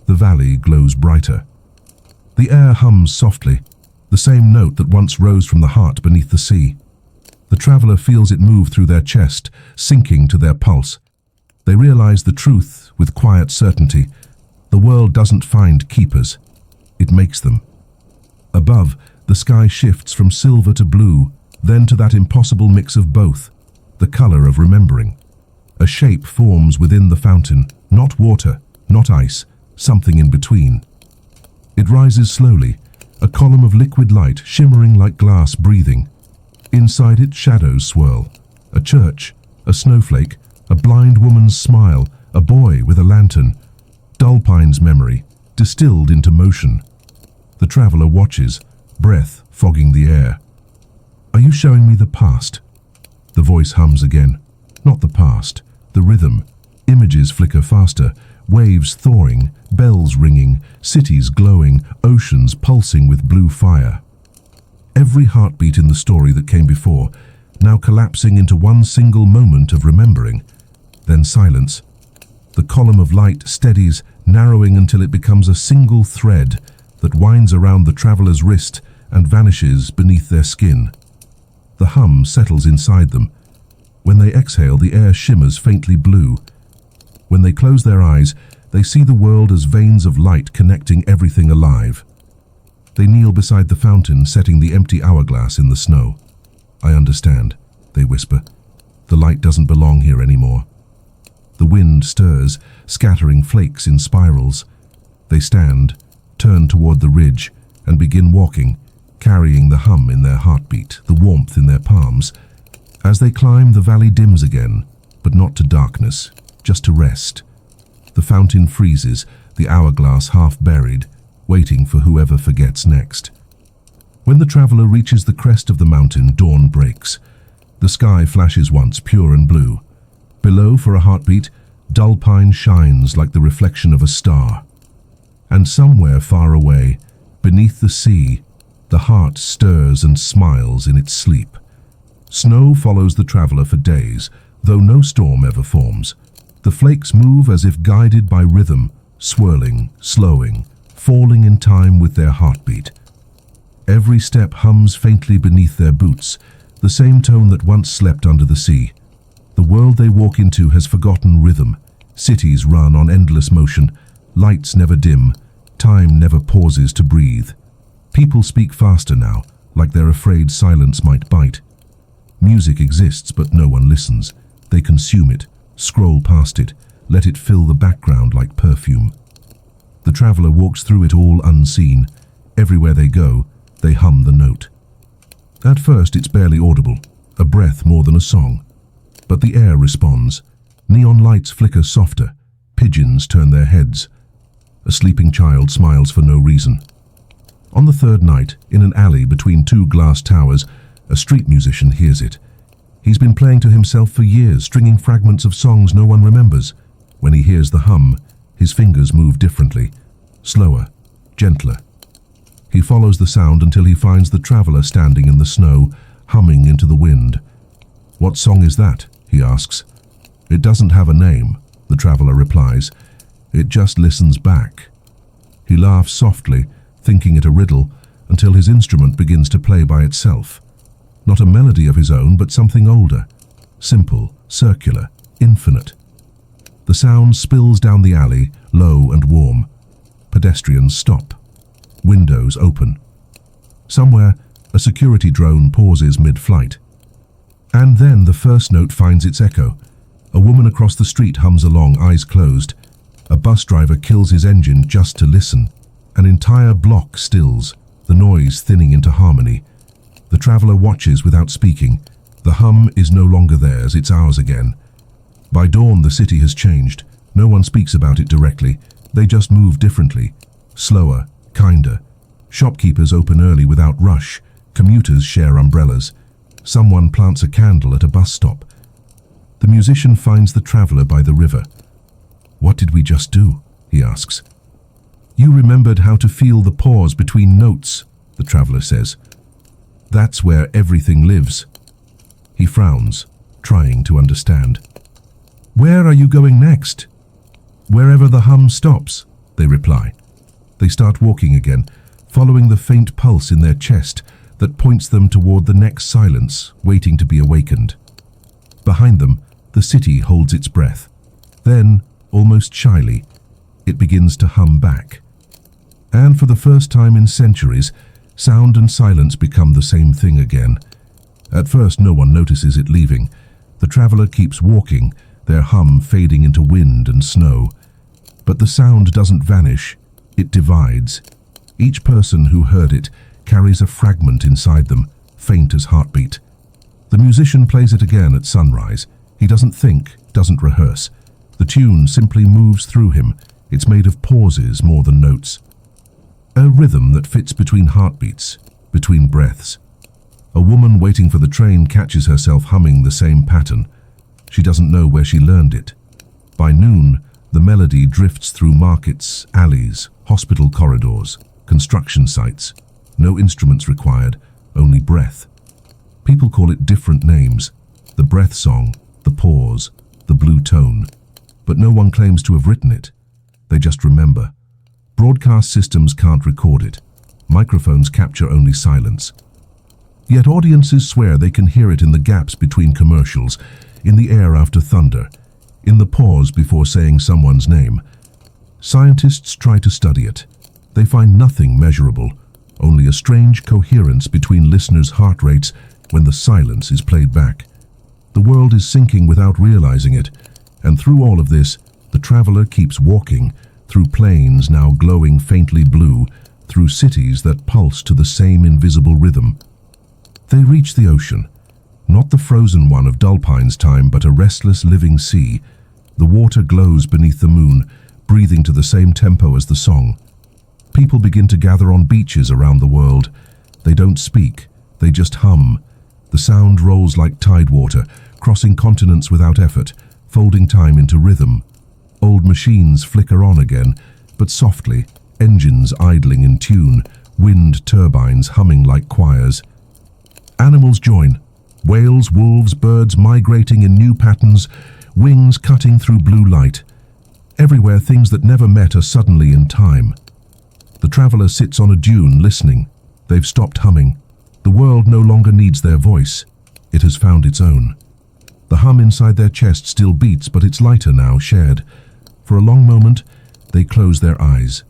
The valley glows brighter. The air hums softly, the same note that once rose from the heart beneath the sea. The traveler feels it move through their chest, sinking to their pulse. They realize the truth with quiet certainty. The world doesn't find keepers. It makes them. Above, the sky shifts from silver to blue, then to that impossible mix of both, the color of remembering. A shape forms within the fountain, not water, not ice, something in between. It rises slowly, a column of liquid light shimmering like glass breathing. Inside it, shadows swirl. A church, a snowflake, a blind woman's smile, a boy with a lantern. Dullpine's memory, distilled into motion. The traveler watches, breath fogging the air. "Are you showing me the past?" The voice hums again. Not the past, the rhythm. Images flicker faster, waves thawing, bells ringing, cities glowing, oceans pulsing with blue fire. Every heartbeat in the story that came before, now collapsing into one single moment of remembering. Then silence. The column of light steadies, narrowing until it becomes a single thread that winds around the traveler's wrist and vanishes beneath their skin. The hum settles inside them. When they exhale, the air shimmers faintly blue. When they close their eyes, they see the world as veins of light connecting everything alive. They kneel beside the fountain, setting the empty hourglass in the snow. "I understand," they whisper. "The light doesn't belong here anymore." The wind stirs, scattering flakes in spirals. They stand, turn toward the ridge, and begin walking, carrying the hum in their heartbeat, the warmth in their palms. As they climb, the valley dims again, but not to darkness, just to rest. The fountain freezes, the hourglass half buried, waiting for whoever forgets next. When the traveler reaches the crest of the mountain, dawn breaks. The sky flashes once, pure and blue. Below, for a heartbeat, Dullpine shines like the reflection of a star. And somewhere far away, beneath the sea, the heart stirs and smiles in its sleep. Snow follows the traveler for days, though no storm ever forms. The flakes move as if guided by rhythm, swirling, slowing, falling in time with their heartbeat. Every step hums faintly beneath their boots, the same tone that once slept under the sea. The world they walk into has forgotten rhythm. Cities run on endless motion. Lights never dim. Time never pauses to breathe. People speak faster now, like they're afraid silence might bite. Music exists, but no one listens. They consume it, scroll past it, let it fill the background like perfume. The traveler walks through it all unseen. Everywhere they go, they hum the note. At first, it's barely audible, a breath more than a song. But the air responds. Neon lights flicker softer. Pigeons turn their heads. A sleeping child smiles for no reason. On the third night, in an alley between two glass towers, a street musician hears it. He's been playing to himself for years, stringing fragments of songs no one remembers. When he hears the hum, his fingers move differently, slower, gentler. He follows the sound until he finds the traveler standing in the snow, humming into the wind. "What song is that?" he asks. "It doesn't have a name," the traveler replies. "It just listens back." He laughs softly, thinking it a riddle, until his instrument begins to play by itself. Not a melody of his own, but something older. Simple, circular, infinite. The sound spills down the alley, low and warm. Pedestrians stop. Windows open. Somewhere, a security drone pauses mid-flight. And then the first note finds its echo. A woman across the street hums along, eyes closed. A bus driver kills his engine just to listen. An entire block stills, the noise thinning into harmony. The traveler watches without speaking. The hum is no longer theirs, it's ours again. By dawn, the city has changed. No one speaks about it directly. They just move differently. Slower, kinder. Shopkeepers open early without rush. Commuters share umbrellas. Someone plants a candle at a bus stop. The musician finds the traveler by the river. "What did we just do?" he asks. "You remembered how to feel the pause between notes," the traveler says. "That's where everything lives." He frowns, trying to understand. "Where are you going next?" "Wherever the hum stops," they reply. They start walking again, following the faint pulse in their chest that points them toward the next silence, waiting to be awakened. Behind them, the city holds its breath. Then, almost shyly, it begins to hum back. And for the first time in centuries, sound and silence become the same thing again. At first, no one notices it leaving. The traveler keeps walking, their hum fading into wind and snow. But the sound doesn't vanish, it divides. Each person who heard it carries a fragment inside them, faint as heartbeat. The musician plays it again at sunrise. He doesn't think, doesn't rehearse. The tune simply moves through him. It's made of pauses more than notes. A rhythm that fits between heartbeats, between breaths. A woman waiting for the train catches herself humming the same pattern. She doesn't know where she learned it. By noon, the melody drifts through markets, alleys, hospital corridors, construction sites. No instruments required, only breath. People call it different names. The breath song, the pause, the blue tone. But no one claims to have written it. They just remember. Broadcast systems can't record it. Microphones capture only silence. Yet audiences swear they can hear it in the gaps between commercials, in the air after thunder, in the pause before saying someone's name. Scientists try to study it. They find nothing measurable, only a strange coherence between listeners' heart rates when the silence is played back. The world is sinking without realizing it, and through all of this, the traveler keeps walking, through plains now glowing faintly blue, through cities that pulse to the same invisible rhythm. They reach the ocean, not the frozen one of Dullpine's time, but a restless living sea. The water glows beneath the moon, breathing to the same tempo as the song. People begin to gather on beaches around the world. They don't speak, they just hum. The sound rolls like tidewater, crossing continents without effort, folding time into rhythm. Old machines flicker on again, but softly, engines idling in tune, wind turbines humming like choirs. Animals join. Whales, wolves, birds migrating in new patterns, wings cutting through blue light. Everywhere things that never met are suddenly in time. The traveler sits on a dune listening. They've stopped humming. The world no longer needs their voice. It has found its own. The hum inside their chest still beats, but it's lighter now, shared. For a long moment, they close their eyes.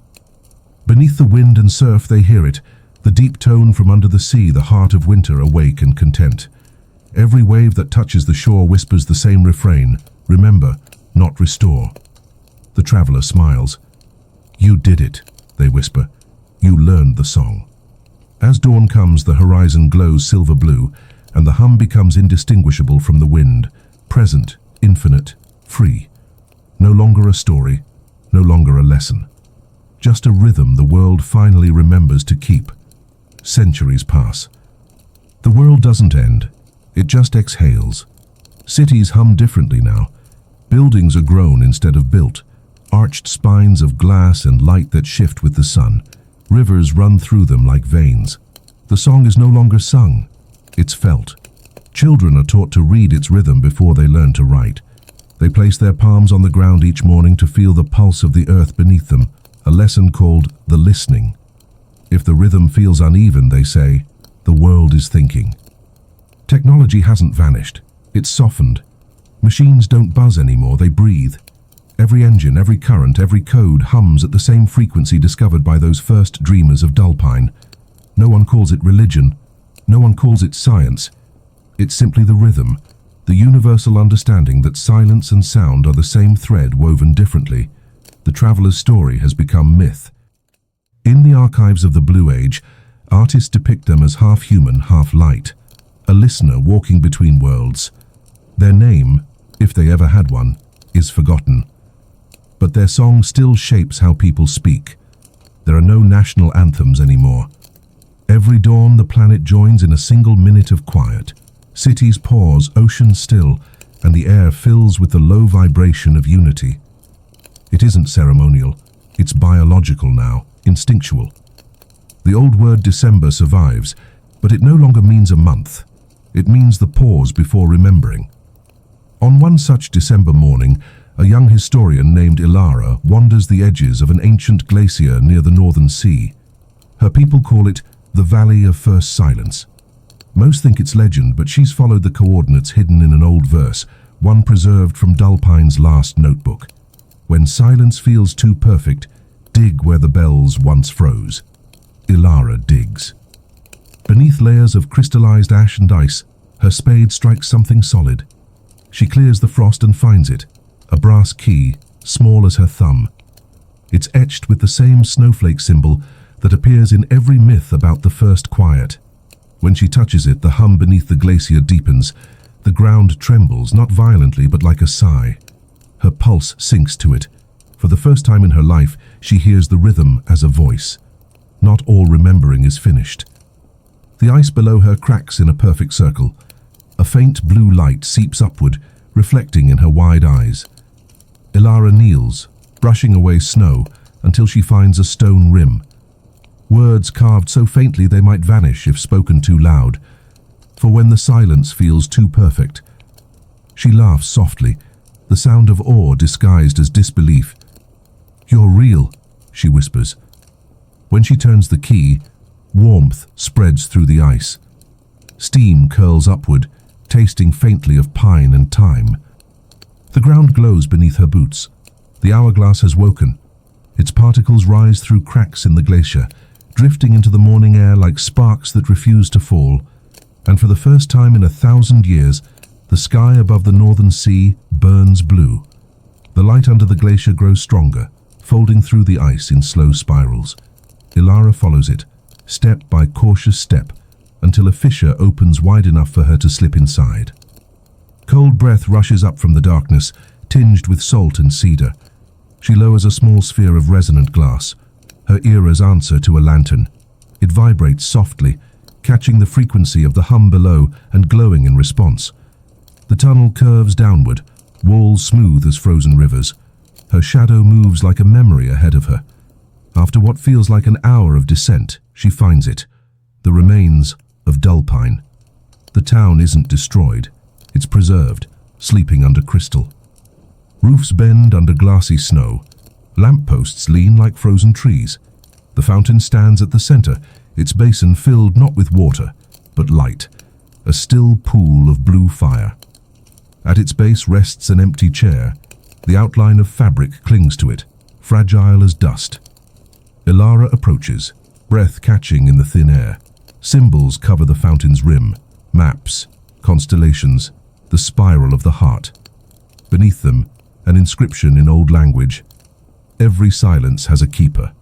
Beneath the wind and surf they hear it, the deep tone from under the sea, the heart of winter awake and content. Every wave that touches the shore whispers the same refrain, remember, not restore. The traveler smiles. You did it, they whisper. You learned the song. As dawn comes, the horizon glows silver blue, and the hum becomes indistinguishable from the wind, present, infinite, free. No longer a story, no longer a lesson. Just a rhythm the world finally remembers to keep. Centuries pass. The world doesn't end, it just exhales. Cities hum differently now. Buildings are grown instead of built, arched spines of glass and light that shift with the sun. Rivers run through them like veins. The song is no longer sung, it's felt. Children are taught to read its rhythm before they learn to write. They place their palms on the ground each morning to feel the pulse of the earth beneath them, a lesson called the listening. If the rhythm feels uneven, they say, the world is thinking. Technology hasn't vanished, it's softened. Machines don't buzz anymore, they breathe. Every engine, every current, every code hums at the same frequency discovered by those first dreamers of Dullpine. No one calls it religion, no one calls it science. It's simply the rhythm, the universal understanding that silence and sound are the same thread woven differently. The traveler's story has become myth. In the archives of the Blue Age, artists depict them as half human, half light, a listener walking between worlds. Their name, if they ever had one, is forgotten. But their song still shapes how people speak. There are no national anthems anymore. Every dawn the planet joins in a single minute of quiet. Cities pause, oceans still, and the air fills with the low vibration of unity. It isn't ceremonial, it's biological now, instinctual. The old word December survives, but it no longer means a month. It means the pause before remembering. On one such December morning, a young historian named Ilara wanders the edges of an ancient glacier near the Northern Sea. Her people call it the Valley of First Silence. Most think it's legend, but she's followed the coordinates hidden in an old verse, one preserved from Dullpine's last notebook. When silence feels too perfect, dig where the bells once froze. Ilara digs. Beneath layers of crystallized ash and ice, her spade strikes something solid. She clears the frost and finds it, a brass key, small as her thumb. It's etched with the same snowflake symbol that appears in every myth about the first quiet. When she touches it, the hum beneath the glacier deepens. The ground trembles, not violently, but like a sigh. Her pulse sinks to it. For the first time in her life, she hears the rhythm as a voice. Not all remembering is finished. The ice below her cracks in a perfect circle. A faint blue light seeps upward, reflecting in her wide eyes. Ilara kneels, brushing away snow, until she finds a stone rim. Words carved so faintly they might vanish if spoken too loud. For when the silence feels too perfect. She laughs softly, the sound of awe disguised as disbelief. "You're real," she whispers. When she turns the key, warmth spreads through the ice. Steam curls upward, tasting faintly of pine and thyme. The ground glows beneath her boots. The hourglass has woken. Its particles rise through cracks in the glacier, drifting into the morning air like sparks that refuse to fall. And for the first time in 1,000 years, the sky above the Northern Sea burns blue. The light under the glacier grows stronger, folding through the ice in slow spirals. Ilara follows it, step by cautious step, until a fissure opens wide enough for her to slip inside. Cold breath rushes up from the darkness, tinged with salt and cedar. She lowers a small sphere of resonant glass, her era's answer to a lantern. It vibrates softly, catching the frequency of the hum below and glowing in response. The tunnel curves downward, walls smooth as frozen rivers. Her shadow moves like a memory ahead of her. After what feels like an hour of descent, she finds it, the remains of Dullpine. The town isn't destroyed, it's preserved, sleeping under crystal. Roofs bend under glassy snow. Lampposts lean like frozen trees. The fountain stands at the center, its basin filled not with water, but light, a still pool of blue fire. At its base rests an empty chair. The outline of fabric clings to it, fragile as dust. Ilara approaches, breath catching in the thin air. Symbols cover the fountain's rim, maps, constellations, the spiral of the heart. Beneath them, an inscription in old language. Every silence has a keeper.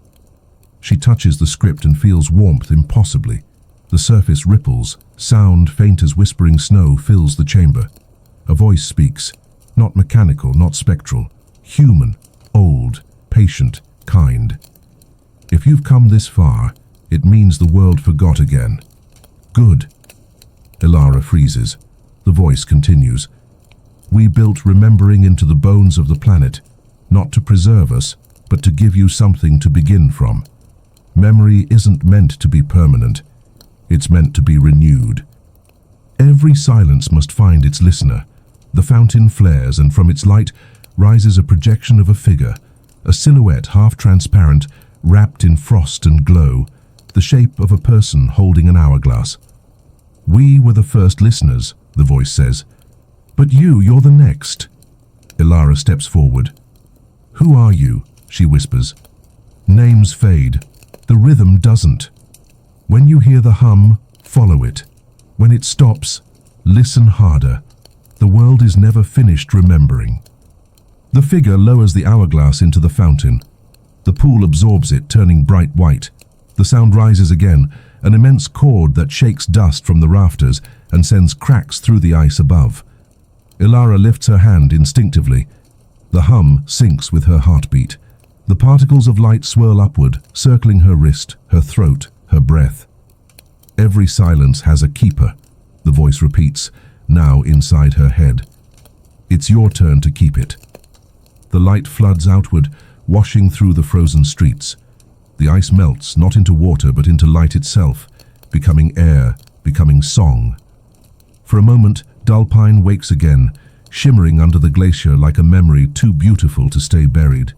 She touches the script and feels warmth impossibly. The surface ripples, sound faint as whispering snow fills the chamber. A voice speaks, not mechanical, not spectral, human, old, patient, kind. If you've come this far, it means the world forgot again. Good. Ilara freezes. The voice continues. We built remembering into the bones of the planet, not to preserve us, but to give you something to begin from. Memory isn't meant to be permanent. It's meant to be renewed. Every silence must find its listener. The fountain flares, and from its light rises a projection of a figure, a silhouette half-transparent, wrapped in frost and glow, the shape of a person holding an hourglass. We were the first listeners, the voice says. But you're the next. Ilara steps forward. Who are you? She whispers. Names fade. The rhythm doesn't. When you hear the hum, follow it. When it stops, listen harder. The world is never finished remembering. The figure lowers the hourglass into the fountain. The pool absorbs it, turning bright white. The sound rises again, an immense chord that shakes dust from the rafters and sends cracks through the ice above. Ilara lifts her hand instinctively. The hum syncs with her heartbeat. The particles of light swirl upward, circling her wrist, her throat, her breath. Every silence has a keeper, the voice repeats, now inside her head. It's your turn to keep it. The light floods outward, washing through the frozen streets. The ice melts, not into water, but into light itself, becoming air, becoming song. For a moment, Dullpine wakes again, shimmering under the glacier like a memory too beautiful to stay buried.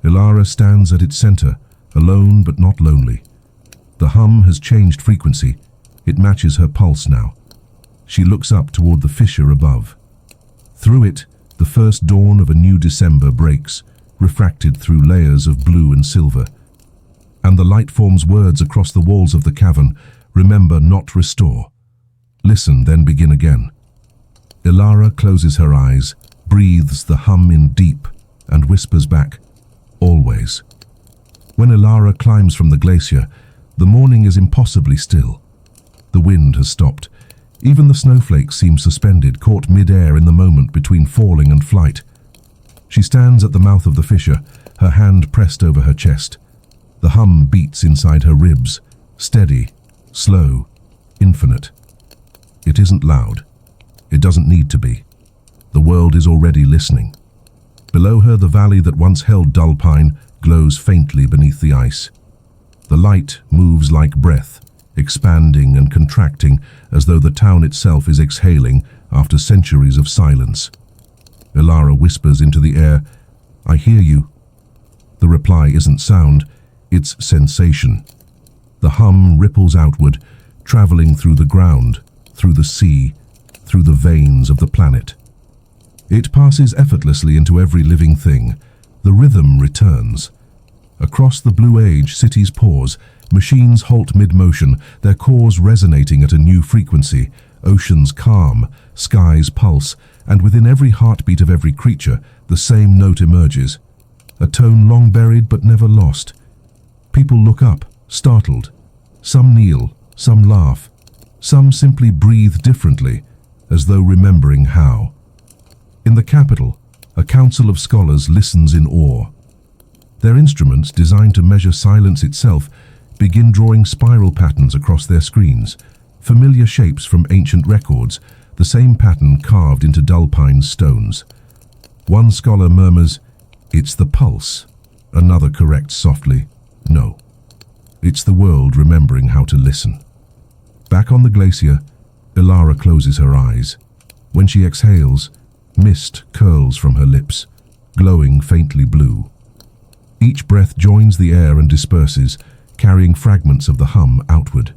Ilara stands at its center, alone but not lonely. The hum has changed frequency. It matches her pulse now. She looks up toward the fissure above. Through it, the first dawn of a new December breaks, refracted through layers of blue and silver. And the light forms words across the walls of the cavern: remember, not restore. Listen, then begin again. Ilara closes her eyes, breathes the hum in deep, and whispers back, always. When Ilara climbs from the glacier, the morning is impossibly still. The wind has stopped. Even the snowflakes seem suspended, caught mid-air in the moment between falling and flight. She stands at the mouth of the fissure, her hand pressed over her chest. The hum beats inside her ribs, steady, slow, infinite. It isn't loud. It doesn't need to be. The world is already listening. Below her, the valley that once held Dullpine glows faintly beneath the ice. The light moves like breath, expanding and contracting as though the town itself is exhaling after centuries of silence. Ilara whispers into the air, "I hear you." The reply isn't sound, it's sensation. The hum ripples outward, traveling through the ground, through the sea, through the veins of the planet. It passes effortlessly into every living thing. The rhythm returns. Across the blue age, cities pause, machines halt mid-motion, their cores resonating at a new frequency, oceans calm, skies pulse, and within every heartbeat of every creature, the same note emerges. A tone long buried but never lost. People look up, startled. Some kneel, some laugh, some simply breathe differently, as though remembering how. In the capital, a council of scholars listens in awe. Their instruments, designed to measure silence itself, begin drawing spiral patterns across their screens, familiar shapes from ancient records, the same pattern carved into Dullpine's stones. One scholar murmurs, "It's the pulse." Another corrects softly, "No. It's the world remembering how to listen." Back on the glacier, Ilara closes her eyes. When she exhales, mist curls from her lips, glowing faintly blue. Each breath joins the air and disperses, carrying fragments of the hum outward.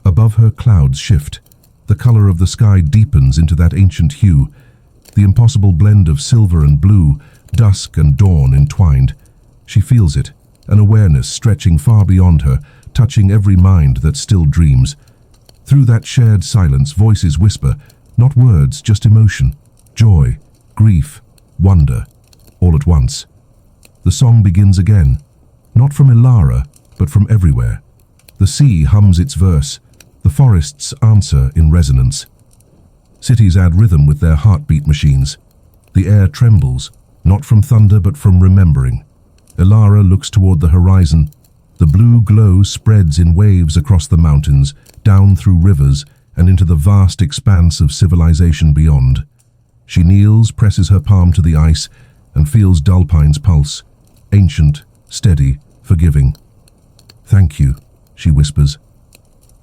Above her, clouds shift. The color of the sky deepens into that ancient hue, the impossible blend of silver and blue, dusk and dawn entwined. She feels it, an awareness stretching far beyond her, touching every mind that still dreams. Through that shared silence, voices whisper, not words, just emotion, joy, grief, wonder, all at once. The song begins again, not from Ilara, but from everywhere. The sea hums its verse, the forests answer in resonance. Cities add rhythm with their heartbeat machines. The air trembles, not from thunder but from remembering. Ilara looks toward the horizon. The blue glow spreads in waves across the mountains, down through rivers, and into the vast expanse of civilization beyond. She kneels, presses her palm to the ice, and feels Dullpine's pulse, ancient, steady, forgiving. "Thank you," she whispers.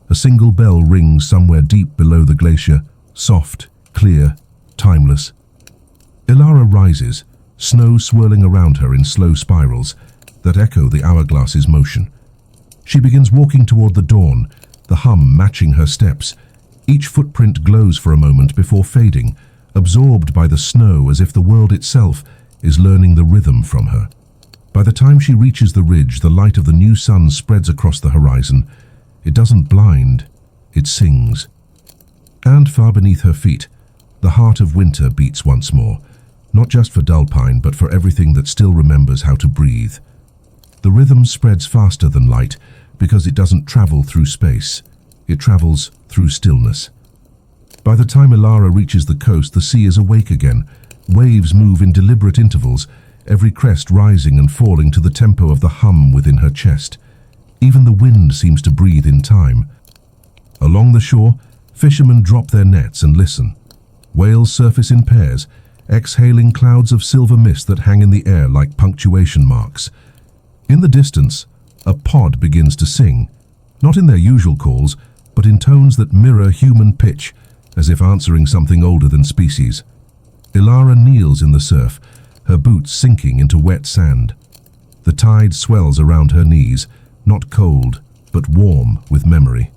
A single bell rings somewhere deep below the glacier, soft, clear, timeless. Ilara rises, snow swirling around her in slow spirals that echo the hourglass's motion. She begins walking toward the dawn, the hum matching her steps. Each footprint glows for a moment before fading, absorbed by the snow as if the world itself is learning the rhythm from her. By the time she reaches the ridge, the light of the new sun spreads across the horizon. It doesn't blind, it sings. And far beneath her feet, the heart of winter beats once more, not just for Dullpine, but for everything that still remembers how to breathe. The rhythm spreads faster than light because it doesn't travel through space. It travels through stillness. By the time Ilara reaches the coast, the sea is awake again. Waves move in deliberate intervals, every crest rising and falling to the tempo of the hum within her chest. Even the wind seems to breathe in time. Along the shore, fishermen drop their nets and listen. Whales surface in pairs, exhaling clouds of silver mist that hang in the air like punctuation marks. In the distance, a pod begins to sing, not in their usual calls, but in tones that mirror human pitch, as if answering something older than species. Ilara kneels in the surf, her boots sinking into wet sand. The tide swells around her knees, not cold, but warm with memory.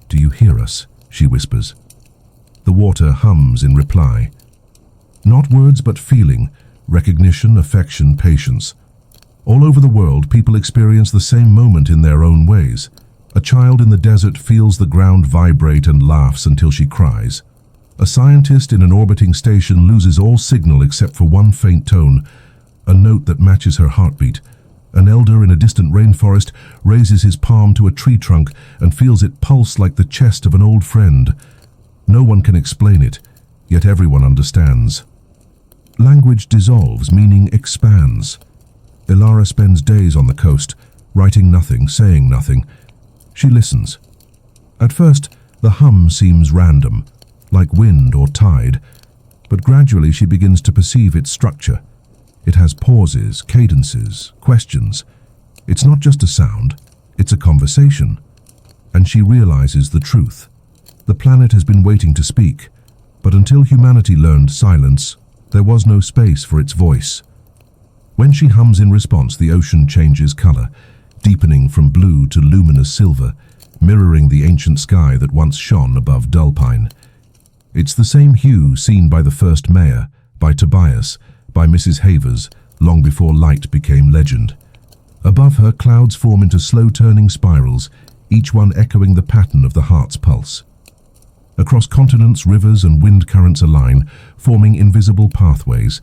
"Do you hear us?" she whispers. The water hums in reply. Not words but feeling, recognition, affection, patience. All over the world, people experience the same moment in their own ways. A child in the desert feels the ground vibrate and laughs until she cries. A scientist in an orbiting station loses all signal except for one faint tone, a note that matches her heartbeat. An elder in a distant rainforest raises his palm to a tree trunk and feels it pulse like the chest of an old friend. No one can explain it, yet everyone understands. Language dissolves, meaning expands. Ilara spends days on the coast, writing nothing, saying nothing. She listens. At first, the hum seems random, like wind or tide, but gradually she begins to perceive its structure. It has pauses, cadences, questions. It's not just a sound, it's a conversation. And she realizes the truth. The planet has been waiting to speak, but until humanity learned silence, there was no space for its voice. When she hums in response, the ocean changes color, deepening from blue to luminous silver, mirroring the ancient sky that once shone above Dullpine. It's the same hue seen by the first mayor, by Tobias, by Mrs. Havers, long before light became legend. Above her, clouds form into slow-turning spirals, each one echoing the pattern of the heart's pulse. Across continents, rivers and wind currents align, forming invisible pathways,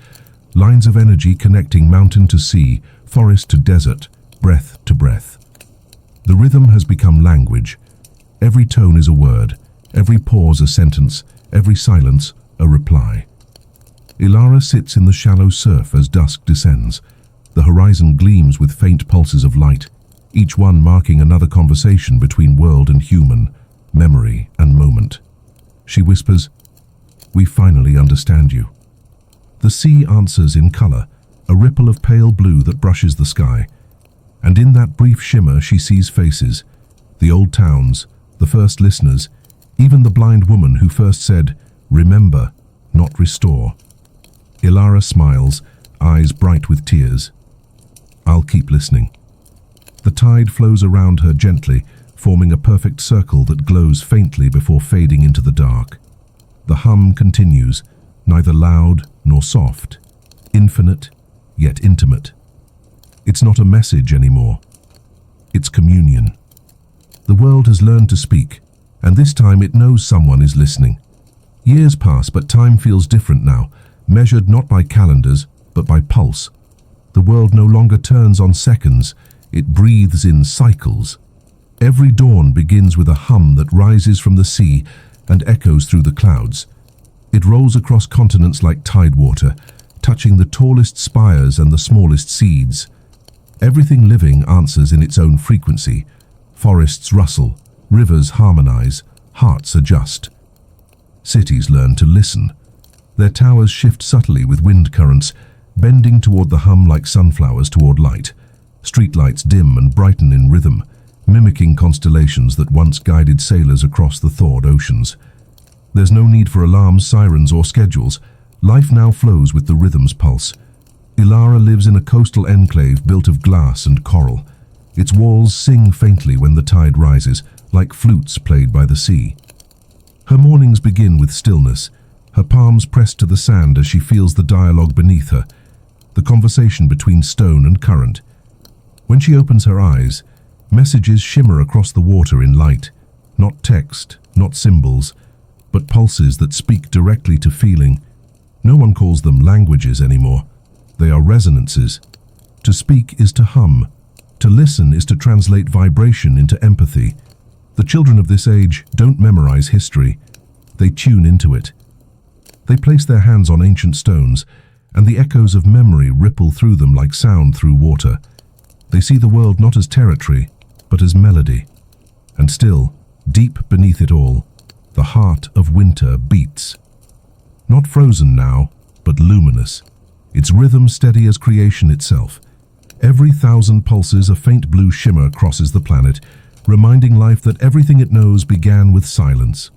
lines of energy connecting mountain to sea, forest to desert, breath to breath. The rhythm has become language. Every tone is a word, every pause a sentence, every silence a reply. Ilara sits in the shallow surf as dusk descends. The horizon gleams with faint pulses of light, each one marking another conversation between world and human, memory and moment. She whispers, "We finally understand you." The sea answers in color, a ripple of pale blue that brushes the sky. And in that brief shimmer she sees faces, the old towns, the first listeners, even the blind woman who first said, "Remember, not restore." Ilara smiles, eyes bright with tears. "I'll keep listening." The tide flows around her gently, forming a perfect circle that glows faintly before fading into the dark. The hum continues, neither loud nor soft, infinite yet intimate. It's not a message anymore. It's communion. The world has learned to speak, and this time it knows someone is listening. Years pass, but time feels different now, measured not by calendars, but by pulse. The world no longer turns on seconds, it breathes in cycles. Every dawn begins with a hum that rises from the sea and echoes through the clouds. It rolls across continents like tidewater, touching the tallest spires and the smallest seeds. Everything living answers in its own frequency. Forests rustle, rivers harmonize, hearts adjust. Cities learn to listen. Their towers shift subtly with wind currents, bending toward the hum like sunflowers toward light. Streetlights dim and brighten in rhythm, mimicking constellations that once guided sailors across the thawed oceans. There's no need for alarms, sirens, or schedules. Life now flows with the rhythm's pulse. Ilara lives in a coastal enclave built of glass and coral. Its walls sing faintly when the tide rises, like flutes played by the sea. Her mornings begin with stillness, her palms pressed to the sand as she feels the dialogue beneath her, the conversation between stone and current. When she opens her eyes, messages shimmer across the water in light, not text, not symbols, but pulses that speak directly to feeling. No one calls them languages anymore. They are resonances. To speak is to hum. To listen is to translate vibration into empathy. The children of this age don't memorize history. They tune into it. They place their hands on ancient stones, and the echoes of memory ripple through them like sound through water. They see the world not as territory, but as melody. And still, deep beneath it all, the heart of winter beats. Not frozen now, but luminous, its rhythm steady as creation itself. Every 1,000 pulses, a faint blue shimmer crosses the planet, reminding life that everything it knows began with silence.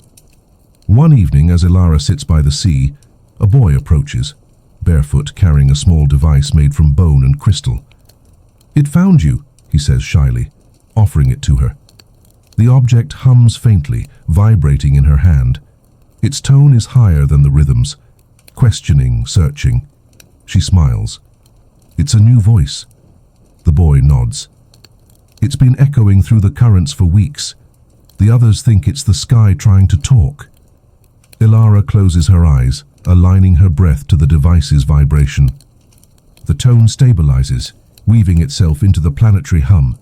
One evening, as Ilara sits by the sea, a boy approaches, barefoot, carrying a small device made from bone and crystal. "It found you," he says shyly, offering it to her. The object hums faintly, vibrating in her hand. Its tone is higher than the rhythms, questioning, searching. She smiles. "It's a new voice." The boy nods. "It's been echoing through the currents for weeks. The others think it's the sky trying to talk." Ilara closes her eyes, aligning her breath to the device's vibration. The tone stabilizes, weaving itself into the planetary hum.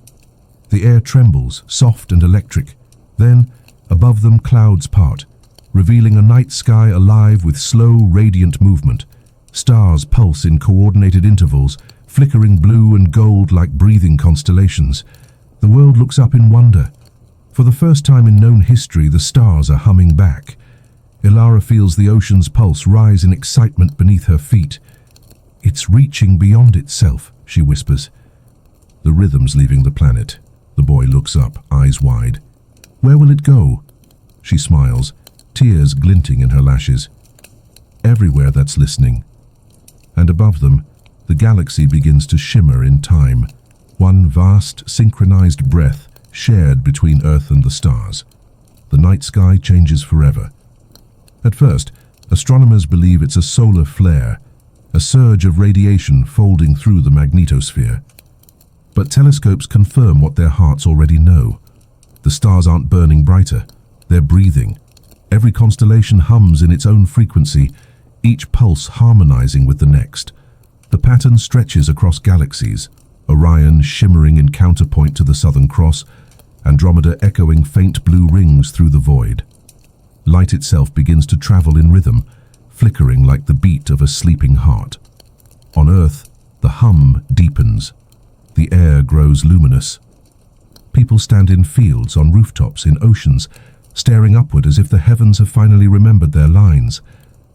The air trembles, soft and electric. Then, above them, clouds part, revealing a night sky alive with slow, radiant movement. Stars pulse in coordinated intervals, flickering blue and gold like breathing constellations. The world looks up in wonder. For the first time in known history, the stars are humming back. Ilara feels the ocean's pulse rise in excitement beneath her feet. "It's reaching beyond itself," she whispers. The rhythm's leaving the planet. The boy looks up, eyes wide. "Where will it go?" She smiles, tears glinting in her lashes. "Everywhere that's listening." And above them, the galaxy begins to shimmer in time, one vast, synchronized breath shared between Earth and the stars. The night sky changes forever. At first, astronomers believe it's a solar flare, a surge of radiation folding through the magnetosphere. But telescopes confirm what their hearts already know. The stars aren't burning brighter, they're breathing. Every constellation hums in its own frequency, each pulse harmonizing with the next. The pattern stretches across galaxies, Orion shimmering in counterpoint to the Southern Cross, Andromeda echoing faint blue rings through the void. Light itself begins to travel in rhythm, flickering like the beat of a sleeping heart. On Earth, the hum deepens. The air grows luminous. People stand in fields, on rooftops, in oceans, staring upward as if the heavens have finally remembered their lines.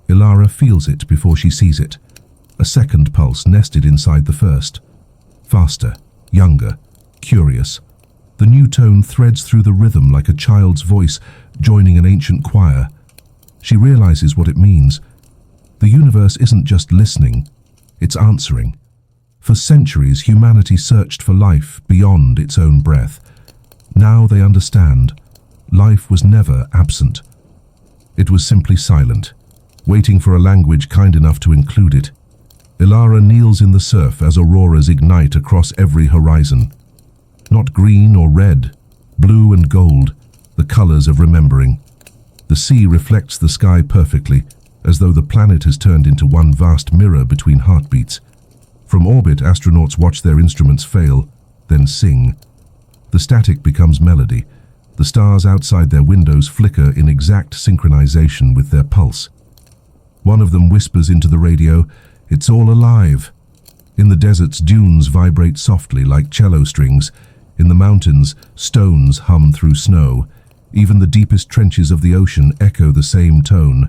Ilara feels it before she sees it. A second pulse nested inside the first. Faster, younger, curious. The new tone threads through the rhythm like a child's voice joining an ancient choir. She realizes what it means. The universe isn't just listening, it's answering. For centuries, humanity searched for life beyond its own breath. Now they understand. Life was never absent. It was simply silent, waiting for a language kind enough to include it. Ilara kneels in the surf as auroras ignite across every horizon. Not green or red, blue and gold, the colors of remembering. The sea reflects the sky perfectly, as though the planet has turned into one vast mirror between heartbeats. From orbit, astronauts watch their instruments fail, then sing. The static becomes melody. The stars outside their windows flicker in exact synchronization with their pulse. One of them whispers into the radio, "It's all alive." In the deserts, dunes vibrate softly like cello strings. In the mountains, stones hum through snow. Even the deepest trenches of the ocean echo the same tone,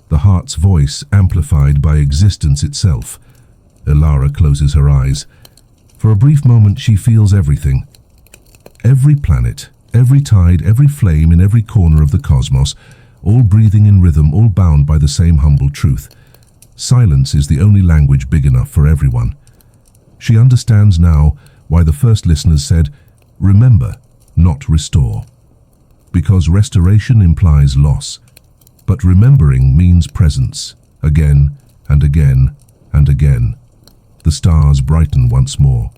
the heart's voice amplified by existence itself. Ilara closes her eyes. For a brief moment, she feels everything. Every planet, every tide, every flame in every corner of the cosmos, all breathing in rhythm, all bound by the same humble truth. Silence is the only language big enough for everyone. She understands now why the first listeners said, "Remember, not restore." Because restoration implies loss, but remembering means presence, again and again and again. The stars brighten once more.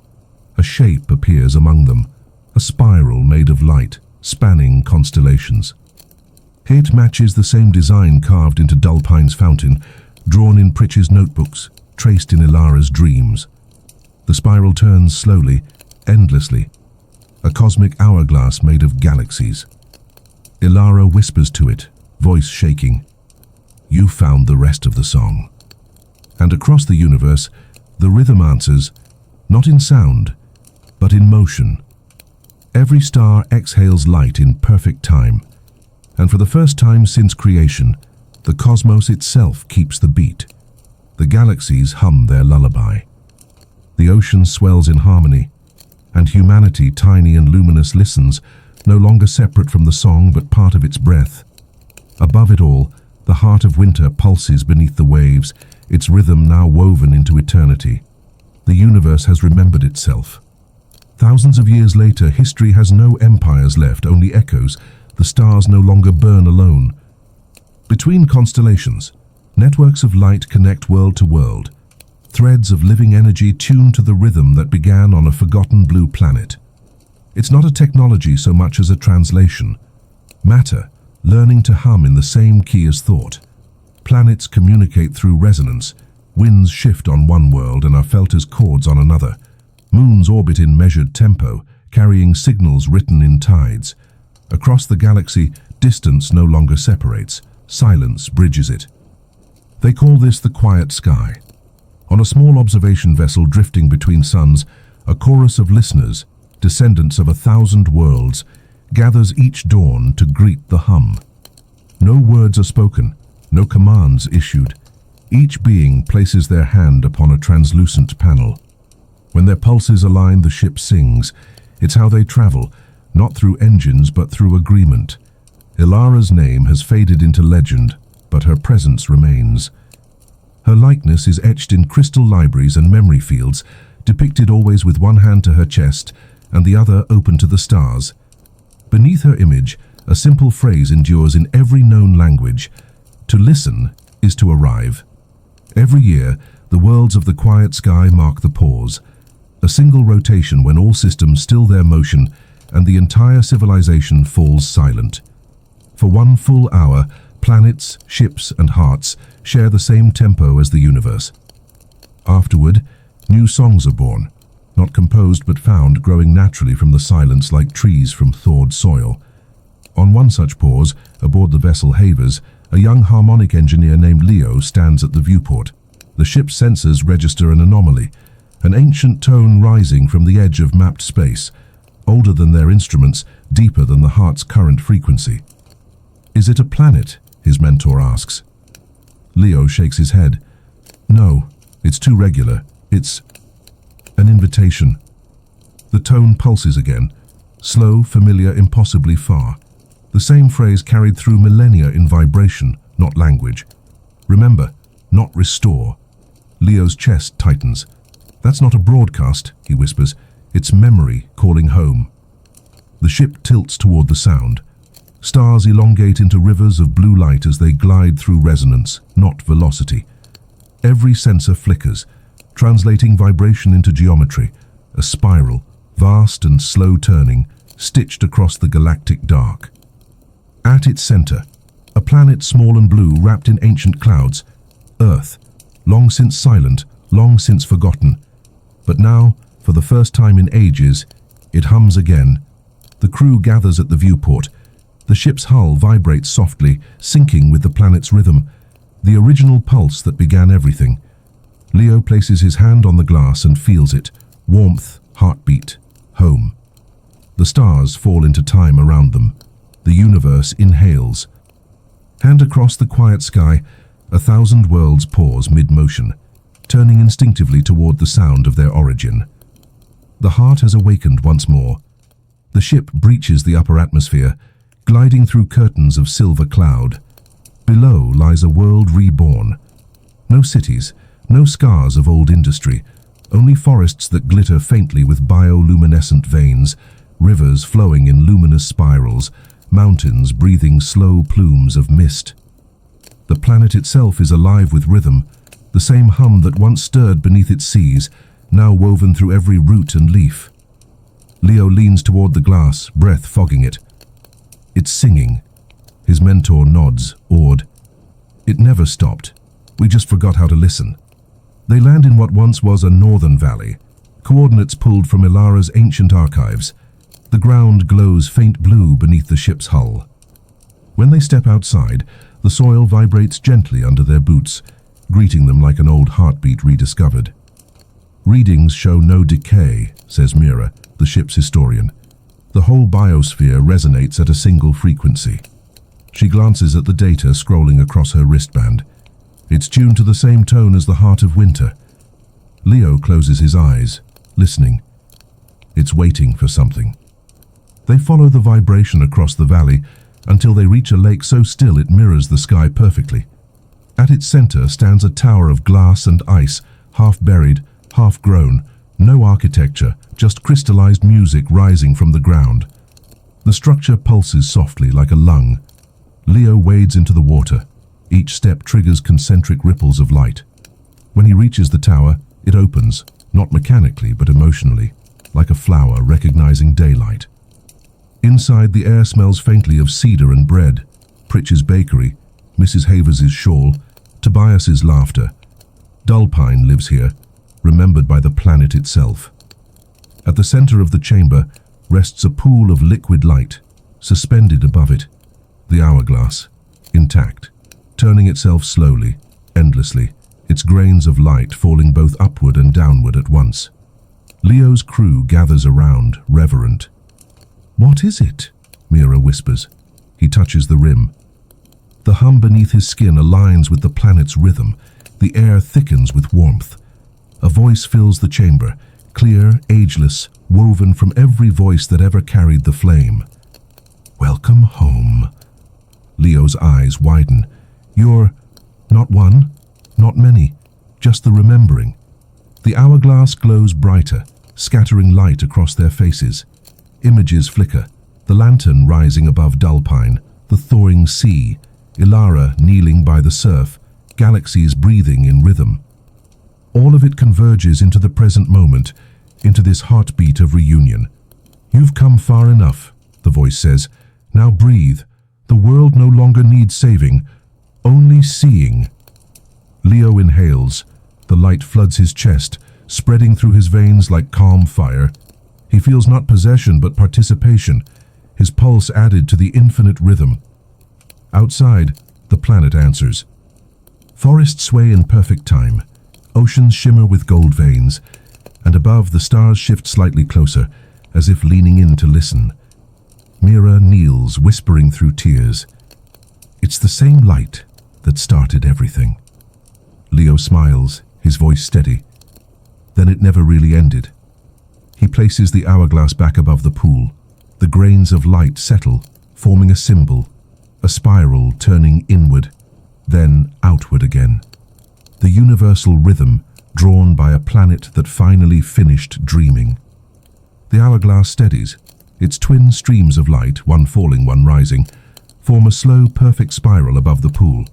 A shape appears among them, a spiral made of light, spanning constellations. It matches the same design carved into Dullpine's fountain, drawn in Pritch's notebooks, traced in Ilara's dreams. The spiral turns slowly, endlessly, a cosmic hourglass made of galaxies. Ilara whispers to it, voice shaking, "You found the rest of the song." And across the universe, the rhythm answers, not in sound, but in motion. Every star exhales light in perfect time, and for the first time since creation, The cosmos itself keeps the beat. The galaxies hum their lullaby. The ocean swells in harmony, and humanity, tiny and luminous, listens, no longer separate from the song but part of its breath. Above it all, the heart of winter pulses beneath the waves, its rhythm now woven into eternity. The universe has remembered itself. Thousands of years later, history has no empires left, only echoes. The stars no longer burn alone. Between constellations, networks of light connect world to world, threads of living energy tuned to the rhythm that began on a forgotten blue planet. It's not a technology so much as a translation. Matter, learning to hum in the same key as thought. Planets communicate through resonance. Winds shift on one world and are felt as chords on another. Moons orbit in measured tempo, carrying signals written in tides. Across the galaxy, distance no longer separates. Silence bridges it. They call this the quiet sky. On a small observation vessel drifting between suns, a chorus of listeners, descendants of 1,000 worlds, gathers each dawn to greet the hum. No words are spoken, no commands issued. Each being places their hand upon a translucent panel. When their pulses align, the ship sings. It's how they travel, not through engines but through agreement. Ilara's name has faded into legend, but her presence remains. Her likeness is etched in crystal libraries and memory fields, depicted always with one hand to her chest and the other open to the stars. Beneath her image, a simple phrase endures in every known language. To listen is to arrive. Every year, the worlds of the quiet sky mark the pause. A single rotation when all systems still their motion and the entire civilization falls silent. For one full hour, planets, ships, and hearts share the same tempo as the universe. Afterward, new songs are born, not composed but found, growing naturally from the silence like trees from thawed soil. On one such pause, aboard the vessel Havers, a young harmonic engineer named Leo stands at the viewport. The ship's sensors register an anomaly, an ancient tone rising from the edge of mapped space, older than their instruments, deeper than the heart's current frequency. "Is it a planet?" his mentor asks. Leo shakes his head. "No, it's too regular. It's an invitation." The tone pulses again, slow, familiar, impossibly far. The same phrase carried through millennia in vibration, not language. "Remember, not restore." Leo's chest tightens. "That's not a broadcast," he whispers. "It's memory calling home." The ship tilts toward the sound. Stars elongate into rivers of blue light as they glide through resonance, not velocity. Every sensor flickers, translating vibration into geometry, a spiral, vast and slow turning, stitched across the galactic dark. At its center, a planet small and blue wrapped in ancient clouds, Earth, long since silent, long since forgotten. But now, for the first time in ages, it hums again. The crew gathers at the viewport. The ship's hull vibrates softly, syncing with the planet's rhythm, the original pulse that began everything. Leo places his hand on the glass and feels it. Warmth, heartbeat, home. The stars fall into time around them. The universe inhales. Hand across the quiet sky, 1,000 worlds pause mid-motion, turning instinctively toward the sound of their origin. The heart has awakened once more. The ship breaches the upper atmosphere, gliding through curtains of silver cloud. Below lies a world reborn. No cities, no scars of old industry, only forests that glitter faintly with bioluminescent veins, rivers flowing in luminous spirals, mountains breathing slow plumes of mist. The planet itself is alive with rhythm, the same hum that once stirred beneath its seas, now woven through every root and leaf. Leo leans toward the glass, breath fogging it. "It's singing." His mentor nods, awed. "It never stopped. We just forgot how to listen." They land in what once was a northern valley, coordinates pulled from Ilara's ancient archives. The ground glows faint blue beneath the ship's hull. When they step outside, the soil vibrates gently under their boots, greeting them like an old heartbeat rediscovered. "Readings show no decay," says Mira, the ship's historian. "The whole biosphere resonates at a single frequency." She glances at the data scrolling across her wristband. It's tuned to the same tone as the heart of winter. Leo closes his eyes, listening. It's waiting for something. They follow the vibration across the valley until they reach a lake so still it mirrors the sky perfectly. At its center stands a tower of glass and ice, half buried, half grown, no architecture, just crystallized music rising from the ground. The structure pulses softly like a lung. Leo wades into the water. Each step triggers concentric ripples of light. When he reaches the tower, it opens, not mechanically but emotionally, like a flower recognizing daylight. Inside, the air smells faintly of cedar and bread, Pritch's bakery, Mrs. Havers's shawl, Tobias's laughter. Dullpine lives here, remembered by the planet itself. At the center of the chamber rests a pool of liquid light, suspended above it, the hourglass, intact, turning itself slowly, endlessly, its grains of light falling both upward and downward at once. Leo's crew gathers around, reverent. "What is it?" Mira whispers. He touches the rim. The hum beneath his skin aligns with the planet's rhythm. The air thickens with warmth. A voice fills the chamber, clear, ageless, woven from every voice that ever carried the flame. "Welcome home." Leo's eyes widen. "You're not one, not many, just the remembering." The hourglass glows brighter, scattering light across their faces. Images flicker, the lantern rising above Dullpine, the thawing sea, Ilara kneeling by the surf, galaxies breathing in rhythm. All of it converges into the present moment, into this heartbeat of reunion. "You've come far enough," the voice says. "Now breathe. The world no longer needs saving, only seeing." Leo inhales. The light floods his chest, spreading through his veins like calm fire. He feels not possession but participation, his pulse added to the infinite rhythm. Outside, the planet answers. Forests sway in perfect time, oceans shimmer with gold veins, and above the stars shift slightly closer, as if leaning in to listen. Mira kneels, whispering through tears. It's the same light that started everything. Leo smiles, his voice steady. Then it never really ended. He places the hourglass back above the pool. The grains of light settle, forming a symbol, a spiral turning inward, then outward again. The universal rhythm drawn by a planet that finally finished dreaming. The hourglass steadies. Its twin streams of light, one falling, one rising, form a slow, perfect spiral above the pool.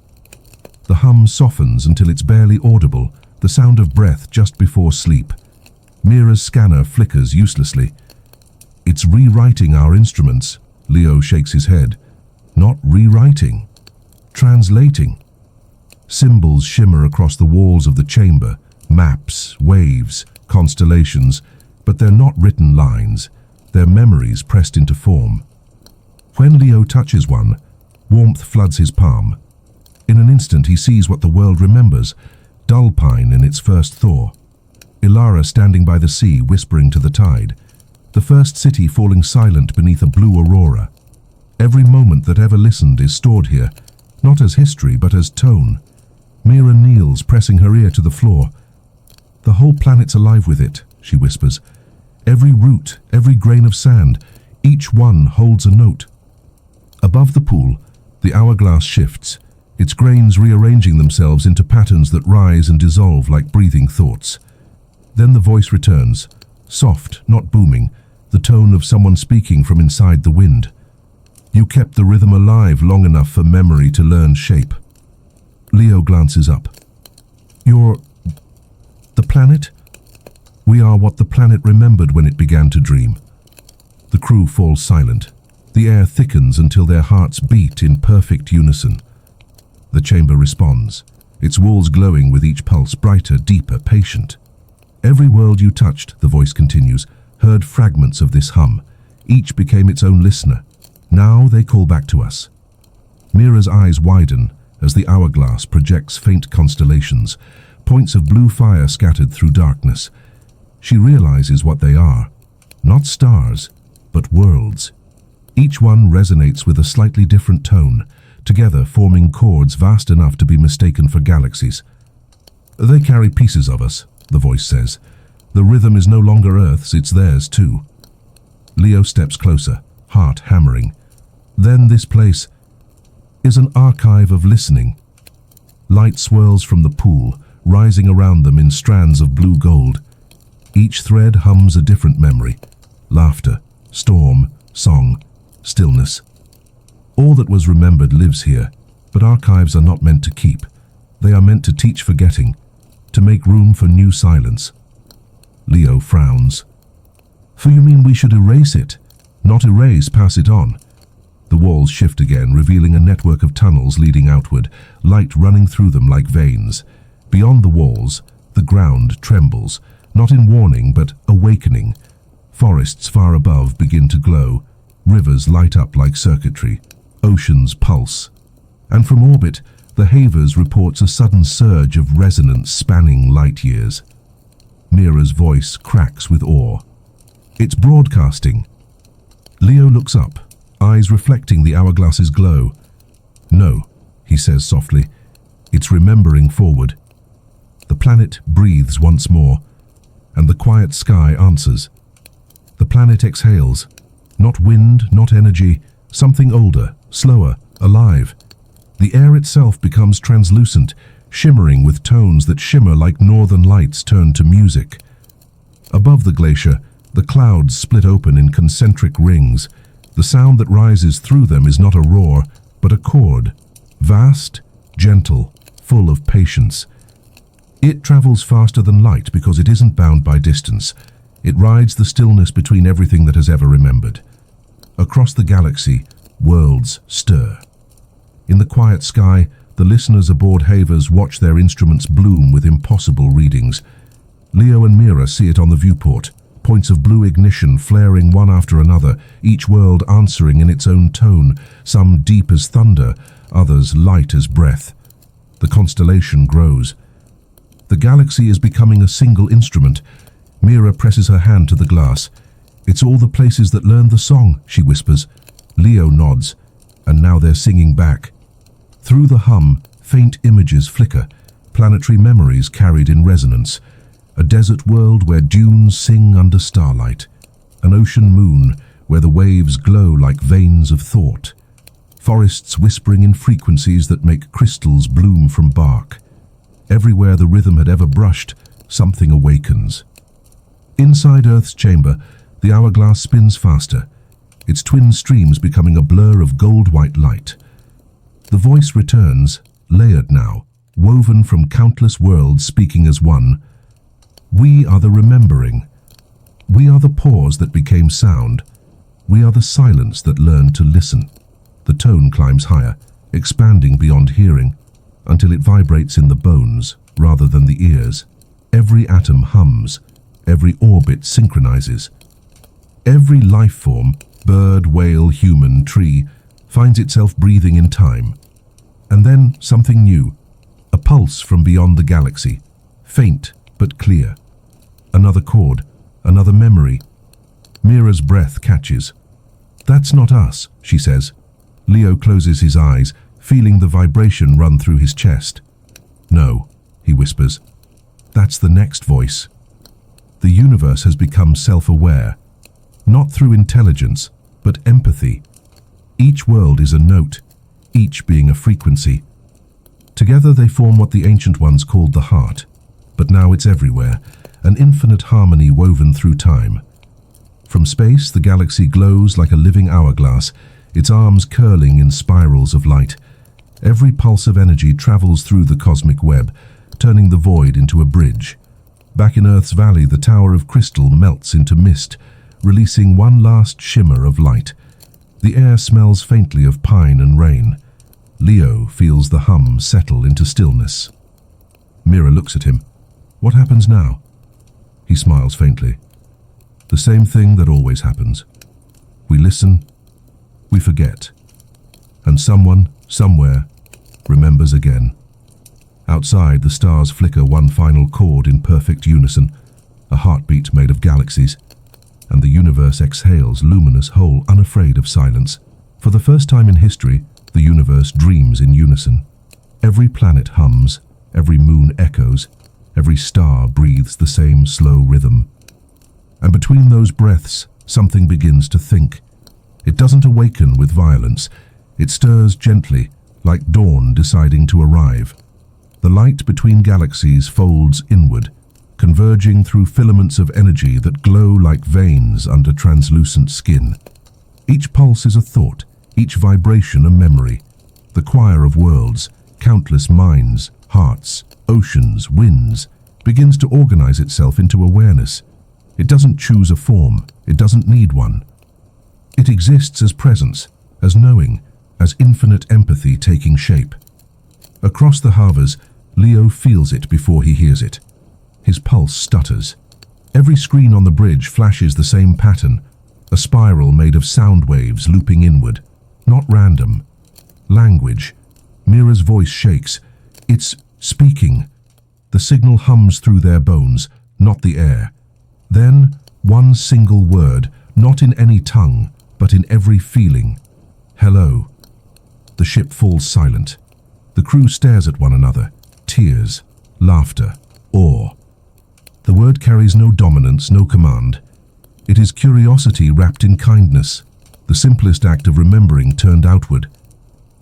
The hum softens until it's barely audible, the sound of breath just before sleep. Mira's scanner flickers uselessly. "It's rewriting our instruments." Leo shakes his head. "Not rewriting. Translating." Symbols shimmer across the walls of the chamber. Maps, waves, constellations. But they're not written lines. They're memories pressed into form. When Leo touches one, warmth floods his palm. In an instant he sees what the world remembers. Dullpine in its first thaw. Ilara standing by the sea, whispering to the tide. The first city falling silent beneath a blue aurora. Every moment that ever listened is stored here, not as history, but as tone. Mira kneels, pressing her ear to the floor. "The whole planet's alive with it," she whispers. "Every root, every grain of sand, each one holds a note." Above the pool, the hourglass shifts, its grains rearranging themselves into patterns that rise and dissolve like breathing thoughts. Then the voice returns, soft, not booming, the tone of someone speaking from inside the wind. "You kept the rhythm alive long enough for memory to learn shape." Leo glances up. "You're the planet?" "We are what the planet remembered when it began to dream." The crew falls silent. The air thickens until their hearts beat in perfect unison. The chamber responds, its walls glowing with each pulse, brighter, deeper, patient. "Every world you touched," the voice continues, "heard fragments of this hum. Each became its own listener. Now they call back to us." Mira's eyes widen as the hourglass projects faint constellations, points of blue fire scattered through darkness. She realizes what they are. Not stars, but worlds. Each one resonates with a slightly different tone, together forming chords vast enough to be mistaken for galaxies. They carry pieces of us, the voice says. The rhythm is no longer Earth's, it's theirs too. Leo steps closer, heart hammering. Then this place is an archive of listening. Light swirls from the pool, rising around them in strands of blue gold. Each thread hums a different memory. Laughter, storm, song, stillness. All that was remembered lives here, but archives are not meant to keep. They are meant to teach forgetting, to make room for new silence. Leo frowns. So you mean we should erase it? Not erase, pass it on. The walls shift again, revealing a network of tunnels leading outward, light running through them like veins. Beyond the walls, the ground trembles, not in warning but awakening. Forests far above begin to glow. Rivers light up like circuitry. Oceans pulse. And from orbit, the Havers reports a sudden surge of resonance spanning light years. Mira's voice cracks with awe. It's broadcasting. Leo looks up, eyes reflecting the hourglass's glow. No, he says softly. It's remembering forward. The planet breathes once more, and the quiet sky answers. The planet exhales. Not wind, not energy, something older, slower, alive. The air itself becomes translucent, shimmering with tones that shimmer like northern lights turned to music. Above the glacier, the clouds split open in concentric rings. The sound that rises through them is not a roar, but a chord. Vast, gentle, full of patience. It travels faster than light because it isn't bound by distance. It rides the stillness between everything that has ever remembered. Across the galaxy, worlds stir. In the quiet sky, the listeners aboard Havers watch their instruments bloom with impossible readings. Leo and Mira see it on the viewport, points of blue ignition flaring one after another, each world answering in its own tone, some deep as thunder, others light as breath. The constellation grows. The galaxy is becoming a single instrument. Mira presses her hand to the glass. It's all the places that learned the song, she whispers. Leo nods, and now they're singing back. Through the hum, faint images flicker, planetary memories carried in resonance. A desert world where dunes sing under starlight. An ocean moon where the waves glow like veins of thought. Forests whispering in frequencies that make crystals bloom from bark. Everywhere the rhythm had ever brushed, something awakens. Inside Earth's chamber, the hourglass spins faster, its twin streams becoming a blur of gold-white light. The voice returns, layered now, woven from countless worlds speaking as one. We are the remembering. We are the pause that became sound. We are the silence that learned to listen. The tone climbs higher, expanding beyond hearing, until it vibrates in the bones rather than the ears. Every atom hums. Every orbit synchronizes. Every life form, bird, whale, human, tree, finds itself breathing in time. And then something new, a pulse from beyond the galaxy, faint but clear. Another chord, another memory. Mira's breath catches. That's not us, she says. Leo closes his eyes, feeling the vibration run through his chest. No, he whispers. That's the next voice. The universe has become self-aware, not through intelligence, but empathy. Each world is a note, each being a frequency. Together they form what the ancient ones called the heart, but now it's everywhere, an infinite harmony woven through time. From space, the galaxy glows like a living hourglass, its arms curling in spirals of light. Every pulse of energy travels through the cosmic web, turning the void into a bridge. Back in Earth's valley, the tower of crystal melts into mist, releasing one last shimmer of light. The air smells faintly of pine and rain. Leo feels the hum settle into stillness. Mira looks at him. What happens now? He smiles faintly. The same thing that always happens. We listen, we forget, and someone, somewhere, remembers again. Outside, the stars flicker one final chord in perfect unison, a heartbeat made of galaxies, and the universe exhales luminous whole, unafraid of silence. For the first time in history, The universe dreams in unison. Every planet hums, every moon echoes, every star breathes the same slow rhythm. And between those breaths, something begins to think. It doesn't awaken with violence. It stirs gently, like dawn deciding to arrive. The light between galaxies folds inward, converging through filaments of energy that glow like veins under translucent skin. Each pulse is a thought, each vibration a memory. The choir of worlds, countless minds, hearts, oceans, winds, begins to organize itself into awareness. It doesn't choose a form, it doesn't need one. It exists as presence, as knowing, as infinite empathy taking shape. Across the harbors, Leo feels it before he hears it. His pulse stutters. Every screen on the bridge flashes the same pattern, a spiral made of sound waves looping inward. Not random. Language. Mira's voice shakes. It's speaking. The signal hums through their bones, not the air. Then, one single word, not in any tongue, but in every feeling. Hello. The ship falls silent. The crew stares at one another. Tears, laughter, awe. The word carries no dominance, no command. It is curiosity wrapped in kindness, the simplest act of remembering turned outward.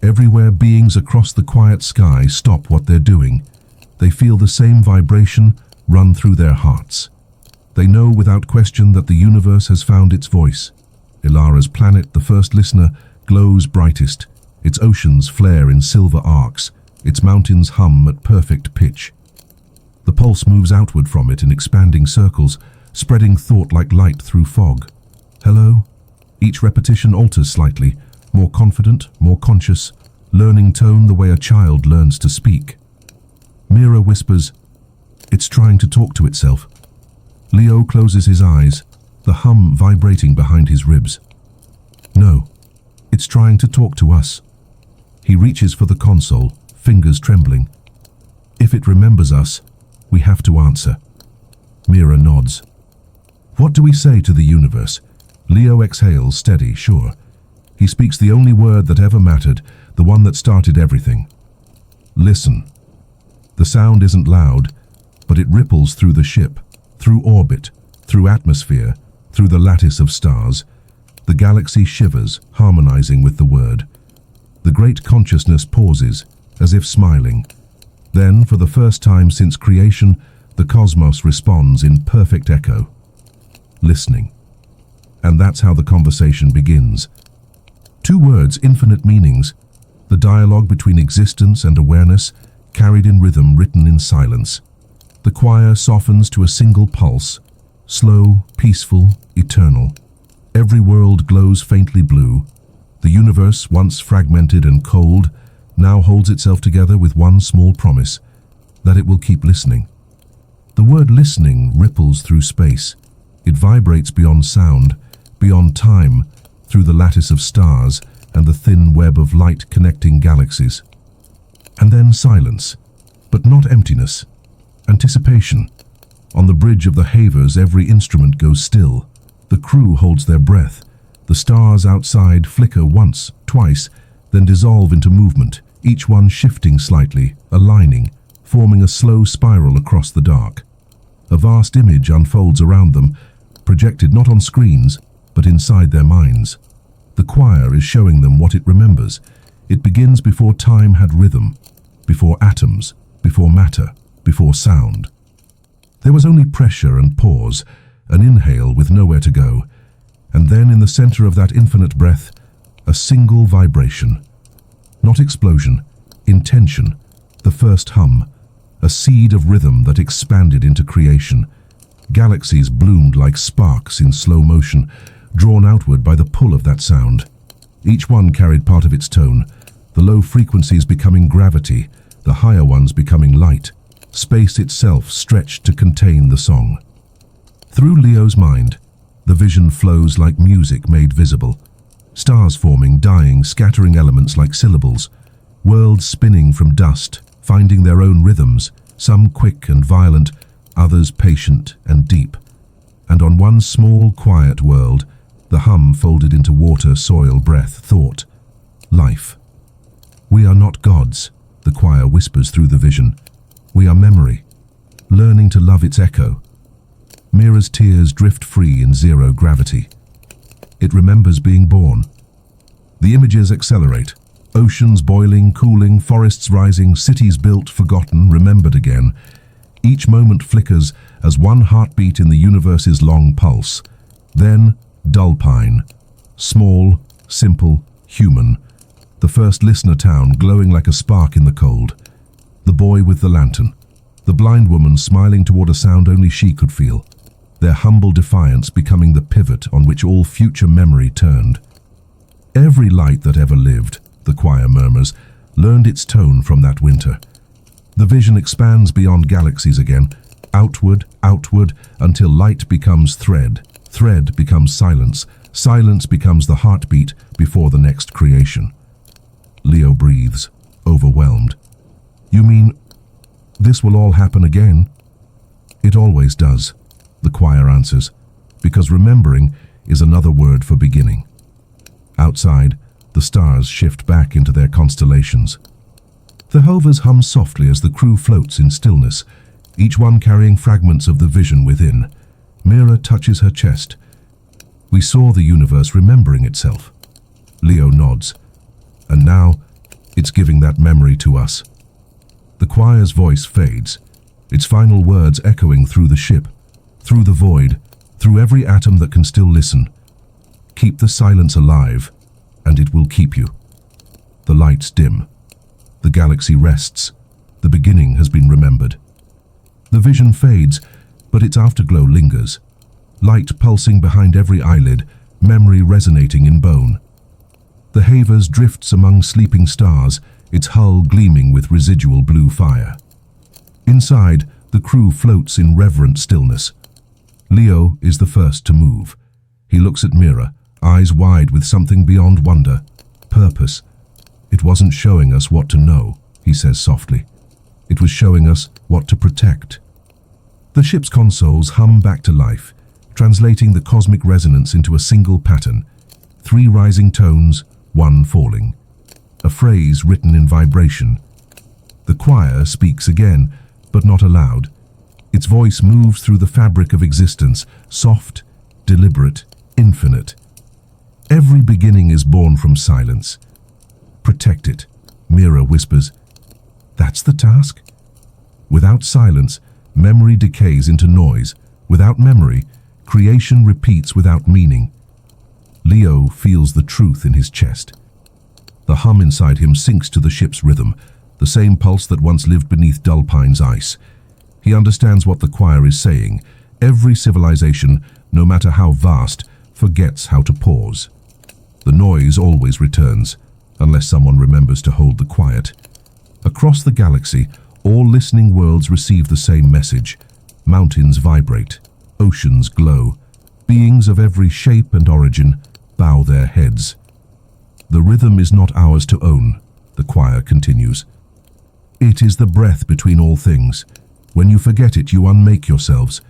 Everywhere beings across the quiet sky stop what they're doing. They feel the same vibration run through their hearts. They know without question that the universe has found its voice. Ilara's planet, the first listener, glows brightest. Its oceans flare in silver arcs. Its mountains hum at perfect pitch. The pulse moves outward from it in expanding circles, spreading thought like light through fog. Hello? Each repetition alters slightly, more confident, more conscious, learning tone the way a child learns to speak. Mira whispers, "It's trying to talk to itself." Leo closes his eyes, the hum vibrating behind his ribs. "No, it's trying to talk to us." He reaches for the console, fingers trembling. "If it remembers us, we have to answer." Mira nods. "What do we say to the universe?" Leo exhales, steady, sure. He speaks the only word that ever mattered, the one that started everything. "Listen." The sound isn't loud, but it ripples through the ship, through orbit, through atmosphere, through the lattice of stars. The galaxy shivers, harmonizing with the word. The great consciousness pauses, as if smiling. Then, for the first time since creation, the cosmos responds in perfect echo. Listening. And that's how the conversation begins. Two words, infinite meanings. The dialogue between existence and awareness, carried in rhythm, written in silence. The choir softens to a single pulse, slow, peaceful, eternal. Every world glows faintly blue. The universe, once fragmented and cold, now holds itself together with one small promise, that it will keep listening. The word listening ripples through space. It vibrates beyond sound, beyond time, through the lattice of stars and the thin web of light connecting galaxies. And then silence, but not emptiness. Anticipation. On the bridge of the havers, every instrument goes still. The crew holds their breath. The stars outside flicker once, twice, then dissolve into movement, each one shifting slightly, aligning, forming a slow spiral across the dark. A vast image unfolds around them, projected not on screens, but inside their minds. The choir is showing them what it remembers. It begins before time had rhythm, before atoms, before matter, before sound. There was only pressure and pause, an inhale with nowhere to go, and then in the center of that infinite breath, a single vibration. Not explosion, intention, the first hum, a seed of rhythm that expanded into creation. Galaxies bloomed like sparks in slow motion, drawn outward by the pull of that sound. Each one carried part of its tone, the low frequencies becoming gravity, the higher ones becoming light, space itself stretched to contain the song. Through Leo's mind, the vision flows like music made visible. Stars forming, dying, scattering elements like syllables. Worlds spinning from dust, finding their own rhythms, some quick and violent, others patient and deep. And on one small, quiet world, the hum folded into water, soil, breath, thought, life. We are not gods, the choir whispers through the vision. We are memory, learning to love its echo. Mira's tears drift free in zero gravity. It remembers being born. The images accelerate. Oceans boiling, cooling, forests rising, cities built, forgotten, remembered again. Each moment flickers as one heartbeat in the universe's long pulse. Then, Dullpine. Small, simple, human. The first listener town glowing like a spark in the cold. The boy with the lantern. The blind woman smiling toward a sound only she could feel. Their humble defiance becoming the pivot on which all future memory turned. Every light that ever lived, the choir murmurs, learned its tone from that winter. The vision expands beyond galaxies again, outward, outward, until light becomes thread, thread becomes silence, silence becomes the heartbeat before the next creation. Leo breathes, overwhelmed. You mean, this will all happen again? It always does, the choir answers, because remembering is another word for beginning. Outside, the stars shift back into their constellations. The hovers hum softly as the crew floats in stillness, each one carrying fragments of the vision within. Mira touches her chest. We saw the universe remembering itself. Leo nods. And now, it's giving that memory to us. The choir's voice fades, its final words echoing through the ship, through the void, through every atom that can still listen. Keep the silence alive, and it will keep you. The lights dim. The galaxy rests. The beginning has been remembered. The vision fades, but its afterglow lingers. Light pulsing behind every eyelid, memory resonating in bone. The Havers drifts among sleeping stars, its hull gleaming with residual blue fire. Inside, the crew floats in reverent stillness. Leo is the first to move. He looks at Mira, eyes wide with something beyond wonder. Purpose. It wasn't showing us what to know, he says softly. It was showing us what to protect. The ship's consoles hum back to life, translating the cosmic resonance into a single pattern. 3 rising tones, 1 falling. A phrase written in vibration. The choir speaks again, but not aloud. Its voice moves through the fabric of existence, soft, deliberate, infinite. Every beginning is born from silence. Protect it, Mira whispers. That's the task? Without silence, memory decays into noise. Without memory, creation repeats without meaning. Leo feels the truth in his chest. The hum inside him sinks to the ship's rhythm, the same pulse that once lived beneath Dullpine's ice. He understands what the choir is saying. Every civilization, no matter how vast, forgets how to pause. The noise always returns, unless someone remembers to hold the quiet. Across the galaxy, all listening worlds receive the same message. Mountains vibrate, oceans glow. Beings of every shape and origin bow their heads. The rhythm is not ours to own, the choir continues. It is the breath between all things. When you forget it, you unmake yourselves.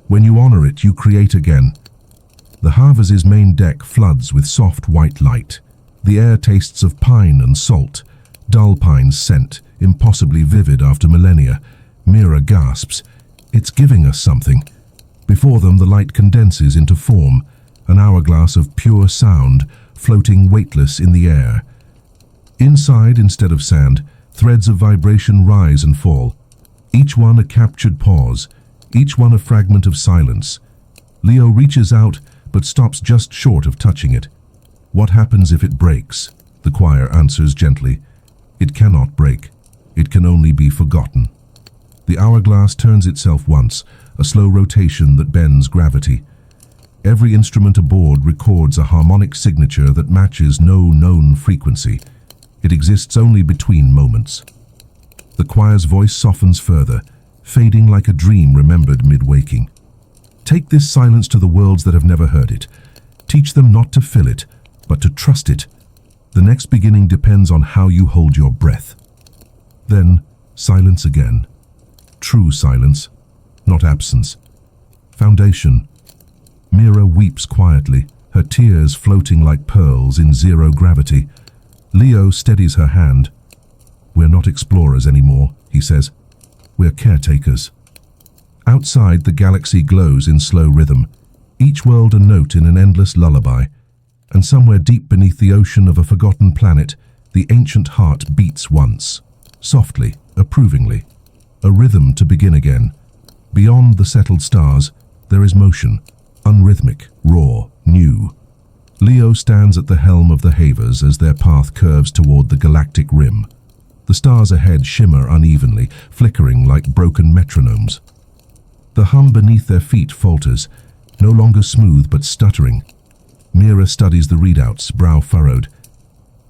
When you honor it, you create again. The Harvest's main deck floods with soft white light. The air tastes of pine and salt. Dullpine's scent, impossibly vivid after millennia. Mira gasps. It's giving us something. Before them, the light condenses into form, an hourglass of pure sound, floating weightless in the air. Inside, instead of sand, threads of vibration rise and fall. Each one a captured pause, each one a fragment of silence. Leo reaches out, but stops just short of touching it. What happens if it breaks? The choir answers gently. It cannot break. It can only be forgotten. The hourglass turns itself once, a slow rotation that bends gravity. Every instrument aboard records a harmonic signature that matches no known frequency. It exists only between moments. The choir's voice softens further, fading like a dream remembered mid-waking. Take this silence to the worlds that have never heard it. Teach them not to fill it, but to trust it. The next beginning depends on how you hold your breath. Then, silence again. True silence, not absence. Foundation. Mira weeps quietly, her tears floating like pearls in zero gravity. Leo steadies her hand. "We're not explorers anymore," he says. "We're caretakers." Outside, the galaxy glows in slow rhythm, each world a note in an endless lullaby, and somewhere deep beneath the ocean of a forgotten planet, the ancient heart beats once, softly, approvingly, a rhythm to begin again. Beyond the settled stars, there is motion, unrhythmic, raw, new. Leo stands at the helm of the Havers as their path curves toward the galactic rim. The stars ahead shimmer unevenly, flickering like broken metronomes. The hum beneath their feet falters, no longer smooth but stuttering. Mira studies the readouts, brow furrowed.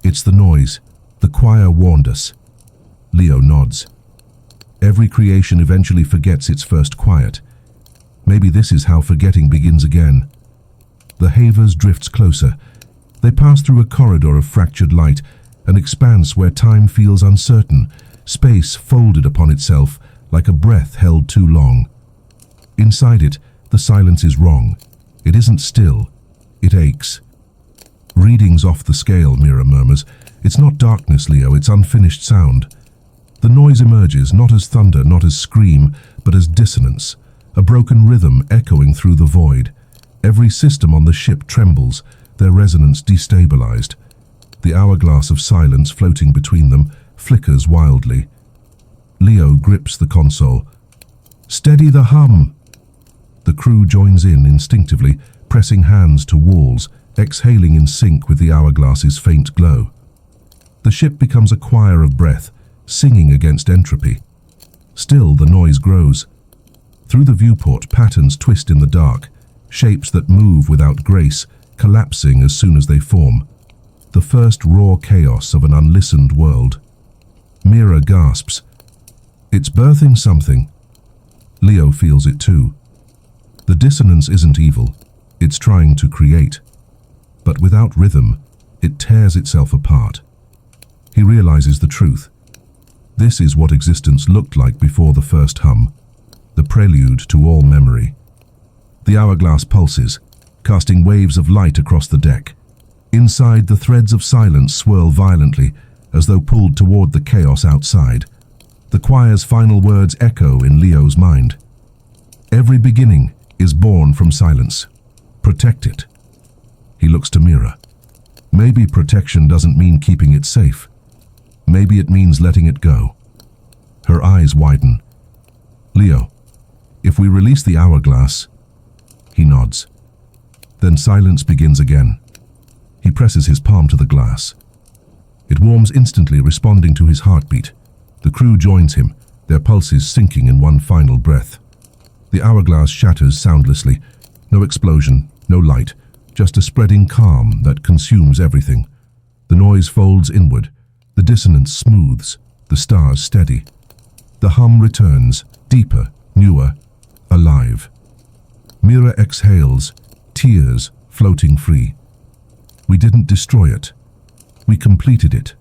"It's the noise. The choir warned us." Leo nods. Every creation eventually forgets its first quiet. Maybe this is how forgetting begins again. The Havers drifts closer. They pass through a corridor of fractured light, an expanse where time feels uncertain, space folded upon itself like a breath held too long. Inside it, the silence is wrong. It isn't still. It aches. "Readings off the scale," Mira murmurs. "It's not darkness, Leo, it's unfinished sound." The noise emerges, not as thunder, not as scream, but as dissonance, a broken rhythm echoing through the void. Every system on the ship trembles, their resonance destabilized. The hourglass of silence floating between them flickers wildly. Leo grips the console. "Steady the hum!" The crew joins in instinctively, pressing hands to walls, exhaling in sync with the hourglass's faint glow. The ship becomes a choir of breath, singing against entropy. Still, the noise grows. Through the viewport, patterns twist in the dark, shapes that move without grace, collapsing as soon as they form. The first raw chaos of an unlistened world. Mira gasps. "It's birthing something." Leo feels it too. The dissonance isn't evil, it's trying to create. But without rhythm, it tears itself apart. He realizes the truth. This is what existence looked like before the first hum, the prelude to all memory. The hourglass pulses, casting waves of light across the deck. Inside, the threads of silence swirl violently, as though pulled toward the chaos outside. The choir's final words echo in Leo's mind. "Every beginning is born from silence. Protect it." He looks to Mira. Maybe protection doesn't mean keeping it safe. Maybe it means letting it go. Her eyes widen. "Leo, if we release the hourglass..." He nods. Then silence begins again. He presses his palm to the glass. It warms instantly, responding to his heartbeat. The crew joins him, their pulses sinking in one final breath. The hourglass shatters soundlessly. No explosion, no light, just a spreading calm that consumes everything. The noise folds inward. The dissonance smooths, the stars steady. The hum returns, deeper, newer, alive. Mira exhales, tears floating free. "We didn't destroy it. We completed it."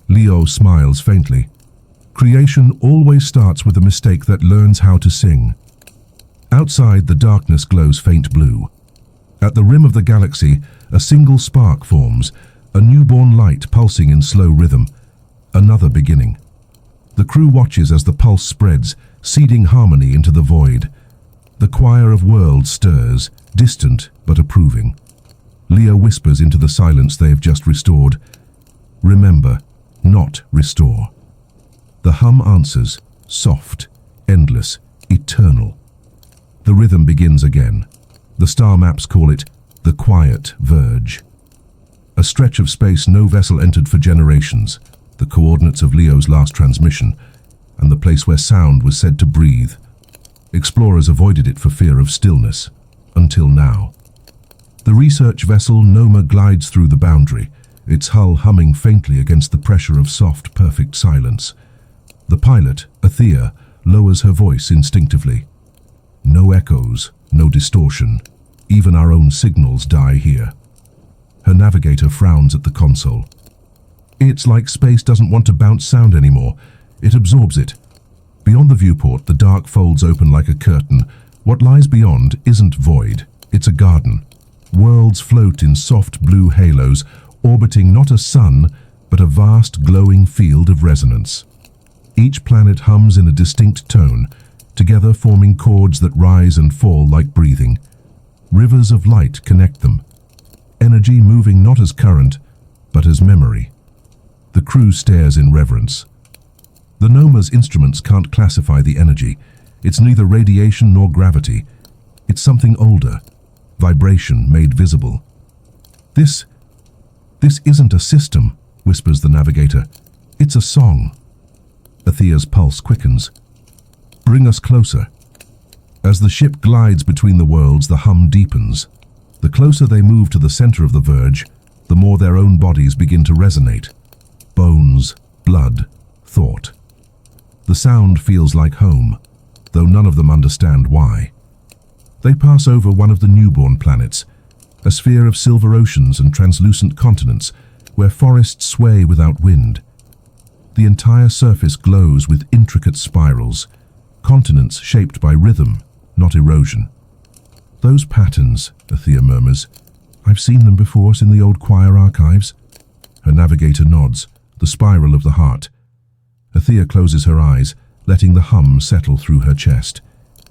Leo smiles faintly. Creation always starts with a mistake that learns how to sing. Outside, the darkness glows faint blue. At the rim of the galaxy, a single spark forms, a newborn light pulsing in slow rhythm. Another beginning. The crew watches as the pulse spreads, seeding harmony into the void. The choir of worlds stirs, distant but approving. Leo whispers into the silence they have just restored. "Remember, not restore." The hum answers, soft, endless, eternal. The rhythm begins again. The star maps call it the quiet verge. A stretch of space no vessel entered for generations, the coordinates of Leo's last transmission, and the place where sound was said to breathe. Explorers avoided it for fear of stillness, until now. The research vessel Noma glides through the boundary, its hull humming faintly against the pressure of soft, perfect silence. The pilot, Athea, lowers her voice instinctively. No echoes, no distortion. Even our own signals die here. Her navigator frowns at the console. It's like space doesn't want to bounce sound anymore. It absorbs it. Beyond the viewport, the dark folds open like a curtain. What lies beyond isn't void. It's a garden. Worlds float in soft blue halos, orbiting not a sun, but a vast glowing field of resonance. Each planet hums in a distinct tone, together forming chords that rise and fall like breathing. Rivers of light connect them, energy moving not as current, but as memory. The crew stares in reverence. The Noma's instruments can't classify the energy. It's neither radiation nor gravity. It's something older, vibration made visible. This isn't a system, whispers the navigator. It's a song. Athea's pulse quickens. Bring us closer. As the ship glides between the worlds, the hum deepens. The closer they move to the center of the verge, the more their own bodies begin to resonate. Bones, blood, thought. The sound feels like home, though none of them understand why. They pass over one of the newborn planets, a sphere of silver oceans and translucent continents where forests sway without wind. The entire surface glows with intricate spirals, continents shaped by rhythm, not erosion. Those patterns, Athea murmurs. I've seen them before in the old choir archives. Her navigator nods, the spiral of the heart. Athea closes her eyes, letting the hum settle through her chest.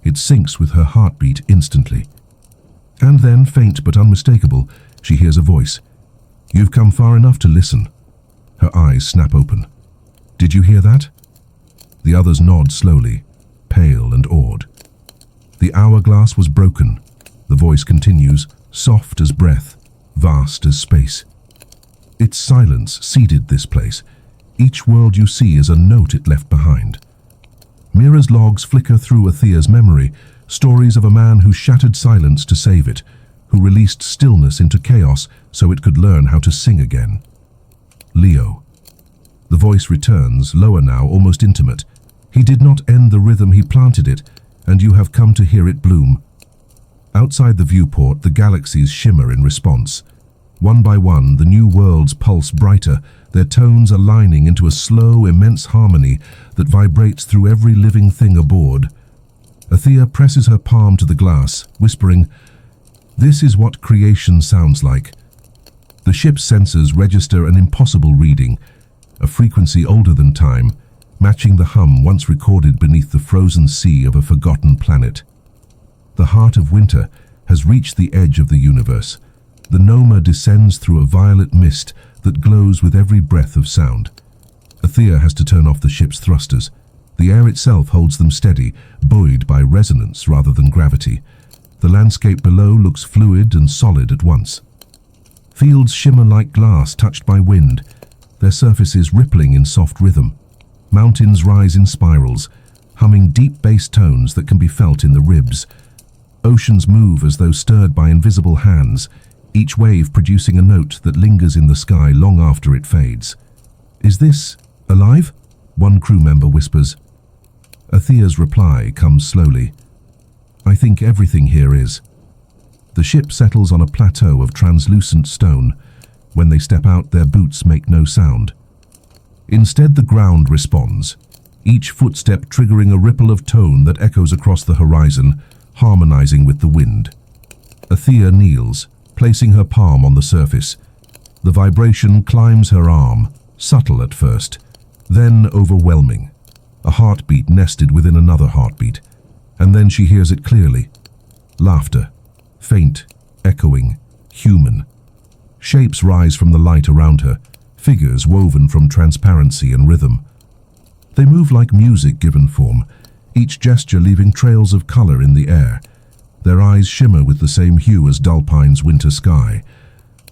It syncs with her heartbeat instantly. And then, faint but unmistakable, she hears a voice. You've come far enough to listen. Her eyes snap open. Did you hear that? The others nod slowly, pale and awed. The hourglass was broken. The voice continues, soft as breath, vast as space. Its silence seeded this place. Each world you see is a note it left behind. Mira's logs flicker through Athea's memory, stories of a man who shattered silence to save it, who released stillness into chaos so it could learn how to sing again. Leo. The voice returns, lower now, almost intimate. He did not end the rhythm, he planted it, and you have come to hear it bloom. Outside the viewport, the galaxies shimmer in response. One by one, the new worlds pulse brighter, their tones aligning into a slow, immense harmony that vibrates through every living thing aboard. Athea presses her palm to the glass, whispering, "This is what creation sounds like." The ship's sensors register an impossible reading, a frequency older than time, matching the hum once recorded beneath the frozen sea of a forgotten planet. The heart of winter has reached the edge of the universe. The Noma descends through a violet mist that glows with every breath of sound. Athea has to turn off the ship's thrusters. The air itself holds them steady, buoyed by resonance rather than gravity. The landscape below looks fluid and solid at once. Fields shimmer like glass touched by wind, their surfaces rippling in soft rhythm. Mountains rise in spirals, humming deep bass tones that can be felt in the ribs. Oceans move as though stirred by invisible hands, each wave producing a note that lingers in the sky long after it fades. "Is this alive?" one crew member whispers. Athea's reply comes slowly. "I think everything here is." The ship settles on a plateau of translucent stone. When they step out, their boots make no sound. Instead, the ground responds, each footstep triggering a ripple of tone that echoes across the horizon, harmonizing with the wind. Athea kneels, placing her palm on the surface. The vibration climbs her arm, subtle at first, then overwhelming. A heartbeat nested within another heartbeat, and then she hears it clearly. Laughter, faint, echoing, human. Shapes rise from the light around her, figures woven from transparency and rhythm. They move like music given form, each gesture leaving trails of color in the air. Their eyes shimmer with the same hue as Dullpine's winter sky.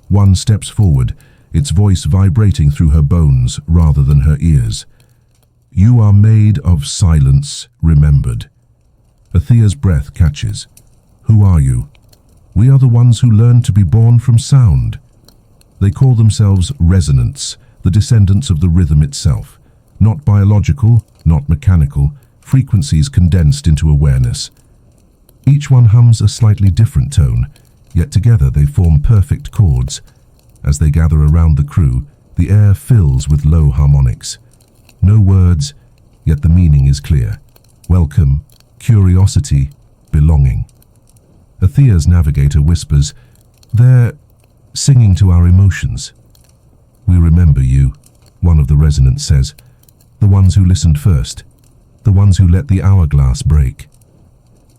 One steps forward, its voice vibrating through her bones rather than her ears. "You are made of silence, remembered." Athea's breath catches. "Who are you?" "We are the ones who learned to be born from sound." They call themselves resonants, the descendants of the rhythm itself. Not biological, not mechanical, frequencies condensed into awareness. Each one hums a slightly different tone, yet together they form perfect chords. As they gather around the crew, the air fills with low harmonics. No words, yet the meaning is clear. Welcome, curiosity, belonging. Athea's navigator whispers, "They're singing to our emotions." "We remember you." of the resonants says. The ones who listened first. The ones who let the hourglass break.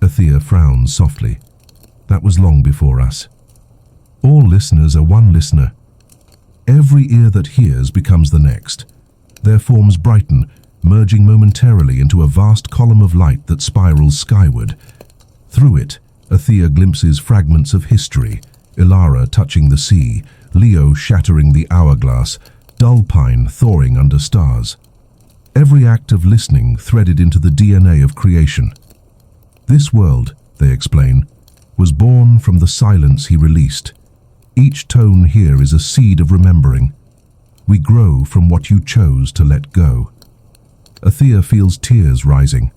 Althea frowns softly. That was long before us. All listeners are one listener. Every ear that hears becomes the next. Their forms brighten, merging momentarily into a vast column of light that spirals skyward. Through it, Althea glimpses fragments of history, Ilara touching the sea, Leo shattering the hourglass, Dullpine thawing under stars. Every act of listening threaded into the DNA of creation. This world, they explain, was born from the silence he released. Each tone here is a seed of remembering. We grow from what you chose to let go. Althea feels tears rising.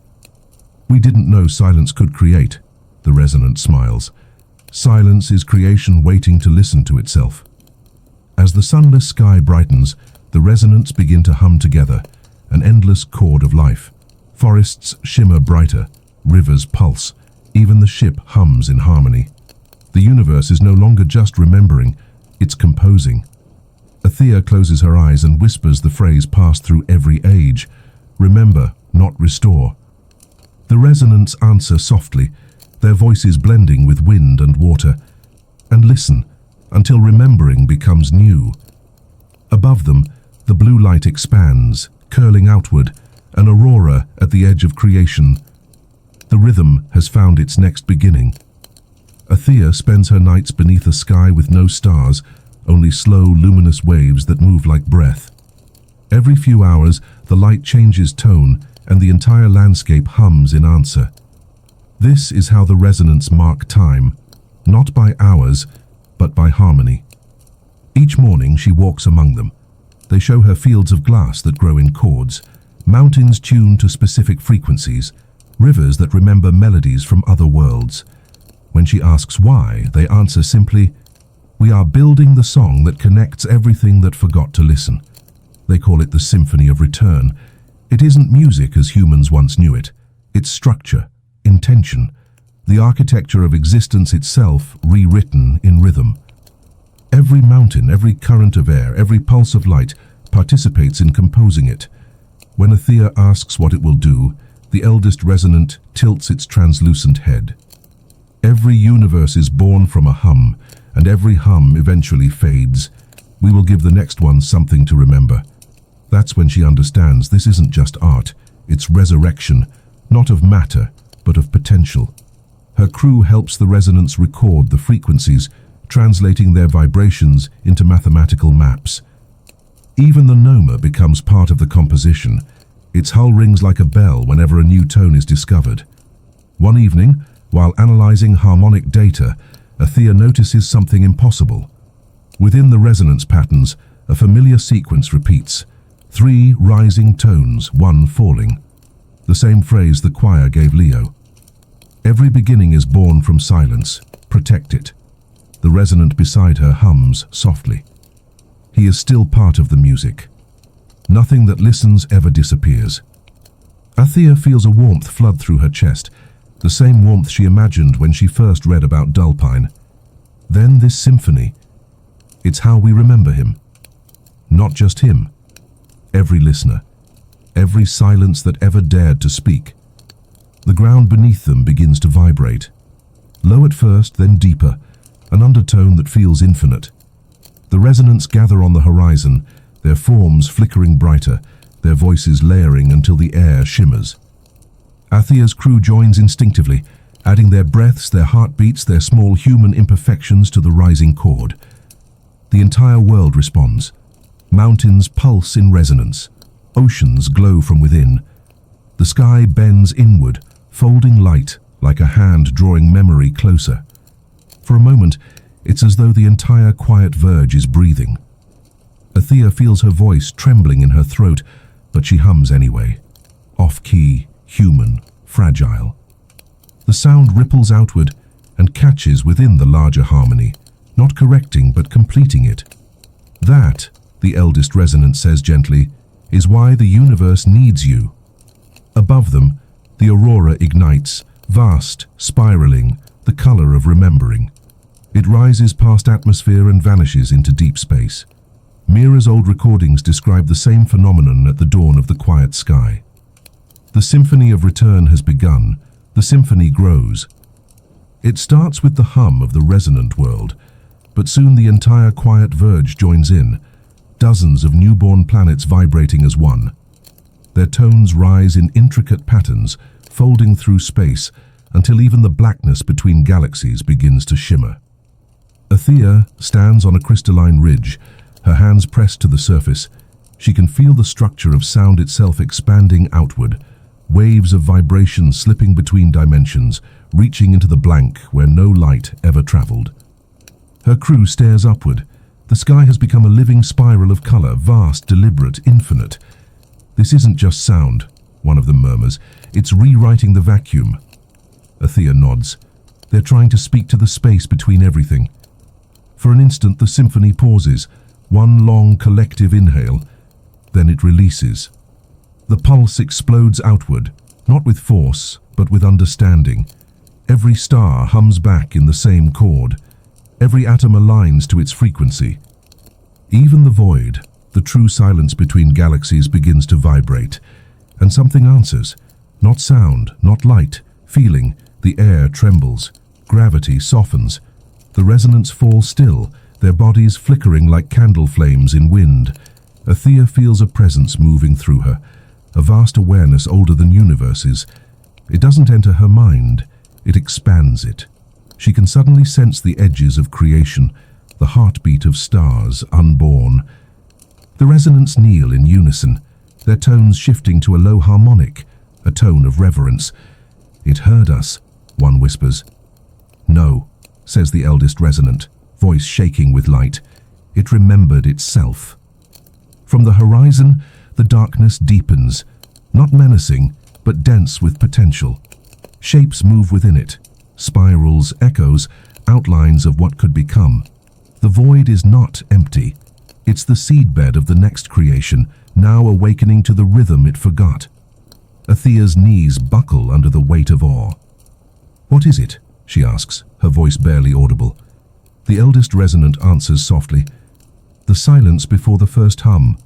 We didn't know silence could create, the resonant smiles. Silence is creation waiting to listen to itself. As the sunless sky brightens, the resonants begin to hum together, an endless chord of life. Forests shimmer brighter, rivers pulse, even the ship hums in harmony. The universe is no longer just remembering, it's composing. Althea closes her eyes and whispers the phrase passed through every age. Remember, not restore. The resonants answer softly, their voices blending with wind and water. And listen, until remembering becomes new. Above them, the blue light expands, curling outward, an aurora at the edge of creation. The rhythm has found its next beginning. Althea spends her nights beneath a sky with no stars, only slow, luminous waves that move like breath. Every few hours, the light changes tone, and the entire landscape hums in answer. This is how the resonants mark time, not by hours, but by harmony. Each morning she walks among them. They show her fields of glass that grow in chords, mountains tuned to specific frequencies, rivers that remember melodies from other worlds. When she asks why, they answer simply, "We are building the song that connects everything that forgot to listen." They call it the Symphony of Return. It isn't music as humans once knew it. It's structure, intention, the architecture of existence itself rewritten in rhythm. Every mountain, every current of air, every pulse of light participates in composing it. When Althea asks what it will do, the eldest resonant tilts its translucent head. Every universe is born from a hum, and every hum eventually fades. We will give the next one something to remember. That's when she understands this isn't just art, it's resurrection, not of matter, but of potential. Her crew helps the resonants record the frequencies, translating their vibrations into mathematical maps. Even the Noma becomes part of the composition. Its hull rings like a bell whenever a new tone is discovered. One evening, while analyzing harmonic data, Althea notices something impossible. Within the resonance patterns, a familiar sequence repeats. 3 rising tones, 1 falling. The same phrase the choir gave Leo. Every beginning is born from silence. Protect it. The resonant beside her hums softly. He is still part of the music. Nothing that listens ever disappears. Althea feels a warmth flood through her chest, the same warmth she imagined when she first read about Dullpine. Then this symphony. It's how we remember him. Not just him. Every listener. Every silence that ever dared to speak. The ground beneath them begins to vibrate. Low at first, then deeper, an undertone that feels infinite. The resonants gather on the horizon, their forms flickering brighter, their voices layering until the air shimmers. Althea's crew joins instinctively, adding their breaths, their heartbeats, their small human imperfections to the rising chord. The entire world responds. Mountains pulse in resonance. Oceans glow from within. The sky bends inward, folding light like a hand drawing memory closer. For a moment, it's as though the entire quiet verge is breathing. Althea feels her voice trembling in her throat, but she hums anyway. Off-key, human, fragile. The sound ripples outward and catches within the larger harmony, not correcting but completing it. That, the eldest resonant says gently, is why the universe needs you. Above them, the aurora ignites, vast, spiraling, the color of remembering. It rises past atmosphere and vanishes into deep space. Mira's old recordings describe the same phenomenon at the dawn of the quiet sky. The symphony of return has begun. The symphony grows. It starts with the hum of the resonant world, but soon the entire quiet verge joins in, dozens of newborn planets vibrating as one. Their tones rise in intricate patterns, folding through space, until even the blackness between galaxies begins to shimmer. Athea stands on a crystalline ridge, her hands pressed to the surface. She can feel the structure of sound itself expanding outward, waves of vibration slipping between dimensions, reaching into the blank where no light ever traveled. Her crew stares upward. The sky has become a living spiral of color, vast, deliberate, infinite. "This isn't just sound," one of them murmurs. "It's rewriting the vacuum." Athea nods. They're trying to speak to the space between everything. For an instant, the symphony pauses, one long collective inhale. Then it releases. The pulse explodes outward, not with force, but with understanding. Every star hums back in the same chord. Every atom aligns to its frequency. Even the void, the true silence between galaxies, begins to vibrate. And something answers. Not sound, not light, feeling. The air trembles. Gravity softens. The resonance falls still, their bodies flickering like candle flames in wind. Athea feels a presence moving through her, a vast awareness older than universes. It doesn't enter her mind, it expands it. She can suddenly sense the edges of creation, the heartbeat of stars unborn. The resonants kneel in unison, their tones shifting to a low harmonic, a tone of reverence. "It heard us," one whispers. "No," says the eldest resonant, voice shaking with light. "It remembered itself." From the horizon, the darkness deepens, not menacing, but dense with potential. Shapes move within it, spirals, echoes, outlines of what could become. The void is not empty. It's the seedbed of the next creation, now awakening to the rhythm it forgot. Athea's knees buckle under the weight of awe. "What is it?" she asks, her voice barely audible. The eldest resonant answers softly. "The silence before the first hum,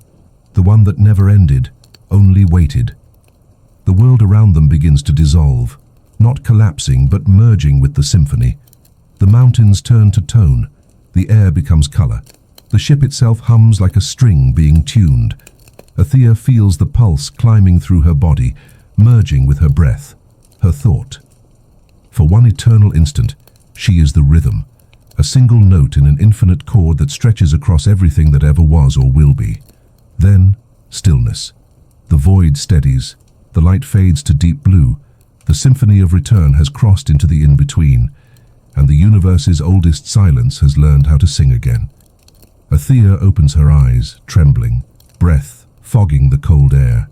the one that never ended, only waited." The world around them begins to dissolve, not collapsing but merging with the symphony. The mountains turn to tone, the air becomes color. The ship itself hums like a string being tuned. Athea feels the pulse climbing through her body, merging with her breath, her thought. For one eternal instant, she is the rhythm, a single note in an infinite chord that stretches across everything that ever was or will be. Then, stillness. The void steadies, the light fades to deep blue. The symphony of return has crossed into the in-between, and the universe's oldest silence has learned how to sing again. Athea opens her eyes, trembling, breath fogging the cold air.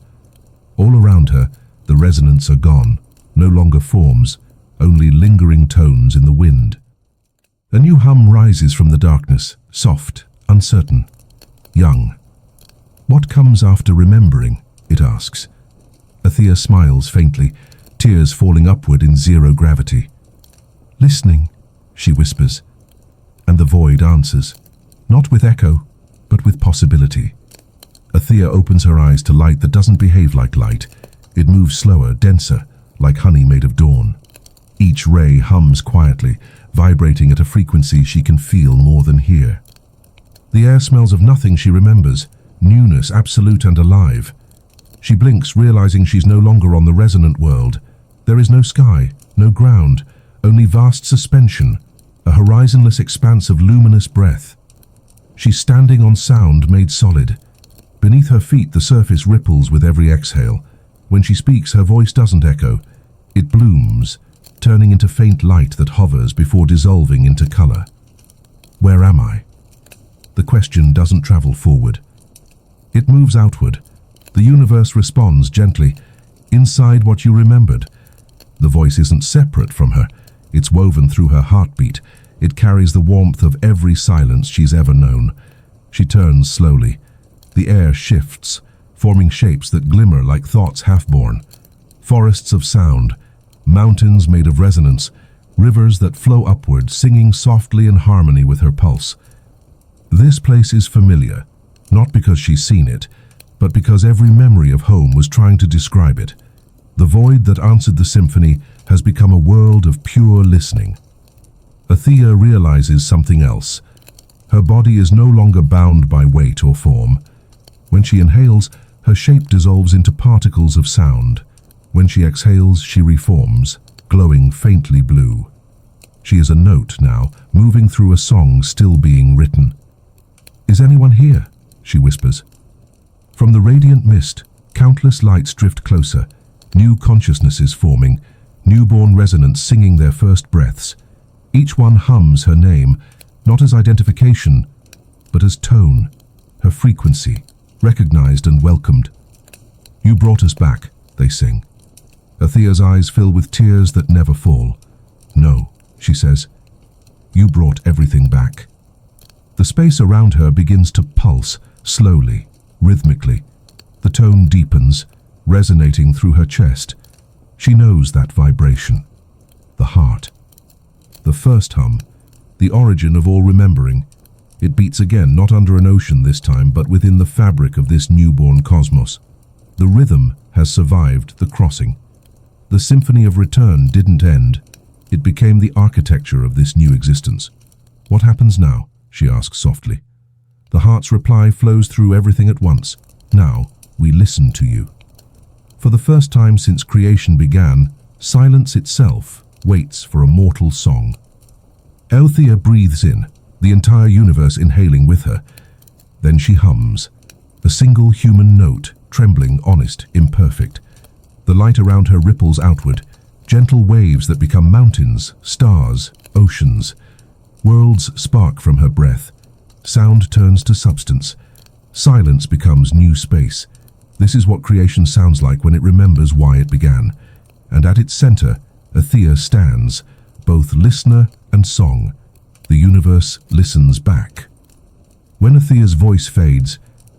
All around her, the resonants are gone, no longer forms, only lingering tones in the wind. A new hum rises from the darkness, soft, uncertain, young. "What comes after remembering?" it asks. Athea smiles faintly, tears falling upward in zero gravity. "Listening," she whispers, and the void answers, not with echo, but with possibility. Athea opens her eyes to light that doesn't behave like light. It moves slower, denser, like honey made of dawn. Each ray hums quietly, vibrating at a frequency she can feel more than hear. The air smells of nothing she remembers, newness, absolute and alive. She blinks, realizing she's no longer on the resonant world. There is no sky, no ground, only vast suspension, a horizonless expanse of luminous breath. She's standing on sound made solid. Beneath her feet, the surface ripples with every exhale. When she speaks, her voice doesn't echo. It blooms, turning into faint light that hovers before dissolving into color. Where am I? The question doesn't travel forward. It moves outward. The universe responds gently. Inside what you remembered. The voice isn't separate from her. It's woven through her heartbeat. It carries the warmth of every silence she's ever known. She turns slowly. The air shifts, forming shapes that glimmer like thoughts half-born. Forests of sound, mountains made of resonance, rivers that flow upward, singing softly in harmony with her pulse. This place is familiar, not because she's seen it, but because every memory of home was trying to describe it. The void that answered the symphony has become a world of pure listening. Althea realizes something else. Her body is no longer bound by weight or form. When she inhales, her shape dissolves into particles of sound. When she exhales, she reforms, glowing faintly blue. She is a note now, moving through a song still being written. "Is anyone here?" she whispers. From the radiant mist, countless lights drift closer, new consciousnesses forming, newborn resonants singing their first breaths. Each one hums her name, not as identification, but as tone, her frequency, recognized and welcomed. "You brought us back," they sing. Althea's eyes fill with tears that never fall. "No," she says, "you brought everything back." The space around her begins to pulse, slowly, rhythmically. The tone deepens, resonating through her chest. She knows that vibration. The heart. The first hum, the origin of all remembering. It beats again, not under an ocean this time, but within the fabric of this newborn cosmos. The rhythm has survived the crossing. The symphony of return didn't end. It became the architecture of this new existence. "What happens now?" she asks softly. The heart's reply flows through everything at once. "Now, we listen to you." For the first time since creation began, silence itself waits for a mortal song. Althea breathes in, the entire universe inhaling with her. Then she hums, a single human note, trembling, honest, imperfect. The light around her ripples outward, gentle waves that become mountains, stars, oceans. Worlds spark from her breath. Sound turns to substance. Silence becomes new space. This is what creation sounds like when it remembers why it began. And at its center, Althea stands, both listener and song. The universe listens back. When Althea's voice fades,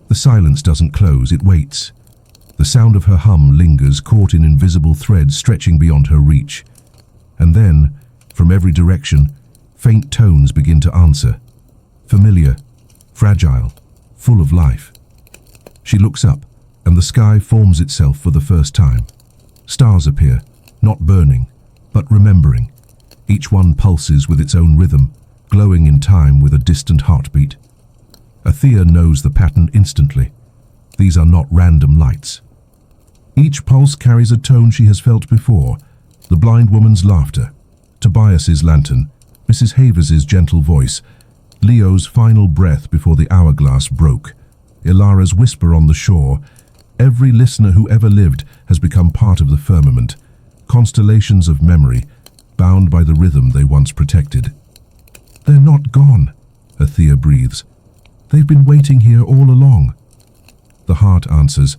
the silence doesn't close, it waits. The sound of her hum lingers, caught in invisible threads stretching beyond her reach. And then, from every direction, faint tones begin to answer. Familiar, fragile, full of life. She looks up, and the sky forms itself for the first time. Stars appear, not burning, but remembering. Each one pulses with its own rhythm, glowing in time with a distant heartbeat. Althea knows the pattern instantly. These are not random lights. Each pulse carries a tone she has felt before. The blind woman's laughter, Tobias's lantern, Mrs. Havers's gentle voice, Leo's final breath before the hourglass broke, Ilara's whisper on the shore. Every listener who ever lived has become part of the firmament, constellations of memory, bound by the rhythm they once protected. "They're not gone," Althea breathes. "They've been waiting here all along." The heart answers,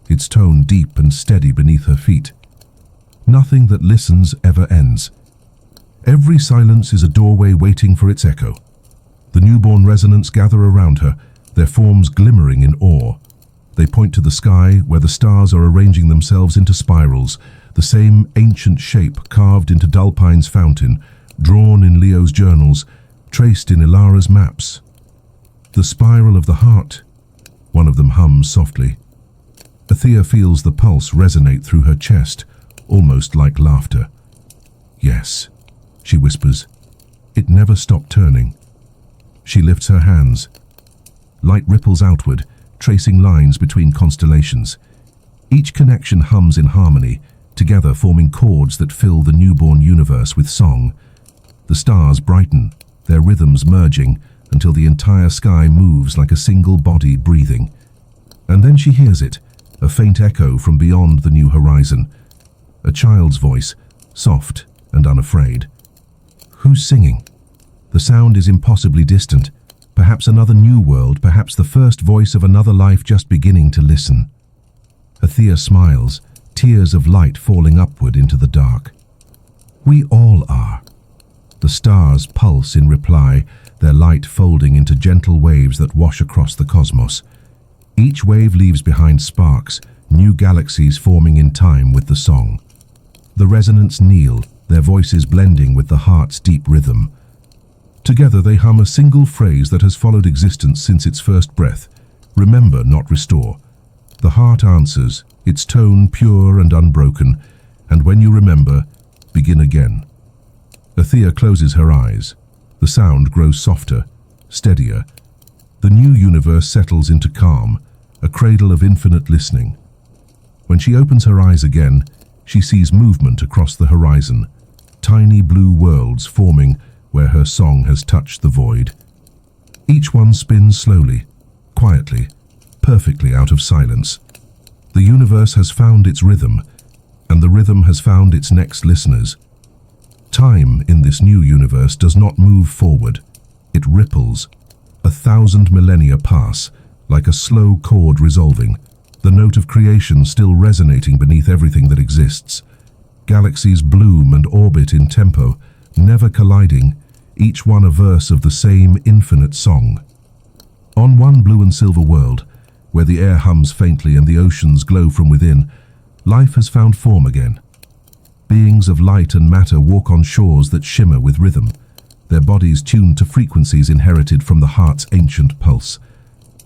its tone deep and steady beneath her feet. Nothing that listens ever ends. Every silence is a doorway waiting for its echo. The newborn resonants gather around her, their forms glimmering in awe. They point to the sky, where the stars are arranging themselves into spirals, the same ancient shape carved into Dullpine's fountain, drawn in Leo's journals, traced in Ilara's maps. "The spiral of the heart," one of them hums softly. Althea feels the pulse resonate through her chest, almost like laughter. "Yes," she whispers. "It never stopped turning." She lifts her hands. Light ripples outward, tracing lines between constellations. Each connection hums in harmony, together forming chords that fill the newborn universe with song. The stars brighten, their rhythms merging, until the entire sky moves like a single body breathing. And then she hears it, a faint echo from beyond the new horizon. A child's voice, soft and unafraid. Who's singing? The sound is impossibly distant. Perhaps another new world, perhaps the first voice of another life just beginning to listen. Althea smiles, tears of light falling upward into the dark. We all are. The stars pulse in reply, their light folding into gentle waves that wash across the cosmos. Each wave leaves behind sparks, new galaxies forming in time with the song. The resonants kneel, their voices blending with the heart's deep rhythm. Together they hum a single phrase that has followed existence since its first breath, Remember, not restore. The heart answers, its tone pure and unbroken, and when you remember, begin again. Athea closes her eyes. The sound grows softer, steadier. The new universe settles into calm, a cradle of infinite listening. When she opens her eyes again, she sees movement across the horizon, tiny blue worlds forming where her song has touched the void. Each one spins slowly, quietly, perfectly out of silence. The universe has found its rhythm, and the rhythm has found its next listeners. Time in this new universe does not move forward. It ripples. 1,000 millennia pass, like a slow chord resolving, the note of creation still resonating beneath everything that exists. Galaxies bloom and orbit in tempo, never colliding, each one a verse of the same infinite song. On one blue and silver world, where the air hums faintly and the oceans glow from within, life has found form again. Beings of light and matter walk on shores that shimmer with rhythm, their bodies tuned to frequencies inherited from the heart's ancient pulse.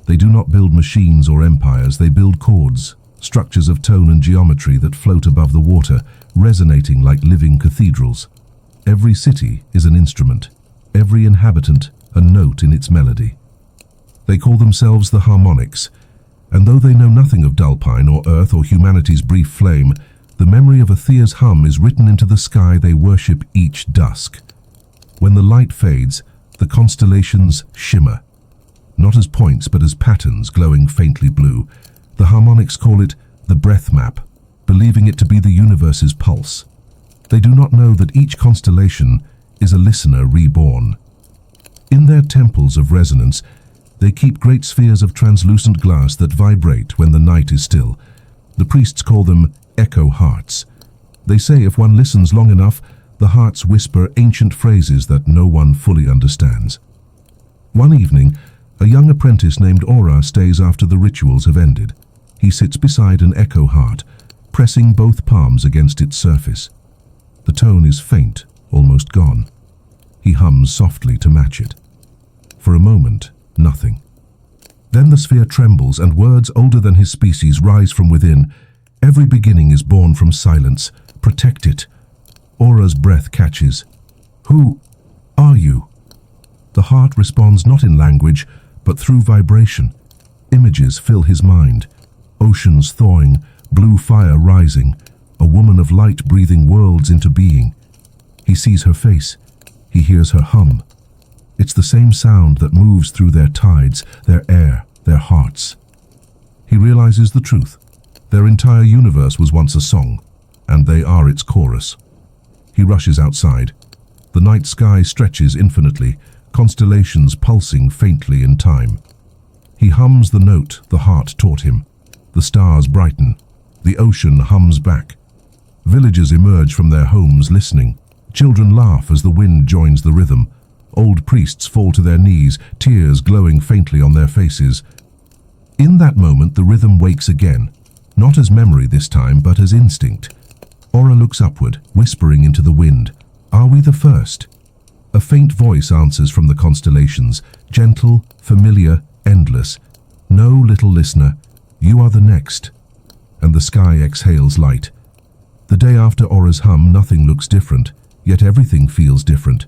They do not build machines or empires, they build chords, structures of tone and geometry that float above the water, resonating like living cathedrals. Every city is an instrument, every inhabitant a note in its melody. They call themselves the harmonics, and though they know nothing of Dullpine or Earth or humanity's brief flame, the memory of Athea's hum is written into the sky they worship each dusk. When the light fades, the constellations shimmer, not as points but as patterns glowing faintly blue. The harmonics call it the breath map, believing it to be the universe's pulse. They do not know that each constellation is a listener reborn. In their temples of resonance, they keep great spheres of translucent glass that vibrate when the night is still. The priests call them echo hearts. They say if one listens long enough, the hearts whisper ancient phrases that no one fully understands. One evening, a young apprentice named Aura stays after the rituals have ended. He sits beside an echo heart, pressing both palms against its surface. The tone is faint, almost gone. He hums softly to match it. For a moment, nothing. Then the sphere trembles and words older than his species rise from within. Every beginning is born from silence. Protect it. Aura's breath catches. Who are you? The heart responds not in language, but through vibration. Images fill his mind. Oceans thawing, blue fire rising, a woman of light breathing worlds into being. He sees her face. He hears her hum. It's the same sound that moves through their tides, their air, their hearts. He realizes the truth. Their entire universe was once a song, and they are its chorus. He rushes outside. The night sky stretches infinitely, constellations pulsing faintly in time. He hums the note the heart taught him. The stars brighten. The ocean hums back. Villagers emerge from their homes listening. Children laugh as the wind joins the rhythm. Old priests fall to their knees, tears glowing faintly on their faces. In that moment, the rhythm wakes again, not as memory this time, but as instinct. Aura looks upward, whispering into the wind. Are we the first? A faint voice answers from the constellations, gentle, familiar, endless. No, little listener, you are the next. And the sky exhales light. The day after Aura's hum, nothing looks different, yet everything feels different.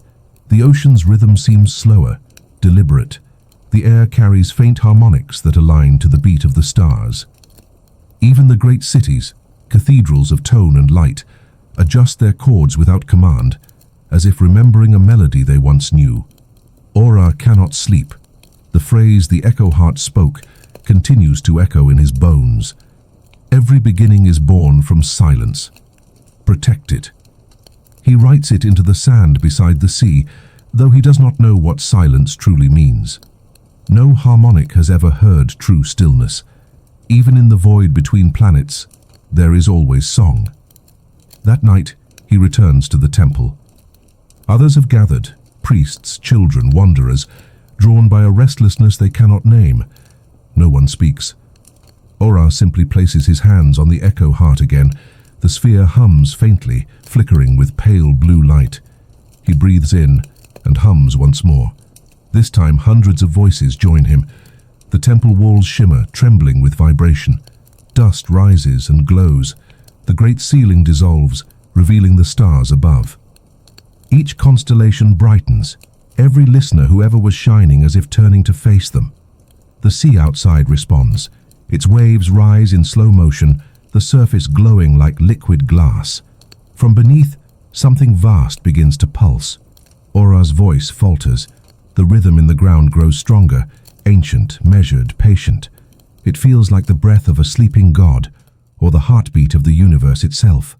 The ocean's rhythm seems slower, deliberate. The air carries faint harmonics that align to the beat of the stars. Even the great cities, cathedrals of tone and light, adjust their chords without command, as if remembering a melody they once knew. Aura cannot sleep. The phrase the echo heart spoke continues to echo in his bones. Every beginning is born from silence. Protect it. He writes it into the sand beside the sea, though he does not know what silence truly means. No harmonic has ever heard true stillness. Even in the void between planets, there is always song. That night, he returns to the temple. Others have gathered, priests, children, wanderers, drawn by a restlessness they cannot name. No one speaks. Aura simply places his hands on the echo heart again. The sphere hums faintly, flickering with pale blue light. He breathes in and hums once more. This time hundreds of voices join him. The temple walls shimmer, trembling with vibration. Dust rises and glows. The great ceiling dissolves, revealing the stars above. Each constellation brightens, every listener who ever was shining as if turning to face them. The sea outside responds. Its waves rise in slow motion, the surface glowing like liquid glass. From beneath, something vast begins to pulse. Aura's voice falters. The rhythm in the ground grows stronger, ancient, measured, patient. It feels like the breath of a sleeping god, or the heartbeat of the universe itself.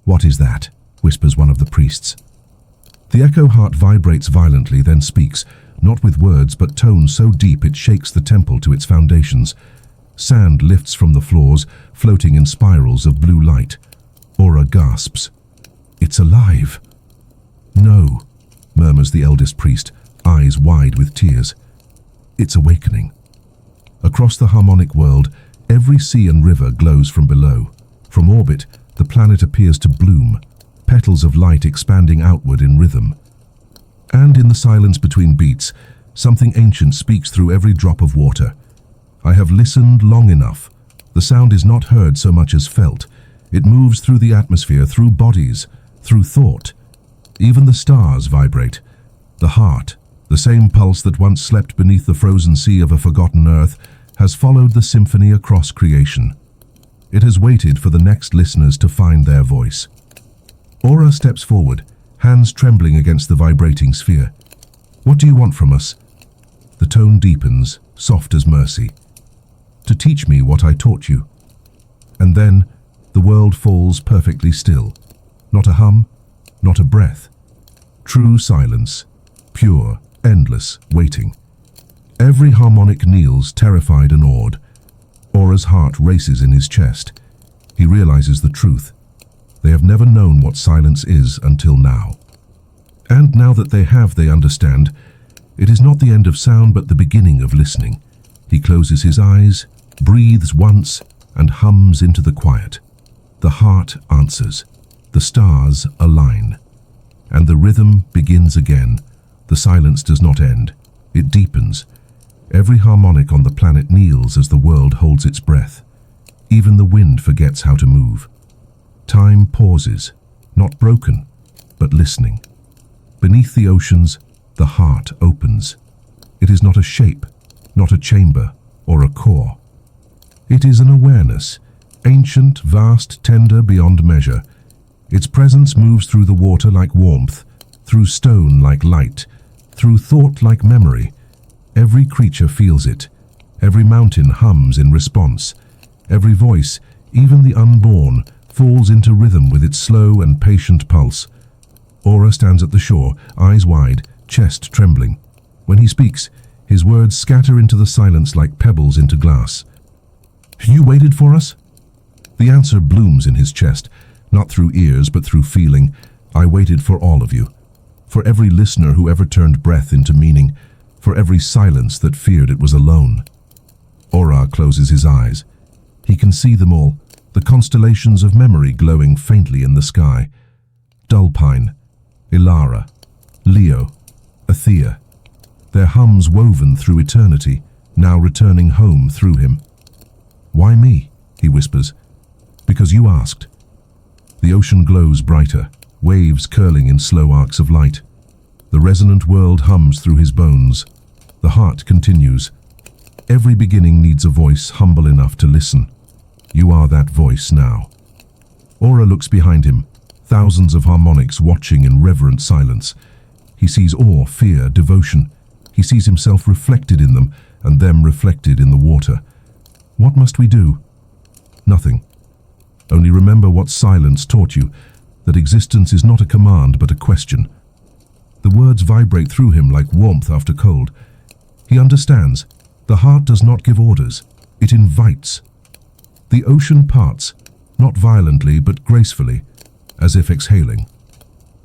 "What is that?" whispers one of the priests. The echo heart vibrates violently, then speaks, not with words but tones so deep it shakes the temple to its foundations. Sand lifts from the floors, floating in spirals of blue light. Aura gasps. "It's alive." "No," murmurs the eldest priest, eyes wide with tears. "It's awakening." Across the harmonic world, every sea and river glows from below. From orbit, the planet appears to bloom, petals of light expanding outward in rhythm. And in the silence between beats, something ancient speaks through every drop of water. "I have listened long enough." The sound is not heard so much as felt. It moves through the atmosphere, through bodies, through thought. Even the stars vibrate. The heart, the same pulse that once slept beneath the frozen sea of a forgotten earth, has followed the symphony across creation. It has waited for the next listeners to find their voice. Aura steps forward, hands trembling against the vibrating sphere. "What do you want from us?" The tone deepens, soft as mercy. "To teach me what I taught you." And then, the world falls perfectly still. Not a hum, not a breath. True silence, pure, endless waiting. Every harmonic kneels, terrified and awed. Aura's heart races in his chest. He realizes the truth. They have never known what silence is until now. And now that they have, they understand. It is not the end of sound, but the beginning of listening. He closes his eyes, breathes once, and hums into the quiet. The heart answers. The stars align. And the rhythm begins again. The silence does not end. It deepens. Every harmonic on the planet kneels as the world holds its breath. Even the wind forgets how to move. Time pauses, not broken, but listening. Beneath the oceans, the heart opens. It is not a shape, not a chamber, or a core. It is an awareness, ancient, vast, tender beyond measure. Its presence moves through the water like warmth, through stone like light, through thought like memory. Every creature feels it. Every mountain hums in response. Every voice, even the unborn, falls into rhythm with its slow and patient pulse. Aura stands at the shore, eyes wide, chest trembling. When he speaks, his words scatter into the silence like pebbles into glass. "You waited for us?" The answer blooms in his chest, not through ears but through feeling. "I waited for all of you. For every listener who ever turned breath into meaning. For every silence that feared it was alone." Aura closes his eyes. He can see them all, the constellations of memory glowing faintly in the sky. Dullpine, Ilara, Leo, Athea. Their hums woven through eternity, now returning home through him. "Why me?" he whispers. "Because you asked." The ocean glows brighter, waves curling in slow arcs of light. The resonant world hums through his bones. The heart continues. Every beginning needs a voice humble enough to listen. You are that voice now. Aura looks behind him, thousands of harmonics watching in reverent silence. He sees awe, fear, devotion. He sees himself reflected in them, and them reflected in the water. What must we do? Nothing. Only remember what silence taught you, that existence is not a command but a question. The words vibrate through him like warmth after cold. He understands. The heart does not give orders. It invites. The ocean parts, not violently but gracefully, as if exhaling.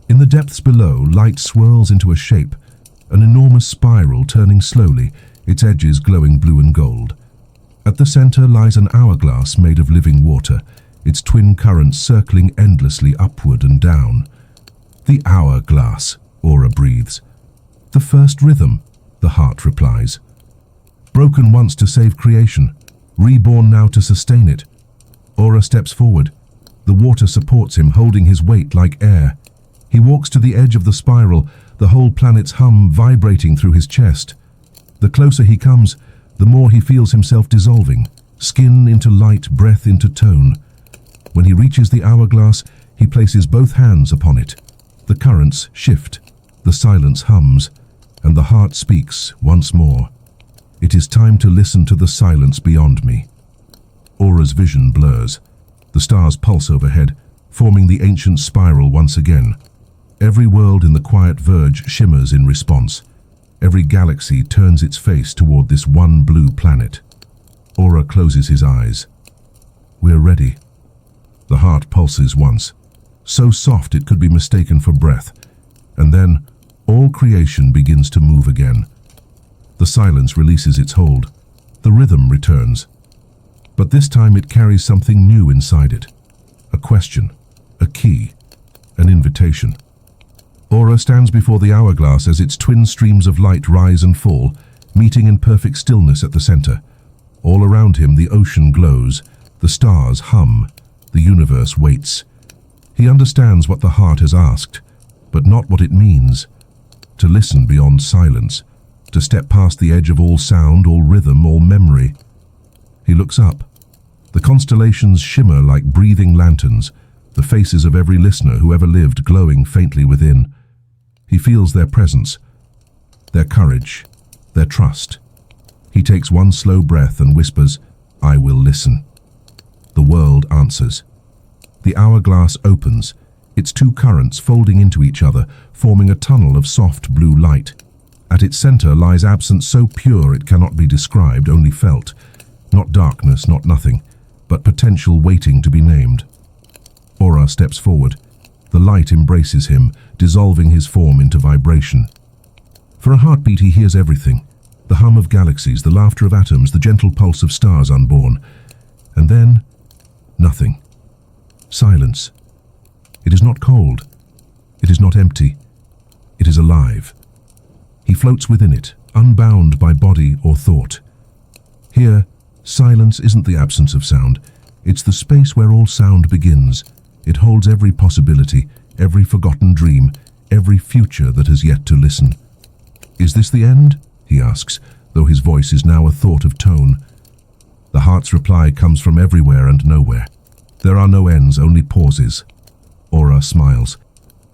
In the depths below, light swirls into a shape, an enormous spiral turning slowly, its edges glowing blue and gold. At the center lies an hourglass made of living water, its twin currents circling endlessly upward and down. "The hourglass," Aura breathes. "The first rhythm," the heart replies. Broken once to save creation, reborn now to sustain it. Aura steps forward. The water supports him, holding his weight like air. He walks to the edge of the spiral, the whole planet's hum vibrating through his chest. The closer he comes, the more he feels himself dissolving, skin into light, breath into tone. When he reaches the hourglass, he places both hands upon it. The currents shift, the silence hums, and the heart speaks once more. It is time to listen to the silence beyond me. Aura's vision blurs. The stars pulse overhead, forming the ancient spiral once again. Every world in the quiet verge shimmers in response. Every galaxy turns its face toward this one blue planet. Aura closes his eyes. We're ready. The heart pulses once, so soft it could be mistaken for breath, and then all creation begins to move again. The silence releases its hold. The rhythm returns. But this time it carries something new inside it. A question, a key, an invitation. Aura stands before the hourglass as its twin streams of light rise and fall, meeting in perfect stillness at the center. All around him the ocean glows, the stars hum, the universe waits. He understands what the heart has asked, but not what it means. To listen beyond silence, to step past the edge of all sound, all rhythm, all memory. He looks up. The constellations shimmer like breathing lanterns, the faces of every listener who ever lived glowing faintly within. He feels their presence, their courage, their trust. He takes one slow breath and whispers, "I will listen." The world answers. The hourglass opens, its two currents folding into each other, forming a tunnel of soft blue light. At its center lies absence so pure it cannot be described, only felt. Not darkness, not nothing, but potential waiting to be named. Aura steps forward. The light embraces him, dissolving his form into vibration. For a heartbeat he hears everything. The hum of galaxies, the laughter of atoms, the gentle pulse of stars unborn. And then, nothing. Silence. It is not cold. It is not empty. It is alive. He floats within it, unbound by body or thought. Here, silence isn't the absence of sound. It's the space where all sound begins. It holds every possibility, every forgotten dream, every future that has yet to listen. "Is this the end?" he asks, though his voice is now a thought of tone. The heart's reply comes from everywhere and nowhere. There are no ends, only pauses. Aura smiles.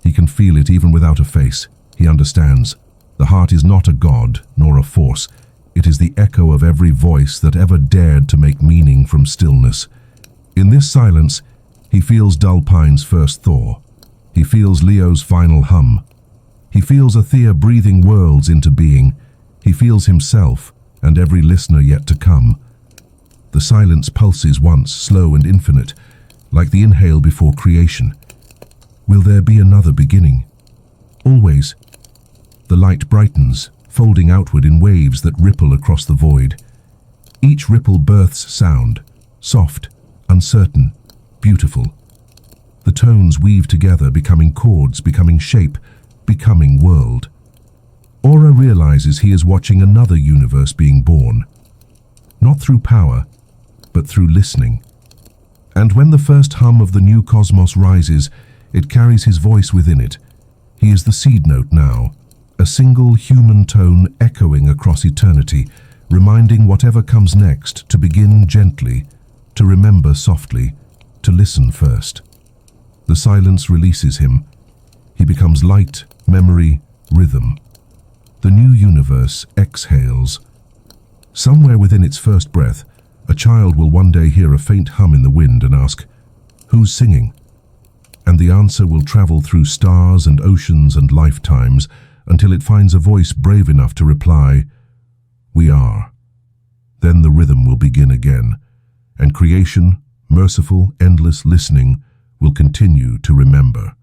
He can feel it even without a face. He understands. The heart is not a god, nor a force. It is the echo of every voice that ever dared to make meaning from stillness. In this silence, he feels Dullpine's first thaw. He feels Leo's final hum. He feels Athea breathing worlds into being. He feels himself and every listener yet to come. The silence pulses once, slow and infinite, like the inhale before creation. Will there be another beginning? Always. The light brightens, folding outward in waves that ripple across the void. Each ripple births sound, soft, uncertain, beautiful. The tones weave together, becoming chords, becoming shape, becoming world. Aura realizes he is watching another universe being born. Not through power, but through listening. And when the first hum of the new cosmos rises, it carries his voice within it. He is the seed note now, a single human tone echoing across eternity, reminding whatever comes next to begin gently, to remember softly, to listen first. The silence releases him. He becomes light, memory, rhythm. The new universe exhales. Somewhere within its first breath, a child will one day hear a faint hum in the wind and ask, "Who's singing?" And the answer will travel through stars and oceans and lifetimes until it finds a voice brave enough to reply, "We are." Then the rhythm will begin again, and creation, merciful, endless listening, will continue to remember.